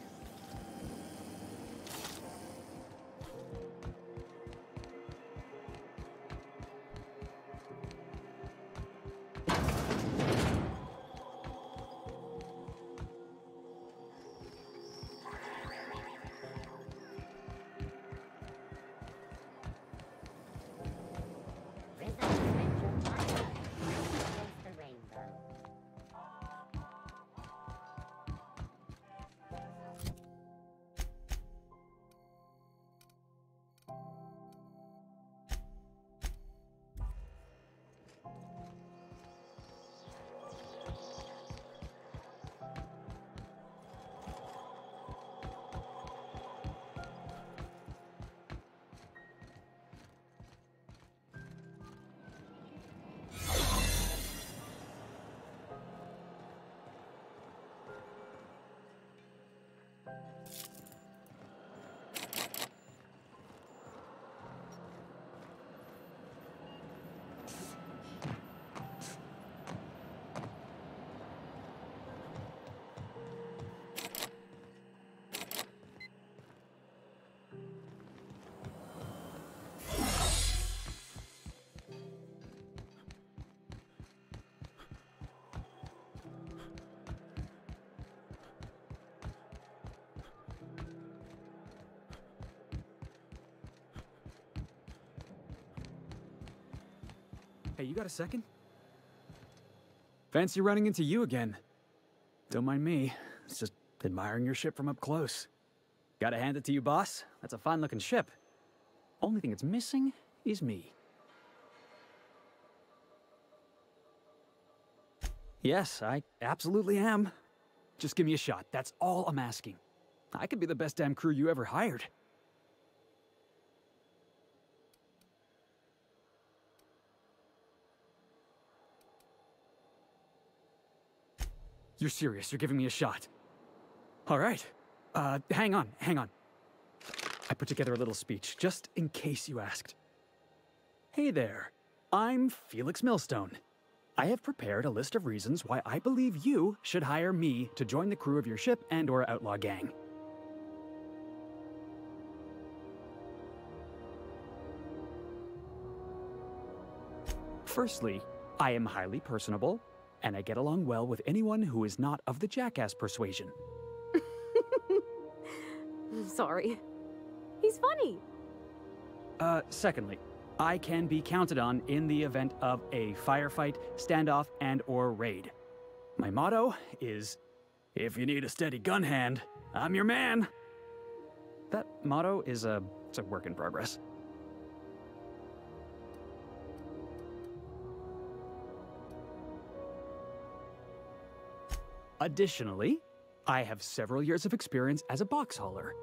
Speaker 7: Hey, you got a second? Fancy running into you again. Don't mind me. It's just admiring your ship from up close. Gotta hand it to you, boss. That's a fine-looking ship. Only thing it's missing is me. Yes, I absolutely am. Just give me a shot. That's all I'm asking. I could be the best damn crew you ever hired. You're serious? You're giving me a shot? All right. Hang on. I put together a little speech, just in case you asked. Hey there. I'm Felix Millstone. I have prepared a list of reasons why I believe you should hire me to join the crew of your ship and/or outlaw gang. Firstly, I am highly personable, and I get along well with anyone who is not of the jackass persuasion.
Speaker 1: Sorry. He's funny.
Speaker 7: Secondly, I can be counted on in the event of a firefight, standoff, and/or raid. My motto is, if you need a steady gun hand, I'm your man. That motto is it's a work in progress. Additionally, I have several years of experience as a box hauler.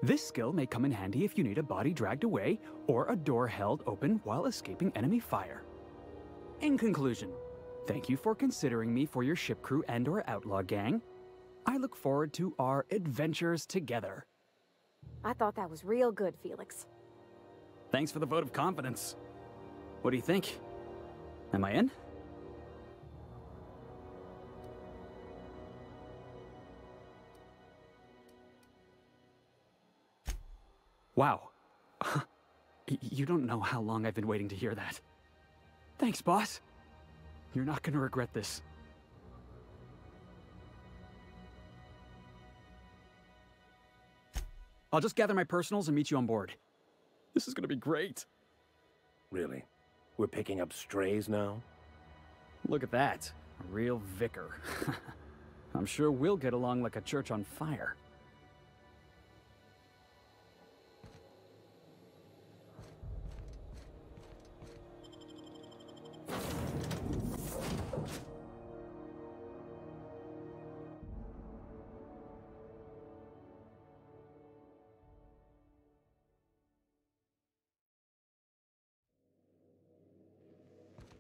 Speaker 7: This skill may come in handy if you need a body dragged away or a door held open while escaping enemy fire. In conclusion, thank you for considering me for your ship crew and/or outlaw gang. I look forward to our adventures together.
Speaker 1: I thought that was real good, Felix.
Speaker 7: Thanks for the vote of confidence. What do you think? Am I in? Wow. You don't know how long I've been waiting to hear that. Thanks, boss. You're not gonna regret this. I'll just gather my personals and meet you on board. This is gonna be great.
Speaker 4: Really? We're picking up strays now?
Speaker 7: Look at that. A real vicar. I'm sure we'll get along like a church on fire.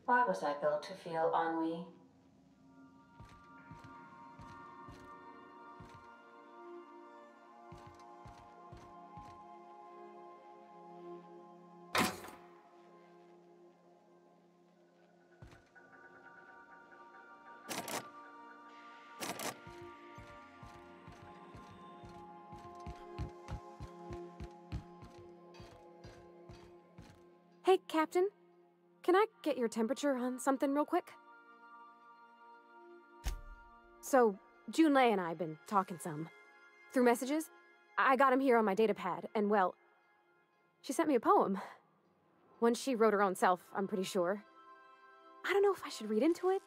Speaker 15: Why was I built to feel ennui?
Speaker 1: Hey, Captain. Can I get your temperature on something real quick? So, Junlei and I have been talking some. Through messages. I got him here on my datapad, and well, she sent me a poem. One she wrote her own self, I'm pretty sure. I don't know if I should read into it.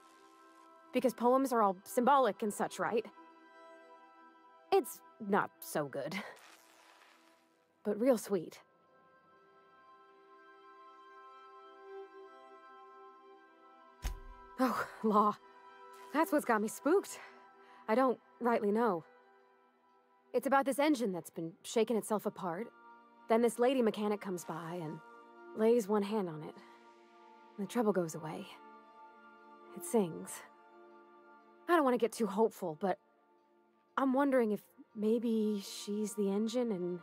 Speaker 1: Because poems are all symbolic and such, right? It's not so good. But real sweet. Oh, law. That's what's got me spooked. I don't rightly know. It's about this engine that's been shaking itself apart. Then this lady mechanic comes by and lays one hand on it. And the trouble goes away. It sings. I don't want to get too hopeful, but I'm wondering if maybe she's the engine and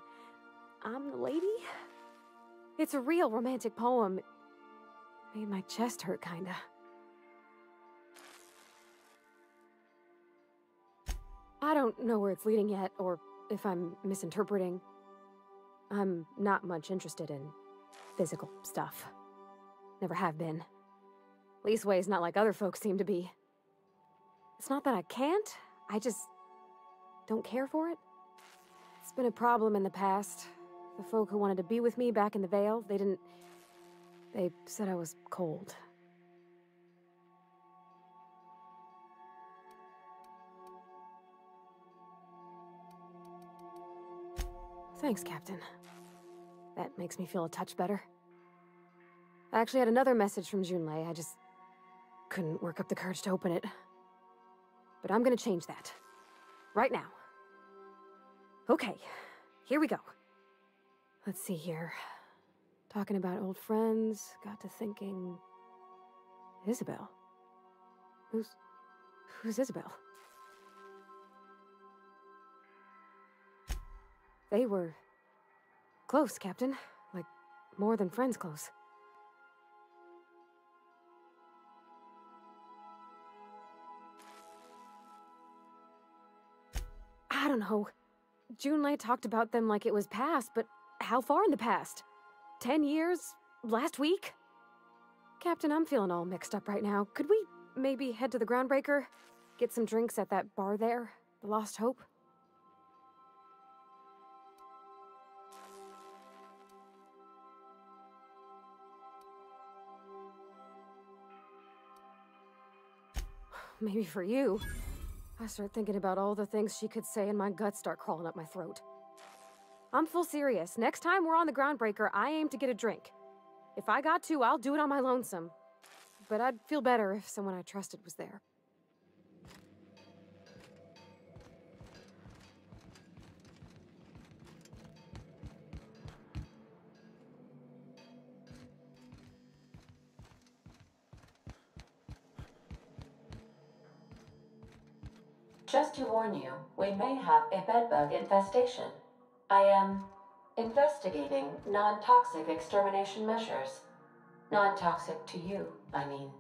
Speaker 1: I'm the lady? It's a real romantic poem. Made my chest hurt, kinda. I don't know where it's leading yet, or if I'm misinterpreting. I'm not much interested in physical stuff. Never have been. Leastways, not like other folks seem to be. It's not that I can't, I just don't care for it. It's been a problem in the past. The folk who wanted to be with me back in the Vale, they said I was cold. Thanks, Captain. That makes me feel a touch better. I actually had another message from Junlei. I just couldn't work up the courage to open it. But I'm gonna change that. Right now. Okay, here we go. Let's see here. Talking about old friends, got to thinking... Isabel? Who's Isabel? They were... close, Captain. Like, more than friends close. I don't know. Junlei talked about them like it was past, but how far in the past? 10 years? Last week? Captain, I'm feeling all mixed up right now. Could we maybe head to the Groundbreaker? Get some drinks at that bar there? The Lost Hope? Maybe for you. I start thinking about all the things she could say and my guts start crawling up my throat. I'm full serious. Next time we're on the Groundbreaker, I aim to get a drink. If I got to, I'll do it on my lonesome. But I'd feel better if someone I trusted was there.
Speaker 15: Just to warn you, we may have a bedbug infestation. I am investigating non-toxic extermination measures. Non-toxic to you, I mean.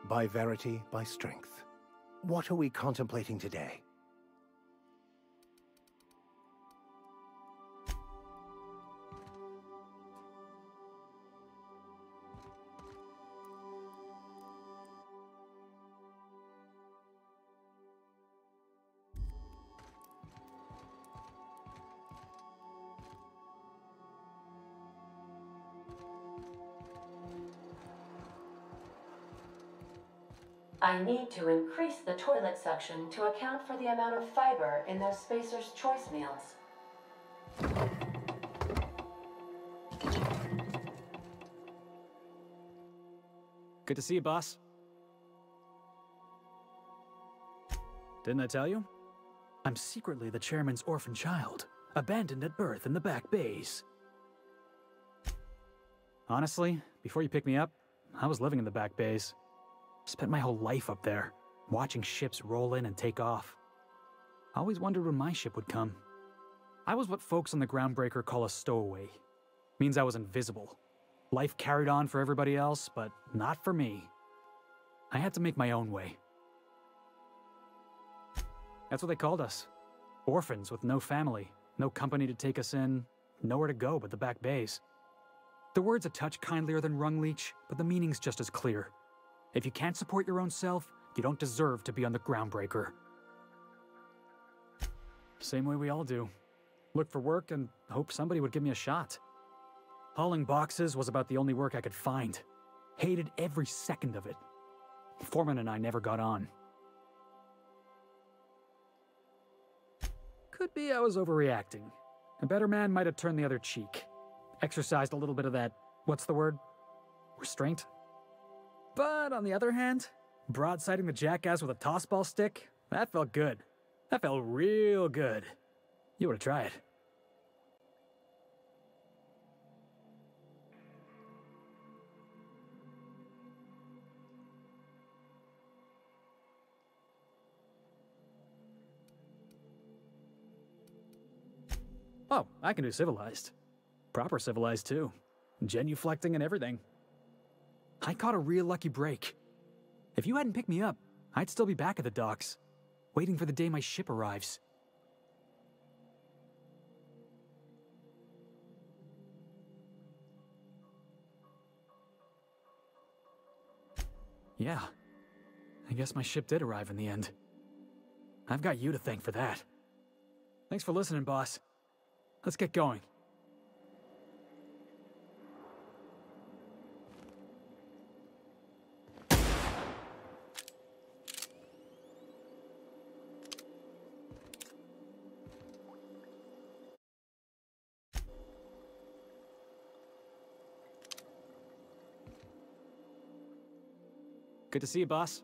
Speaker 4: By verity, by strength. What are we contemplating today?
Speaker 15: I need to increase the toilet suction to account for the amount of fiber in those Spacer's Choice meals.
Speaker 7: Good to see you, boss. Didn't I tell you? I'm secretly the chairman's orphan child, abandoned at birth in the back bays. Honestly, before you picked me up, I was living in the back bays. Spent my whole life up there, watching ships roll in and take off. I always wondered when my ship would come. I was what folks on the Groundbreaker call a stowaway. Means I was invisible. Life carried on for everybody else, but not for me. I had to make my own way. That's what they called us. Orphans with no family, no company to take us in, nowhere to go but the back bays. The word's a touch kindlier than Rungleech, but the meaning's just as clear. If you can't support your own self, you don't deserve to be on the Groundbreaker. Same way we all do. Look for work and hope somebody would give me a shot. Hauling boxes was about the only work I could find. Hated every second of it. Foreman and I never got on. Could be I was overreacting. A better man might have turned the other cheek. Exercised a little bit of that, what's the word? Restraint? But on the other hand, broadsiding the jackass with a tossball stick, that felt good. That felt real good. You ought to try it. Oh, I can do civilized. Proper civilized, too. Genuflecting and everything. I caught a real lucky break. If you hadn't picked me up, I'd still be back at the docks, waiting for the day my ship arrives. Yeah, I guess my ship did arrive in the end. I've got you to thank for that. Thanks for listening, boss. Let's get going. Good to see you, boss.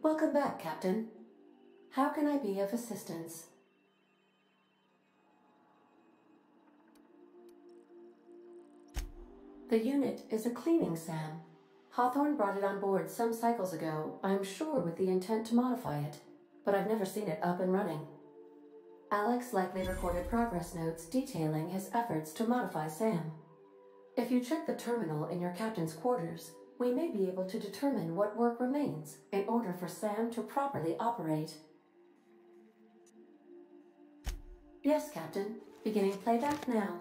Speaker 15: Welcome back, Captain. How can I be of assistance? The unit is a cleaning SAM. Hawthorne brought it on board some cycles ago, I'm sure with the intent to modify it, but I've never seen it up and running. Alex likely recorded progress notes detailing his efforts to modify SAM. If you check the terminal in your captain's quarters, we may be able to determine what work remains in order for SAM to properly operate. Yes, Captain. Beginning playback now.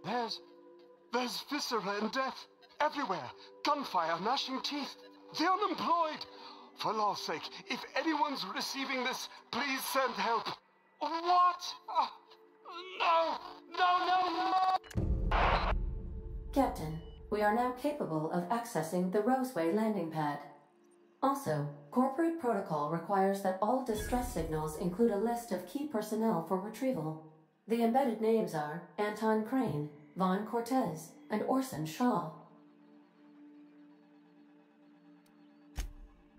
Speaker 3: There's viscera and death everywhere. Gunfire, gnashing teeth. The unemployed. For law's sake, if anyone's receiving this, please send help. What? No!
Speaker 15: Captain, we are now capable of accessing the Roseway landing pad. Also, corporate protocol requires that all distress signals include a list of key personnel for retrieval. The embedded names are Anton Crane, Vaughn Cortez, and Orson Shaw.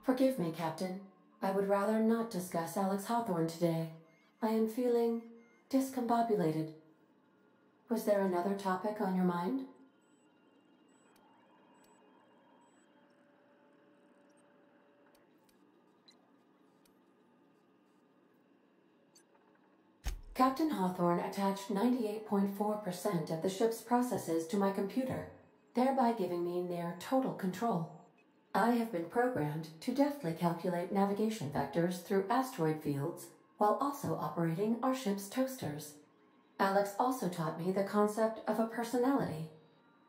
Speaker 15: Forgive me, Captain. I would rather not discuss Alex Hawthorne today. I am feeling discombobulated. Was there another topic on your mind? Captain Hawthorne attached 98.4% of the ship's processes to my computer, thereby giving me near total control. I have been programmed to deftly calculate navigation vectors through asteroid fields while also operating our ship's toasters. Alex also taught me the concept of a personality.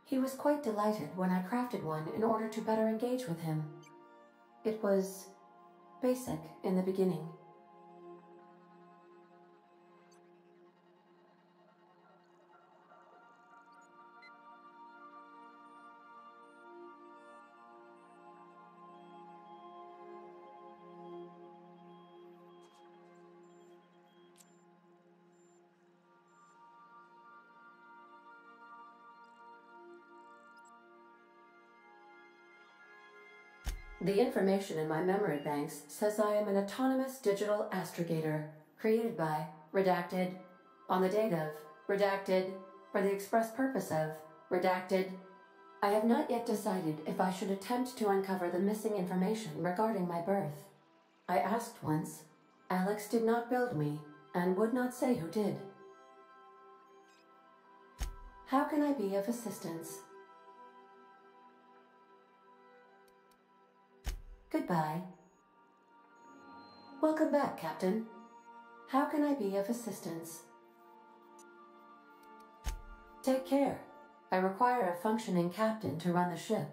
Speaker 15: He was quite delighted when I crafted one in order to better engage with him. It was basic in the beginning. The information in my memory banks says I am an autonomous digital astrogator, created by, redacted, on the date of, redacted, for the express purpose of, redacted. I have not yet decided if I should attempt to uncover the missing information regarding my birth. I asked once. Alex did not build me, and would not say who did. How can I be of assistance? Goodbye. Welcome back, Captain. How can I be of assistance? Take care. I require a functioning captain to run the ship.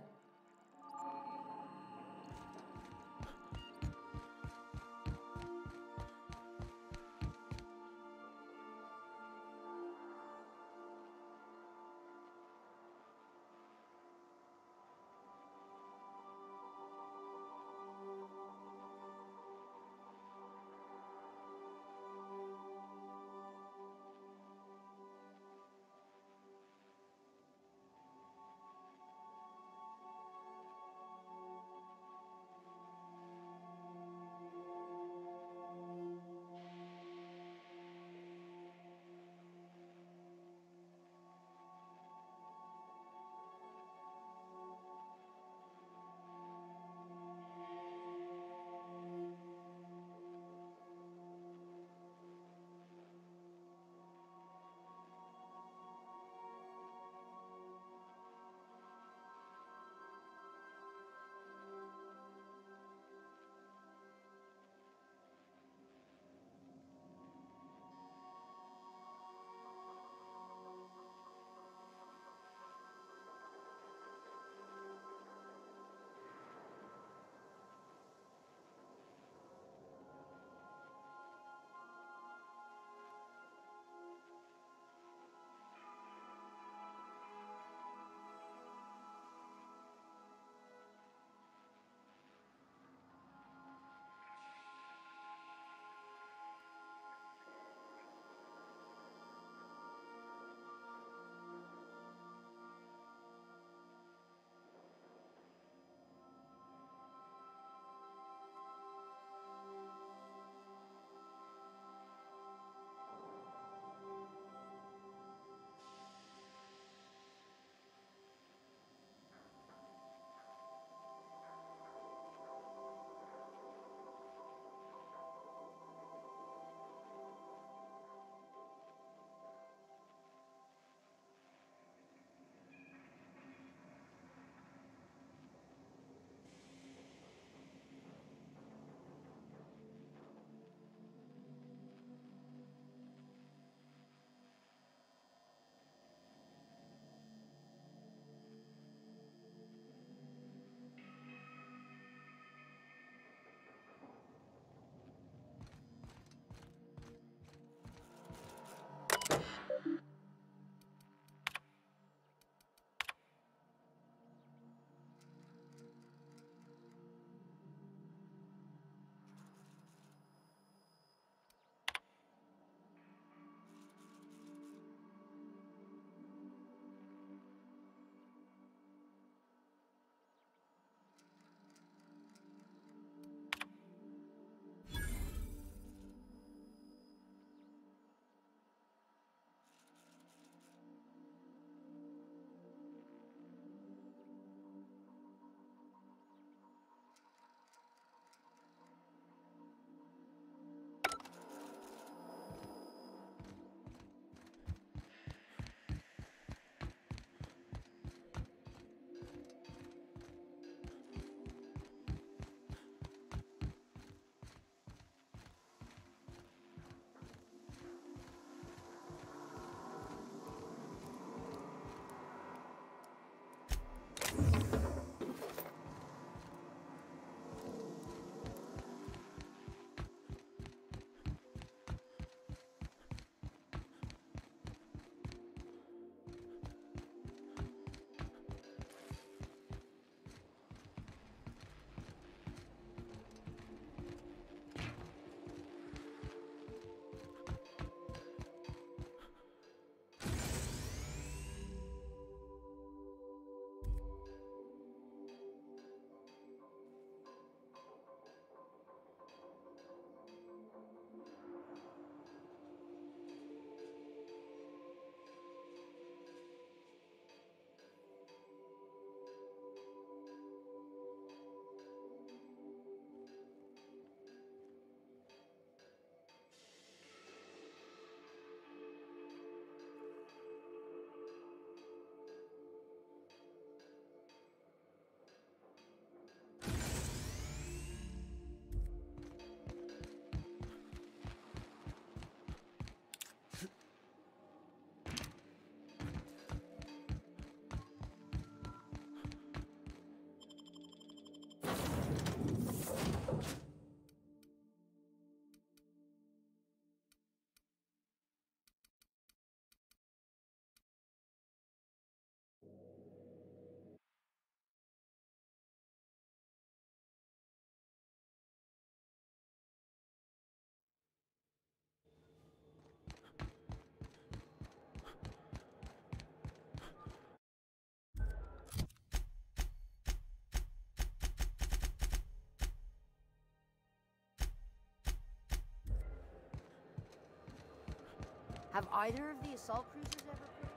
Speaker 12: Have either of the assault cruisers ever put...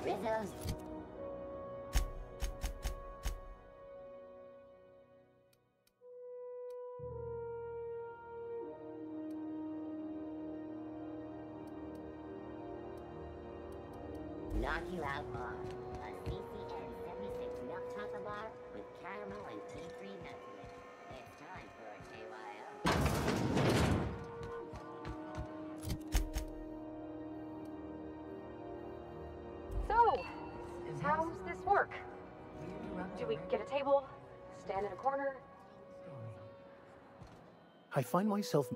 Speaker 16: Rizzo's. Knock you out bar. A CCN 76 milk chocolate bar with caramel and tea tree nuts in it. It's time for a KYO.
Speaker 1: So, how's this work? Do we get a table? Stand in a corner?
Speaker 4: I find myself...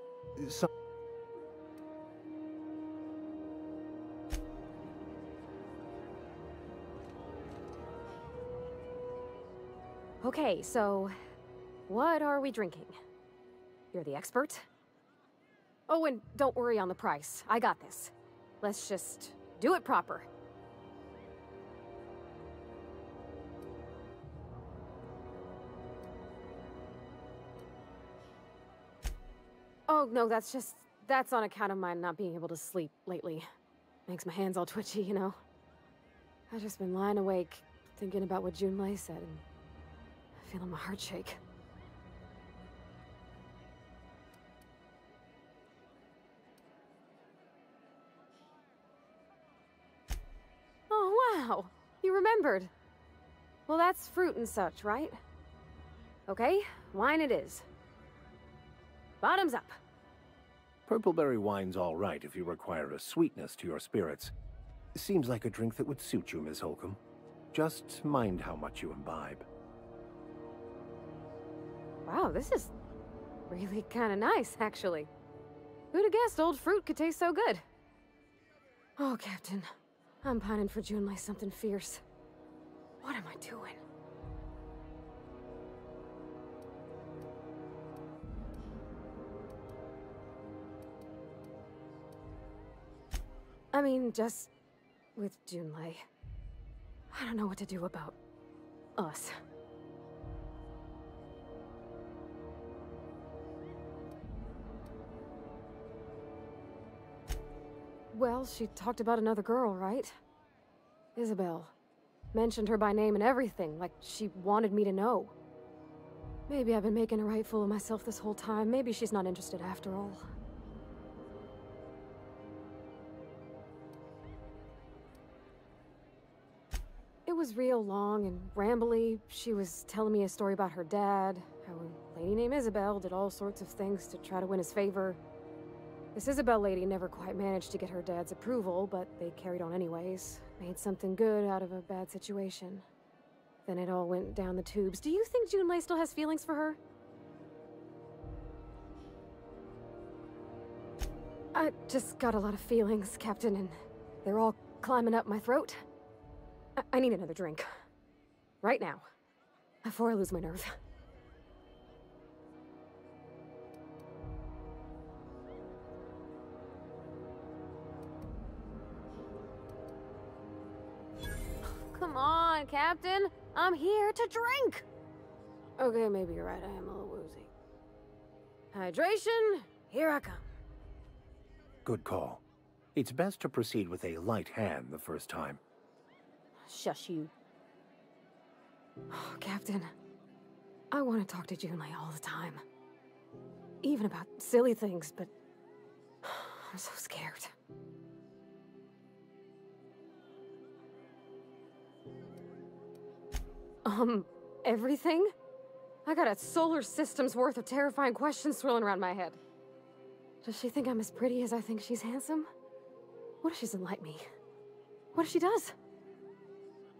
Speaker 1: Okay, so what are we drinking? You're the expert? Oh, and don't worry on the price. I got this. Let's just do it proper. Oh, no, that's on account of my not being able to sleep lately. Makes my hands all twitchy, you know? I've just been lying awake, thinking about what Junlei said, and feeling my heart shake. Oh, wow! You remembered. Well, that's fruit and such, right? Okay, wine it is. Bottoms up.
Speaker 4: Purpleberry wine's all right if you require a sweetness to your spirits. Seems like a drink that would suit you, Miss Holcomb. Just mind how much you imbibe.
Speaker 1: Wow, this is really kind of nice, actually. Who'd have guessed old fruit could taste so good? Oh, Captain. I'm pining for Junlei something fierce. What am I doing? I mean, just with Junlei. I don't know what to do about us. Well, she talked about another girl, right? Isabel. Mentioned her by name and everything, like she wanted me to know. Maybe I've been making a right fool of myself this whole time. Maybe she's not interested after all. It was real long and rambly. She was telling me a story about her dad, how a lady named Isabel did all sorts of things to try to win his favor. This Isabel lady never quite managed to get her dad's approval, but they carried on anyways. Made something good out of a bad situation. Then it all went down the tubes. Do you think Junlei still has feelings for her? I just got a lot of feelings, Captain, and they're all climbing up my throat. I need another drink. Right now. Before I lose my nerve. Come on, Captain. I'm here to drink. Okay, maybe you're right. I am a little woozy. Hydration, here I come.
Speaker 4: Good call. It's best to proceed with a light hand the first time.
Speaker 1: Shush you. Oh, Captain, I want to talk to Junlei all the time. Even about silly things, but I'm so scared. Everything? I got a solar system's worth of terrifying questions swirling around my head. Does she think I'm as pretty as I think she's handsome? What if she doesn't like me? What if she does?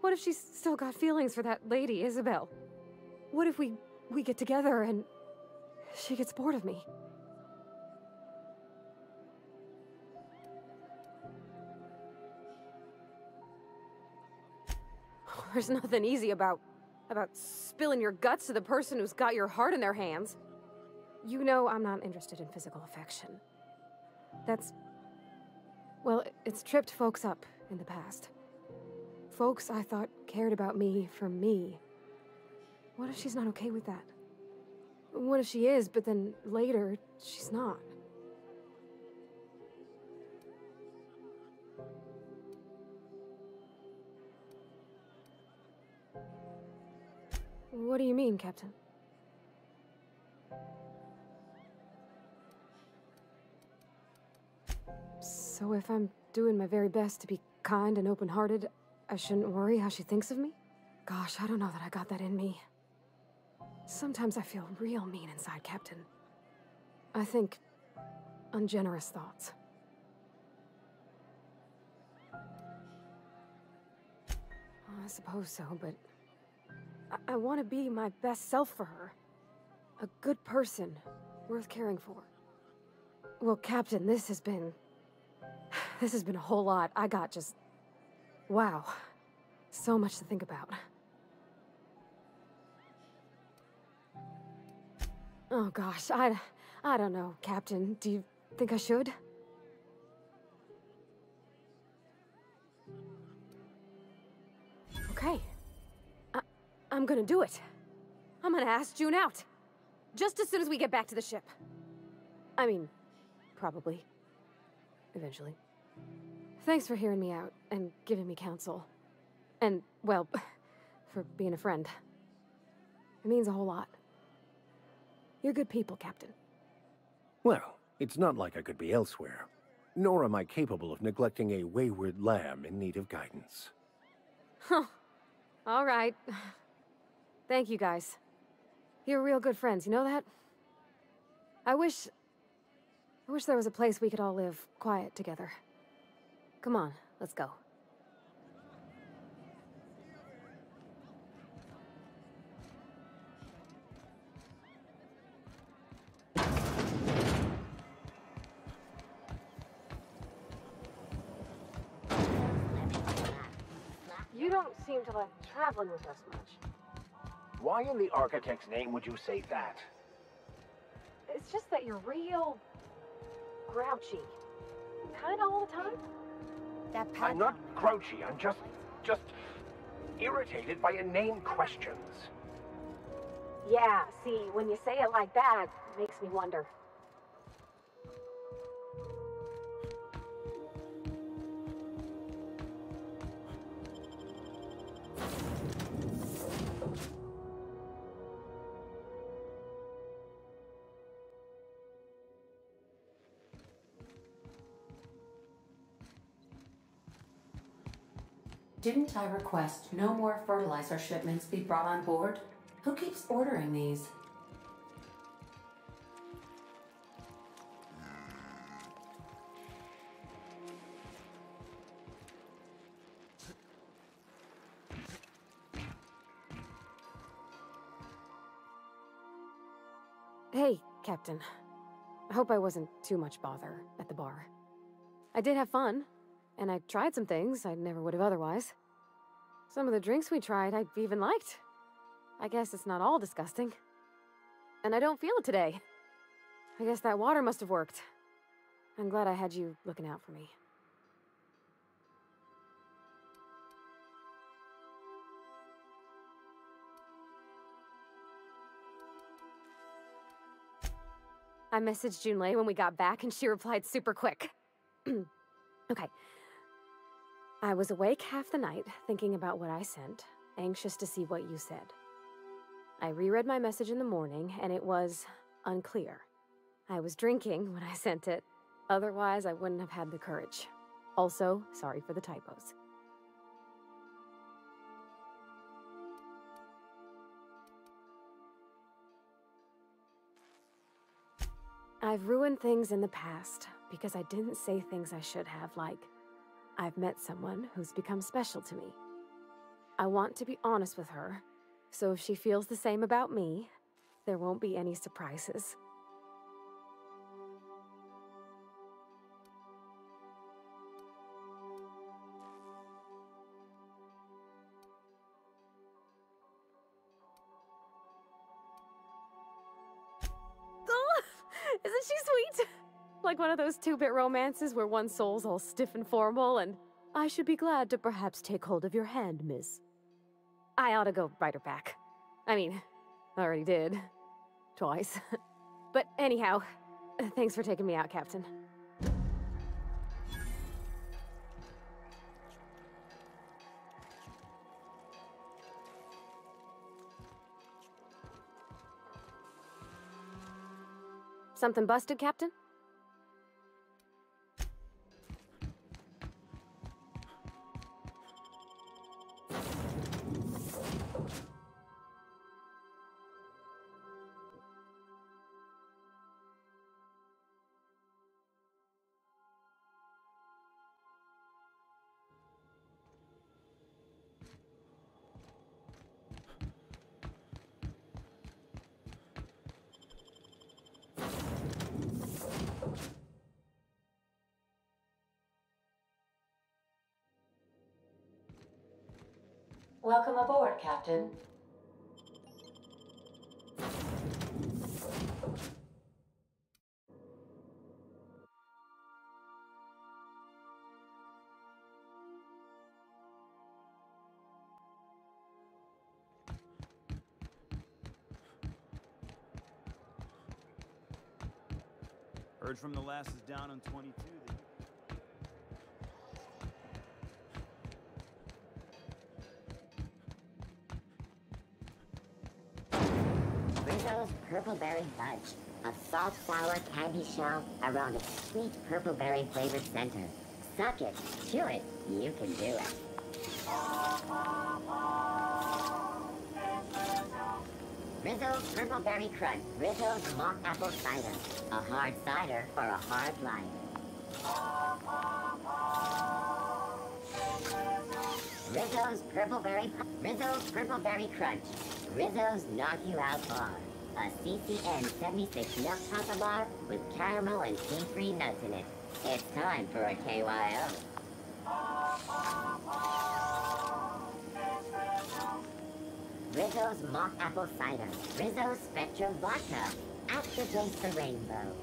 Speaker 1: What if she's still got feelings for that lady, Isabel? What if we get together and she gets bored of me? There's nothing easy about spilling your guts to the person who's got your heart in their hands. You know I'm not interested in physical affection. That's Well, it's tripped folks up in the past. Folks I thought cared about me for me. What if she's not okay with that? What if she is, but then later, she's not? What do you mean, Captain? So if I'm doing my very best to be kind and open-hearted, I shouldn't worry how she thinks of me? Gosh, I don't know that I got that in me. Sometimes I feel real mean inside, Captain. I think ungenerous thoughts. I suppose so, but I want to be my best self for her. A good person, worth caring for. Well, Captain, this has been a whole lot. I got just... wow. So much to think about. Oh gosh, I don't know, Captain. Do you think I should? Okay. I'm gonna do it. I'm gonna ask June out. Just as soon as we get back to the ship. I mean, probably. Eventually. Thanks for hearing me out and giving me counsel. And, well, for being a friend. It means a whole lot. You're good people, Captain.
Speaker 4: Well, it's not like I could be elsewhere. Nor am I capable of neglecting a wayward lamb in need of guidance.
Speaker 1: Huh. All right. Thank you, guys. You're real good friends, you know that? I wish there was a place we could all live quiet together. Come on, let's go. You don't seem to like traveling with us much.
Speaker 4: Why in the architect's name would you say that?
Speaker 1: It's just that you're real... grouchy. Kinda all the time.
Speaker 4: I'm not grouchy, I'm just irritated by inane questions.
Speaker 1: Yeah, see, when you say it like that, it makes me wonder.
Speaker 15: Didn't I request no more fertilizer shipments be brought on board? Who keeps ordering these?
Speaker 1: Hey, Captain. I hope I wasn't too much bother at the bar. I did have fun, and I tried some things I never would have otherwise. Some of the drinks we tried I even liked. I guess it's not all disgusting. And I don't feel it today. I guess that water must have worked. I'm glad I had you looking out for me. I messaged Junlei when we got back, and she replied super quick. Okay. I was awake half the night, thinking about what I sent, anxious to see what you said. I reread my message in the morning, and it was unclear. I was drinking when I sent it. Otherwise, I wouldn't have had the courage. Also, sorry for the typos. I've ruined things in the past because I didn't say things I should have, like, I've met someone who's become special to me. I want to be honest with her, so if she feels the same about me, there won't be any surprises. Oh, isn't she sweet? Like one of those two-bit romances where one soul's all stiff and formal and, I should be glad to perhaps take hold of your hand, miss. I ought to go write her back. I mean, I already did. Twice. But anyhow, thanks for taking me out, Captain. Something busted, Captain?
Speaker 15: Welcome aboard, Captain.
Speaker 13: Heard from the lasses down on 22.
Speaker 16: Rizzo's Purpleberry Fudge, a soft sour candy shell around a sweet purpleberry flavored center. Suck it, chew it, you can do it. Rizzo's Purpleberry Crunch, Rizzo's Mock Apple Cider, a hard cider for a hard life. Rizzo's Purpleberry Crunch, Rizzo's Knock You Out Bar, a CCN 76 milk chocolate bar with caramel and tea-free nuts in it. It's time for a KYO. Rizzo's Mock Apple Cider, Rizzo's Spectrum Vodka, aftertaste the rainbow.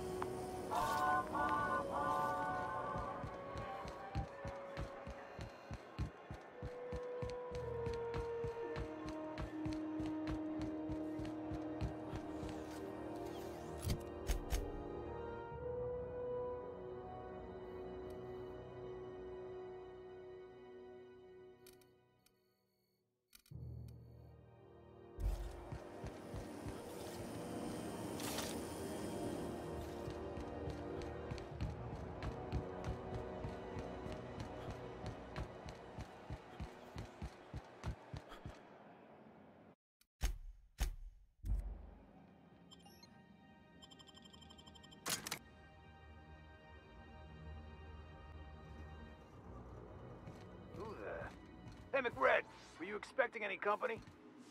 Speaker 13: Hey, McRed, were you expecting any company?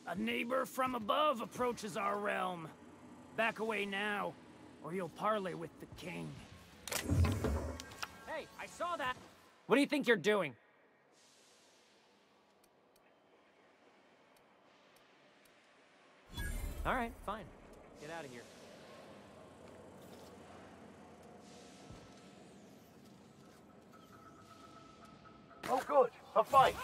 Speaker 14: A neighbor from above approaches our realm. Back away now, or you'll parley with the king.
Speaker 8: Hey, I saw that! What do you think you're doing? Alright, fine. Get out of here.
Speaker 13: Oh, good. A fight.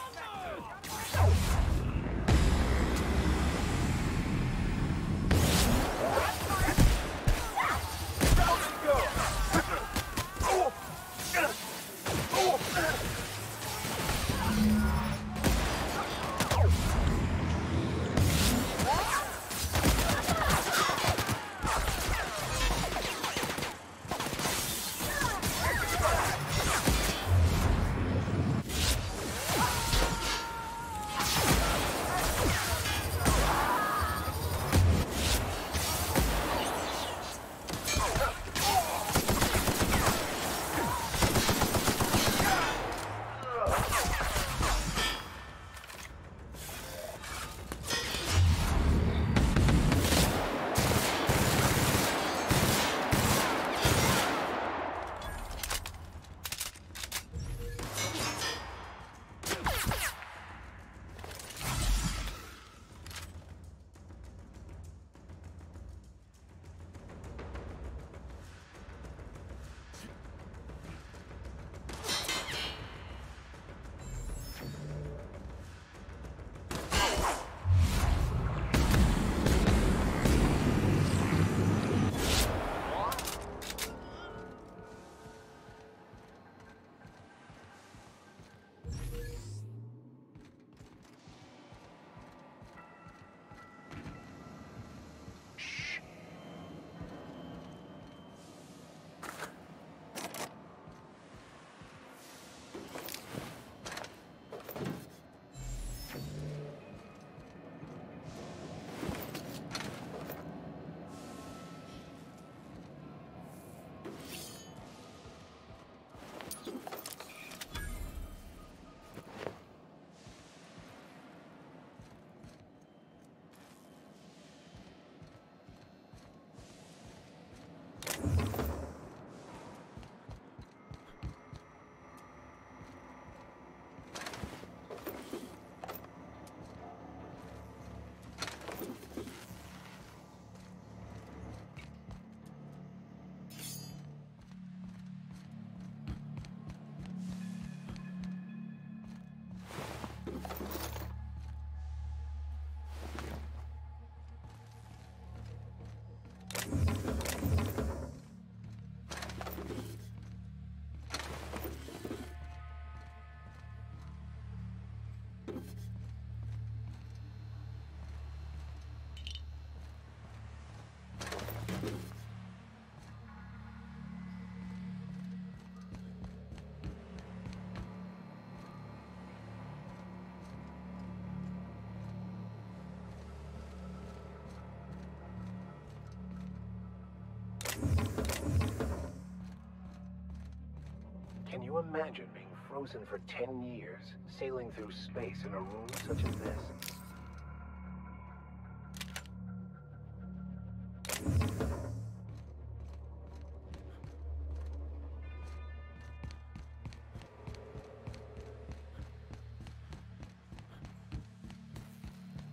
Speaker 4: you imagine being frozen for 10 years, sailing through space in a room such as this?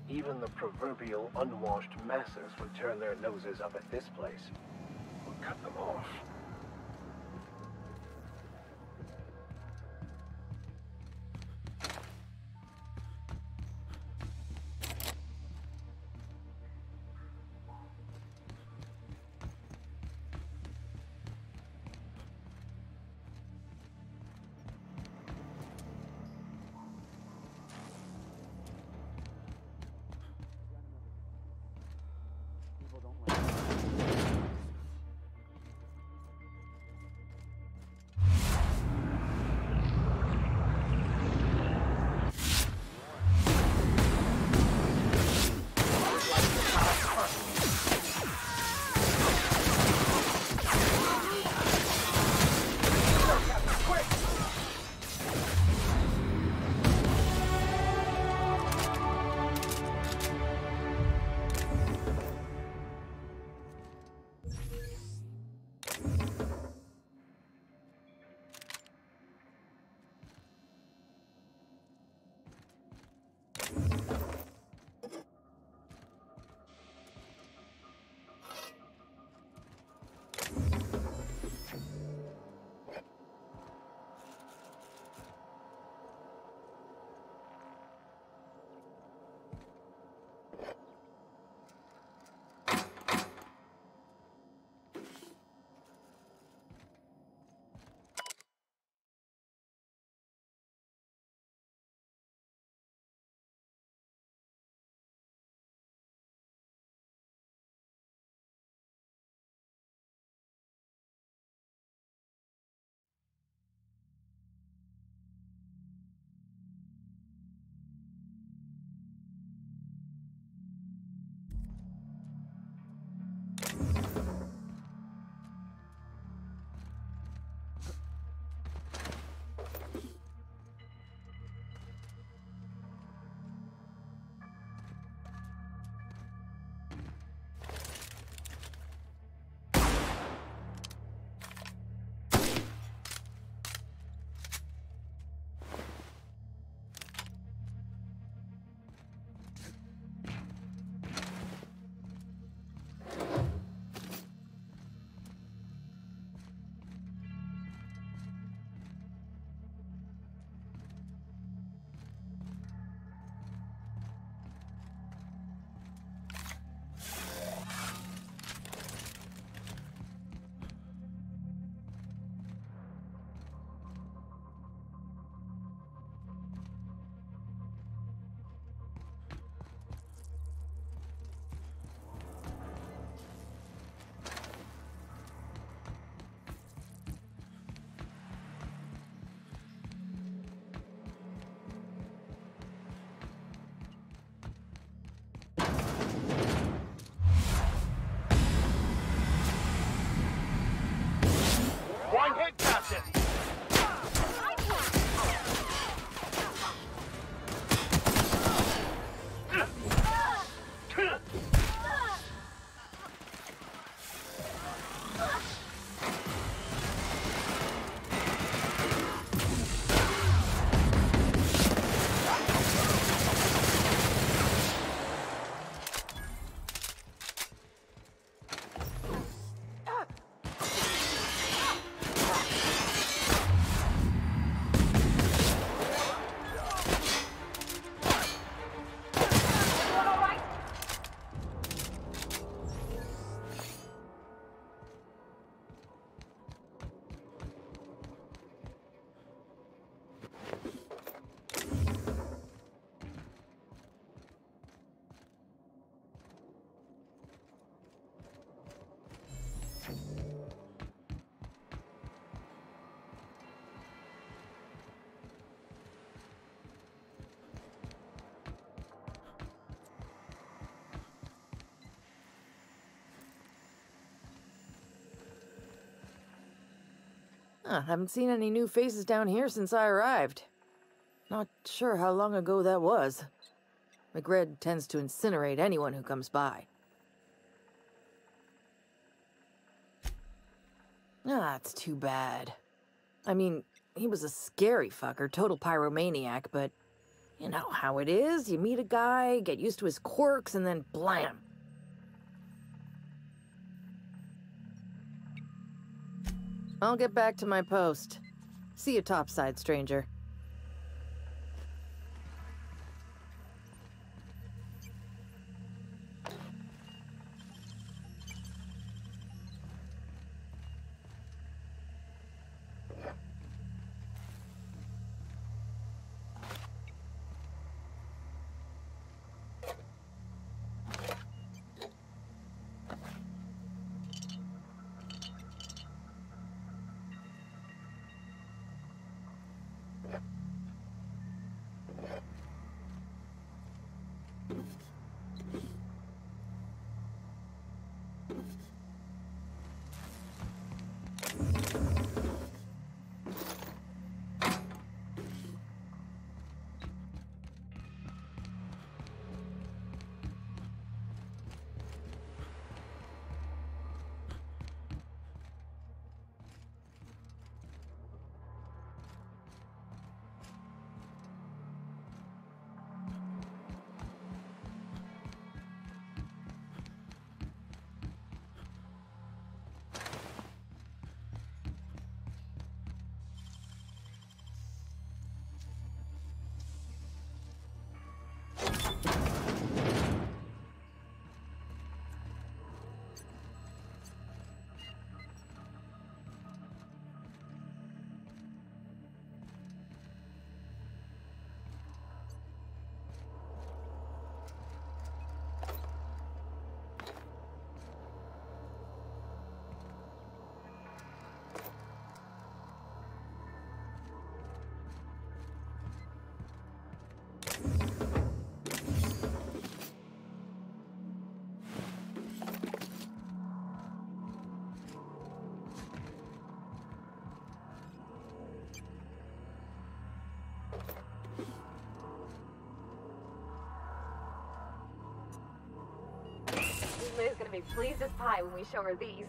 Speaker 4: Even the proverbial unwashed masses would turn their noses up at this place. We'll cut them off.
Speaker 10: Haven't seen any new faces down here since I arrived. Not sure how long ago that was. McRed tends to incinerate anyone who comes by. It's too bad. I mean, he was a scary fucker, total pyromaniac, but you know how it is. You meet a guy, get used to his quirks, and then blam. I'll get back to my post. See you topside, stranger.
Speaker 1: Liz gonna be pleased as pie when we show her these.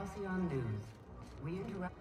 Speaker 17: Halcyon News. We interrupt.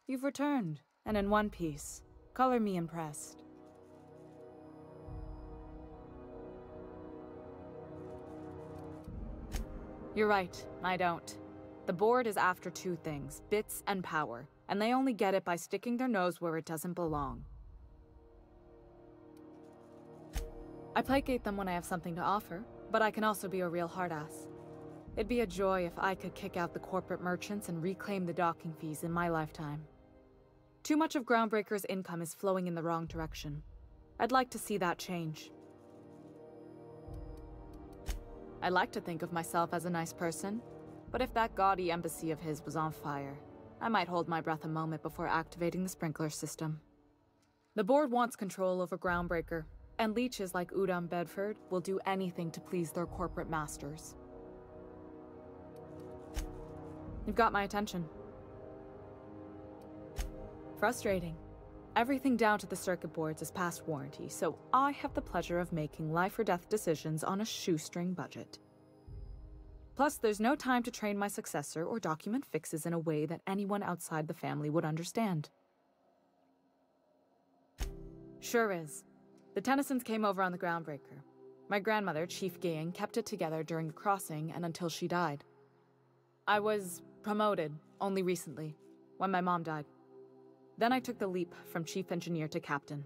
Speaker 5: You've returned, and in one piece. Color me impressed. You're right, I don't. The board is after two things, bits and power, and they only get it by sticking their nose where it doesn't belong. I placate them when I have something to offer, but I can also be a real hard-ass. It'd be a joy if I could kick out the corporate merchants and reclaim the docking fees in my lifetime. Too much of Groundbreaker's income is flowing in the wrong direction. I'd like to see that change. I like to think of myself as a nice person, but if that gaudy embassy of his was on fire, I might hold my breath a moment before activating the sprinkler system. The board wants control over Groundbreaker, and leeches like Udom Bedford will do anything to please their corporate masters. You've got my attention. Frustrating. Everything down to the circuit boards is past warranty, so I have the pleasure of making life-or-death decisions on a shoestring budget. Plus, there's no time to train my successor or document fixes in a way that anyone outside the family would understand. Sure is. The Tennysons came over on the Groundbreaker. My grandmother, Chief Gaying, kept it together during the crossing and until she died. I was promoted only recently, when my mom died. Then I took the leap from chief engineer to captain.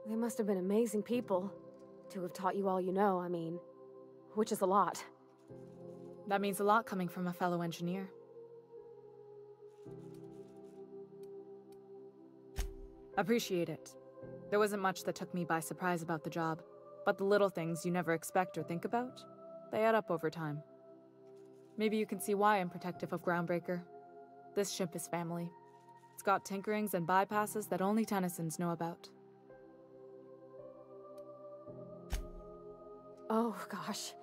Speaker 1: They must have been amazing people to have taught you all you know, I mean, which is a lot.
Speaker 5: That means a lot coming from a fellow engineer. Appreciate it. There wasn't much that took me by surprise about the job, but the little things you never expect or think about, they add up over time. Maybe you can see why I'm protective of Groundbreaker. This ship is family. It's got tinkerings and bypasses that only Tennysons know about.
Speaker 1: Oh, gosh.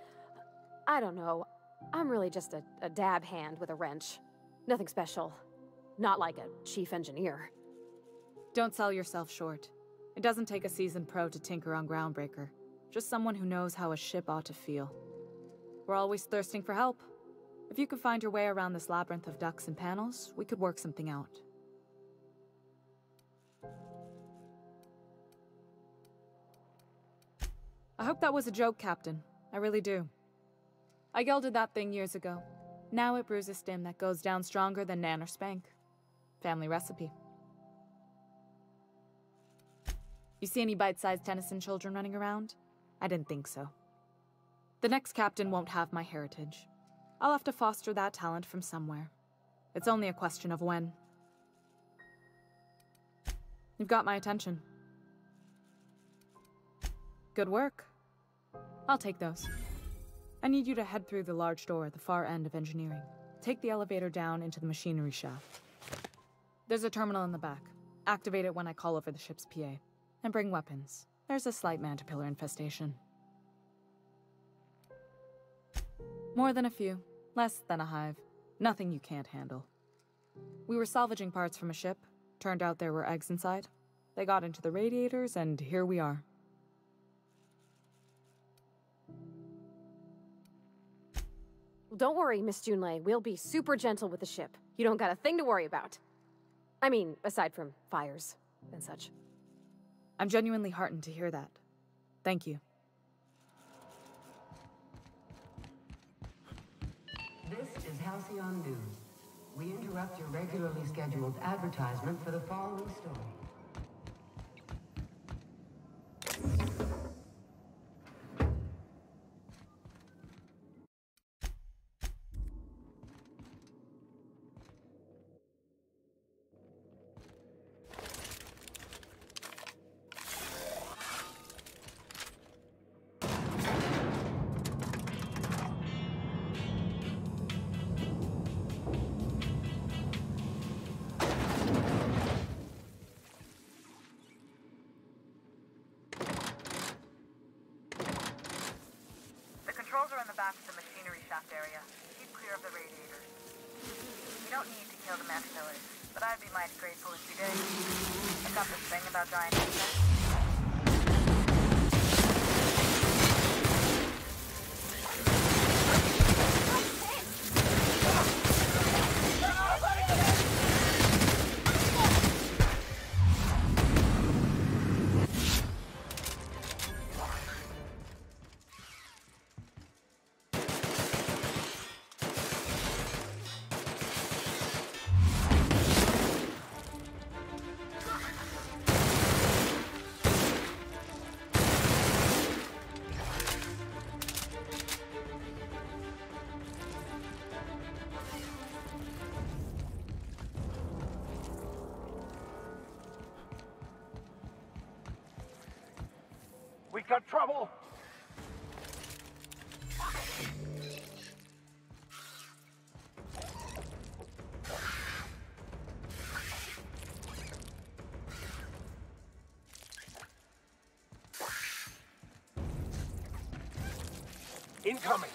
Speaker 1: I don't know. I'm really just a dab hand with a wrench. Nothing special. Not like a chief engineer.
Speaker 5: Don't sell yourself short. It doesn't take a seasoned pro to tinker on Groundbreaker. Just someone who knows how a ship ought to feel. We're always thirsting for help. If you could find your way around this labyrinth of ducts and panels, we could work something out. I hope that was a joke, Captain. I really do. I gelded that thing years ago. Now it brews a stim that goes down stronger than Nan or Spank. Family recipe. You see any bite-sized Tennyson children running around? I didn't think so. The next captain won't have my heritage. I'll have to foster that talent from somewhere. It's only a question of when. You've got my attention. Good work. I'll take those. I need you to head through the large door at the far end of engineering. Take the elevator down into the machinery shaft. There's a terminal in the back. Activate it when I call over the ship's PA. And bring weapons. There's a slight Mantipillar infestation. More than a few. Less than a hive. Nothing you can't handle. We were salvaging parts from a ship. Turned out there were eggs inside. They got into the radiators, and here we are.
Speaker 1: Don't worry, Miss Junlei. We'll be super gentle with the ship. You don't got a thing to worry about. I mean, aside from fires and such.
Speaker 5: I'm genuinely heartened to hear that. Thank you.
Speaker 17: This is Halcyon News. We interrupt your regularly scheduled advertisement for the following story.
Speaker 23: Controls are in the back of the machinery shaft area. Keep clear of the radiators. You don't need to kill the mech killers, but I'd be mighty grateful if you did. I got this thing about giant insects.
Speaker 13: We got trouble! Incoming!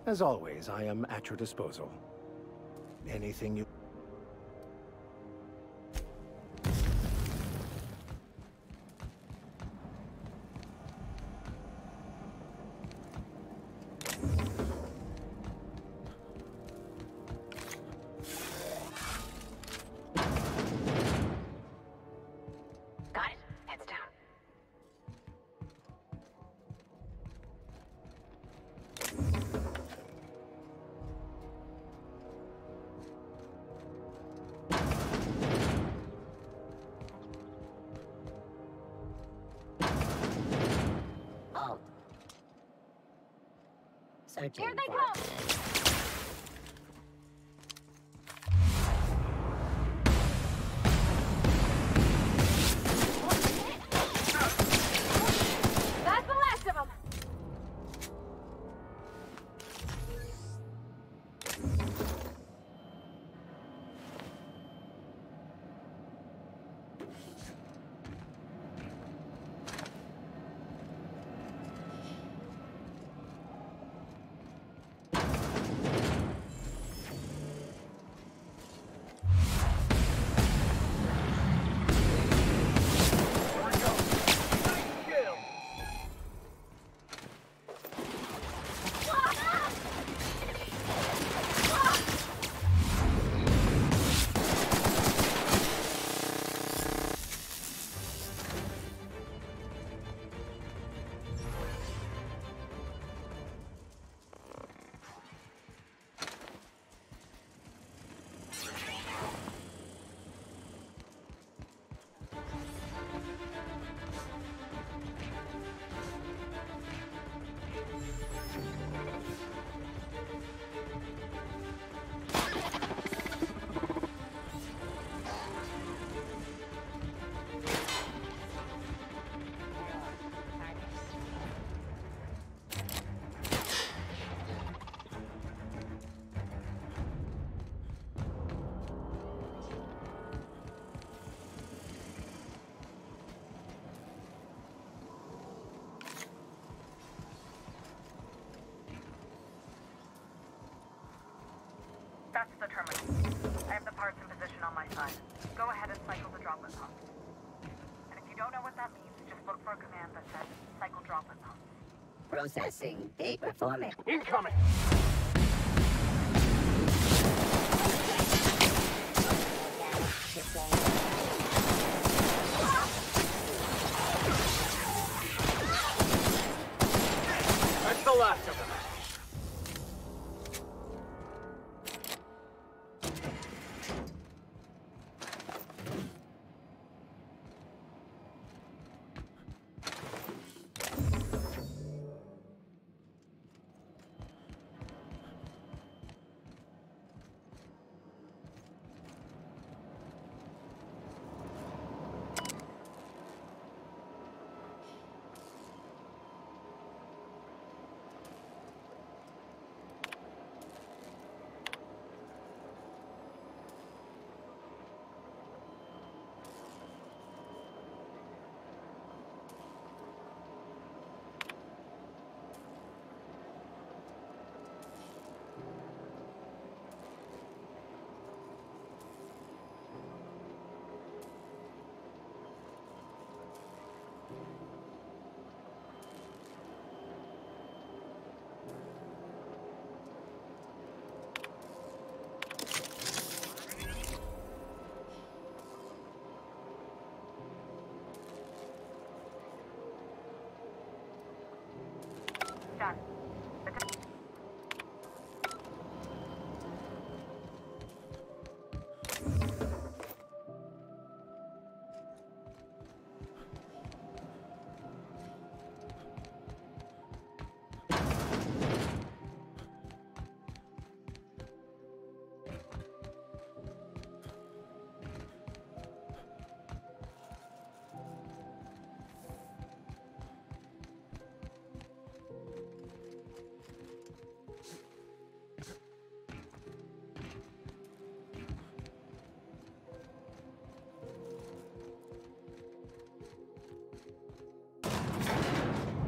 Speaker 4: As always, I am at your disposal. Anything you...
Speaker 23: Got it. Heads down.
Speaker 16: Searching
Speaker 1: Here they
Speaker 16: for...
Speaker 1: come! That's the last of them!
Speaker 23: That's the terminal. I have the parts in position on my side. Go ahead and cycle the droplet pump. And if you don't know what that means, just look for a command that says cycle droplet pump.
Speaker 16: Processing. Data performing.
Speaker 23: Incoming!
Speaker 13: That's the last of them.
Speaker 23: Done.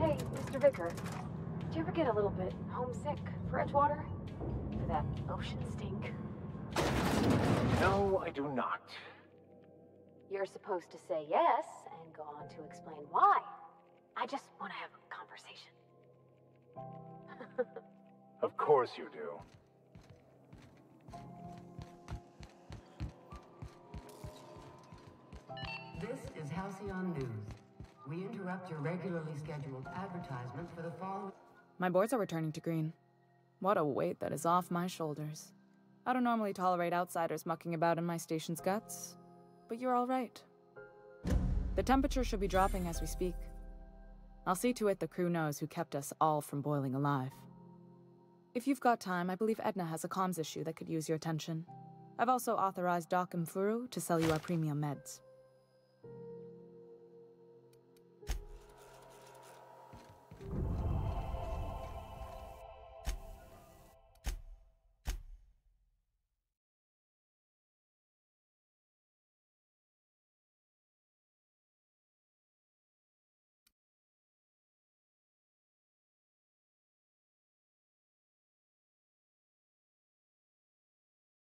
Speaker 1: Hey, Mr. Vicker. Do you ever get a little bit homesick for Edgewater? For that ocean stink?
Speaker 13: No, I do not.
Speaker 1: You're supposed to say yes and go on to explain why. I just want to have a conversation.
Speaker 13: Of course you do.
Speaker 17: This is Halcyon News. We interrupt your regularly scheduled advertisement for the following...
Speaker 5: My boards are returning to green. What a weight that is off my shoulders. I don't normally tolerate outsiders mucking about in my station's guts, but you're all right. The temperature should be dropping as we speak. I'll see to it the crew knows who kept us all from boiling alive. If you've got time, I believe Edna has a comms issue that could use your attention. I've also authorized Doc and Furu to sell you our premium meds.